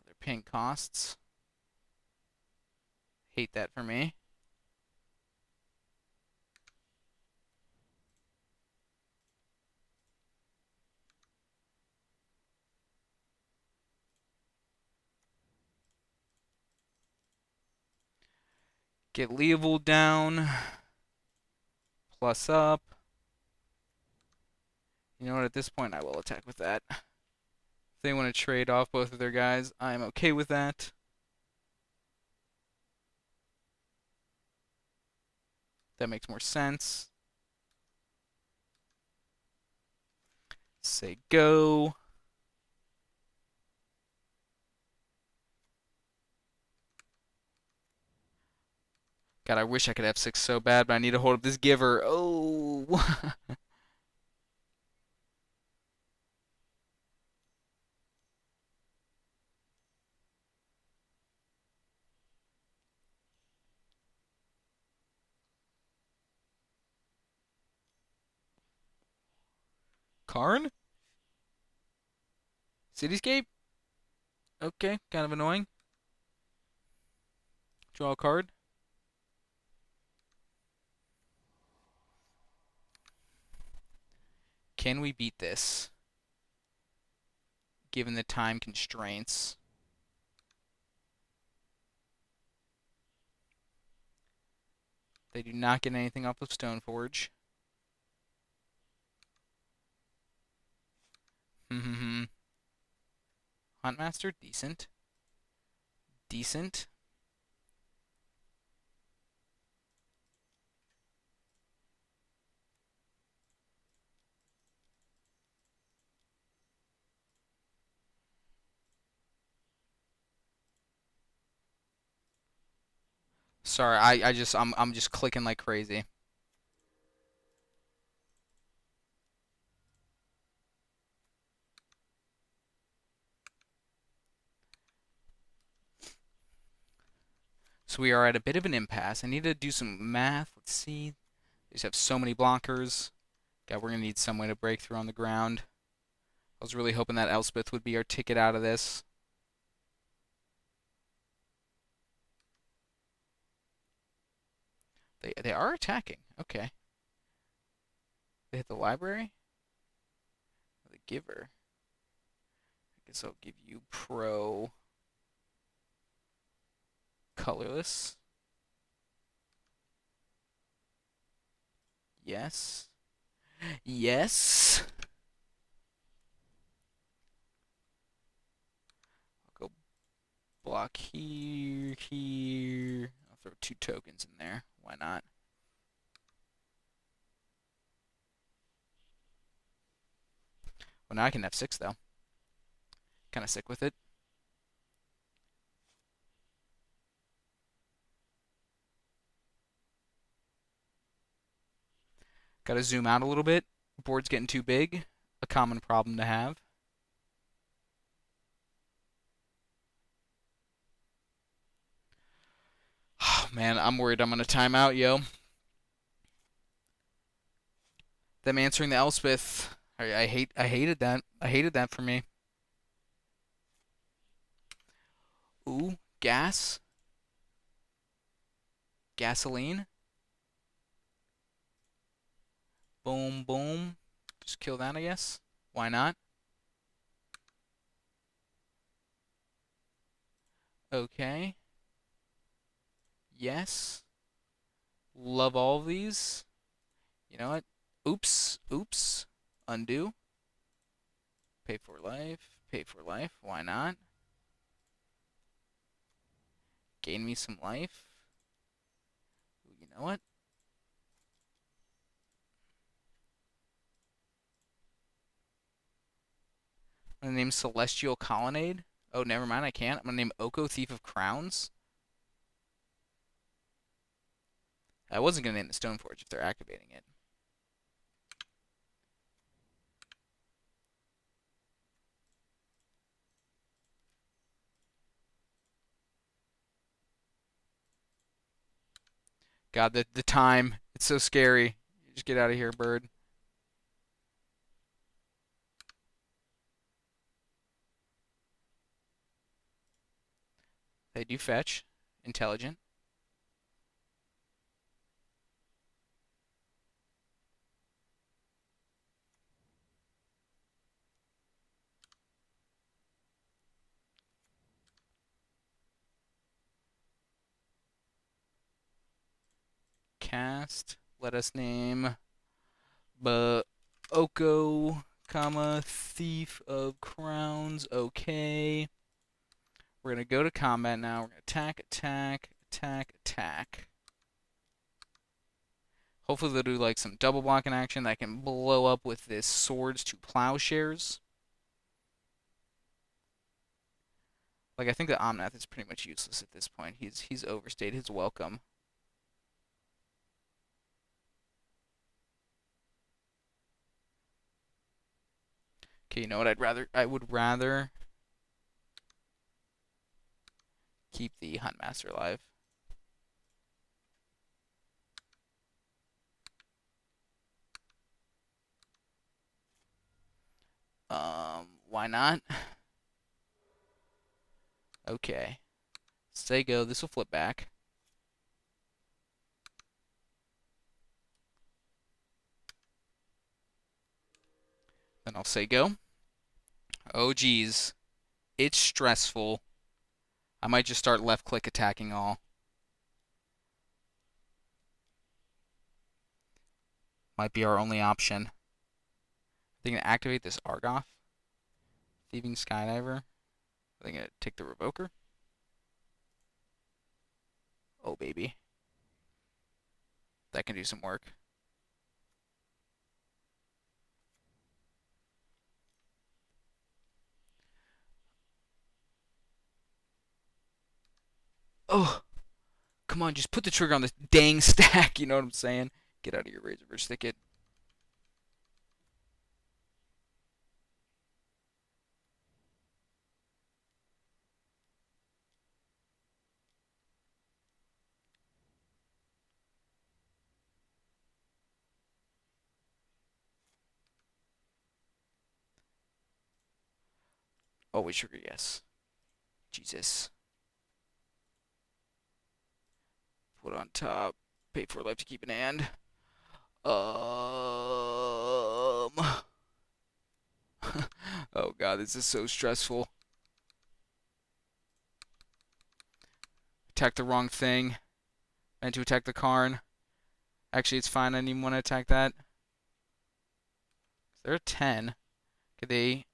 They're paying costs. Hate that for me. Get Leovold down. Plus up. You know what, at this point I will attack with that. If they want to trade off both of their guys, I am okay with that. That makes more sense. Say go. God, I wish I could have 6 so bad, but I need to hold up this giver. Oh. Karn? Cityscape? Okay, kind of annoying. Draw a card. Can we beat this? Given the time constraints. They do not get anything off of Stoneforge. Huntmaster, decent. Decent. Sorry, I'm just clicking like crazy. So we are at a bit of an impasse. I need to do some math. Let's see. They just have so many blockers. God, we're gonna need some way to break through on the ground. I was really hoping that Elspeth would be our ticket out of this. They are attacking. Okay. They hit the library. The giver. I guess I'll give you pro colorless. Yes. Yes. I'll go block here, here. I'll throw 2 tokens in there. Why not? Well, now I can F6 though. Kind of sick with it. Got to zoom out a little bit. Board's getting too big. A common problem to have. Oh, man, I'm worried I'm going to time out, yo. Them answering the Elspeth. I hated that. I hated that for me. Ooh, gas. Gasoline. Boom, boom. Just kill that, I guess. Why not? Okay. Yes. Love all of these. You know what? Oops. Oops. Undo. Pay for life. Pay for life. Why not? Gain me some life. You know what? I'm gonna name Celestial Colonnade. Oh, never mind, I can't. I'm gonna name Oko Thief of Crowns. I wasn't gonna name the Stoneforge if they're activating it. God, the time. It's so scary. Just get out of here, bird. They do fetch. Intelligent. Cast. Let us name Oko, comma, Thief of Crowns. Okay. We're gonna go to combat now. We're gonna attack, attack, attack, attack. Hopefully they'll do like some double blocking action that I can blow up with this swords to plowshares. Like I think the Omnath is pretty much useless at this point. He's overstayed his welcome. Okay, you know what? I would rather keep the Huntmaster alive. Why not? Okay. Say go. This will flip back. Then I'll say go. Oh geez. It's stressful. I might just start left click attacking all. Might be our only option. Are they gonna activate this Argoth? Thieving Skydiver? Are they gonna take the Revoker? Oh baby. That can do some work. Oh, Come on, just put the trigger on this dang stack. You know what I'm saying? Get out of your razor verse thicket. Always trigger, yes. Jesus. Put on top. Pay for life to keep in hand. Oh god, this is so stressful. Attack the wrong thing. Meant to attack the Karn. Actually, it's fine. I didn't even want to attack that. They're a 10. Could they...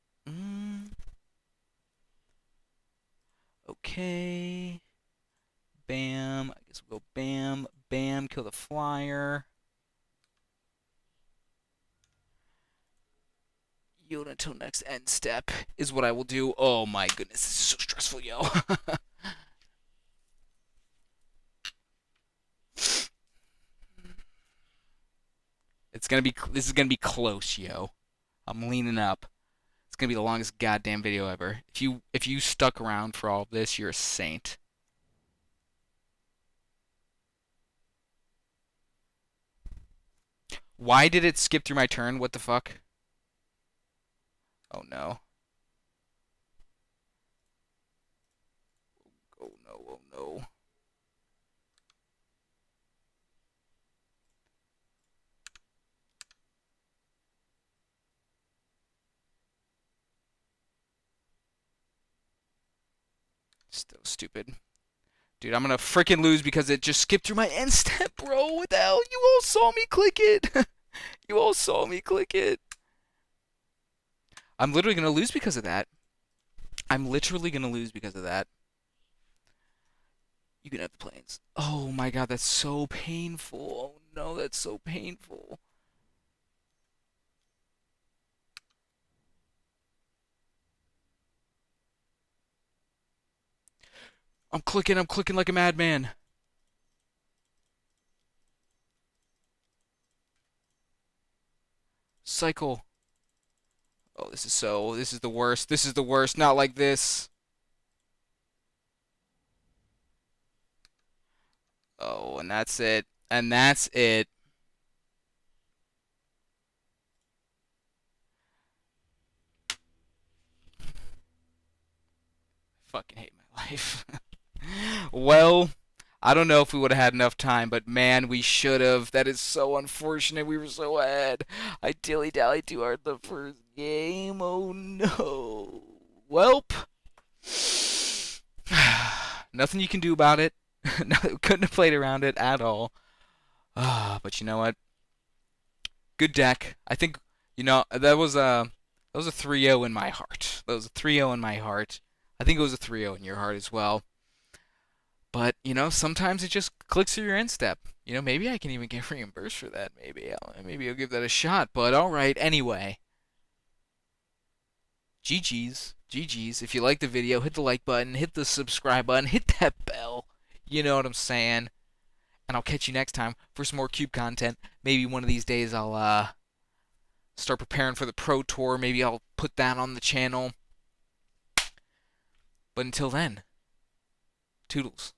Okay. Bam. I guess we'll go bam, bam, kill the flyer. Yield until next end step is what I will do. Oh my goodness, this is so stressful, yo. This is gonna be close, yo. I'm leaning up. It's gonna be the longest goddamn video ever. If you stuck around for all of this, you're a saint. Why did it skip through my turn? What the fuck? Oh no. Oh no, oh no. Still stupid. Dude, I'm gonna freaking lose because it just skipped through my end step, bro. What the hell? You all saw me click it. You all saw me click it. I'm literally gonna lose because of that. I'm literally gonna lose because of that. You can have the planes. Oh my god, that's so painful. Oh no, that's so painful. I'm clicking like a madman. Cycle. Oh, this is the worst. This is the worst. Not like this. Oh, and that's it. And that's it. Fucking hate my life. Well, I don't know if we would have had enough time, but man, we should have. That is so unfortunate. We were so ahead. I dilly dally to our the first game. Oh no. Welp. Nothing you can do about it. Couldn't have played around it at all. But you know what? Good deck. I think that was a 3-0 in my heart. That was a 3-0 in my heart. I think it was a 3-0 in your heart as well. But, sometimes it just clicks through your instep. Maybe I can even get reimbursed for that. Maybe I'll give that a shot. But all right, anyway. GG's. GG's. If you like the video, hit the like button, hit the subscribe button, hit that bell. You know what I'm saying? And I'll catch you next time for some more Cube content. Maybe one of these days I'll start preparing for the Pro Tour. Maybe I'll put that on the channel. But until then, toodles.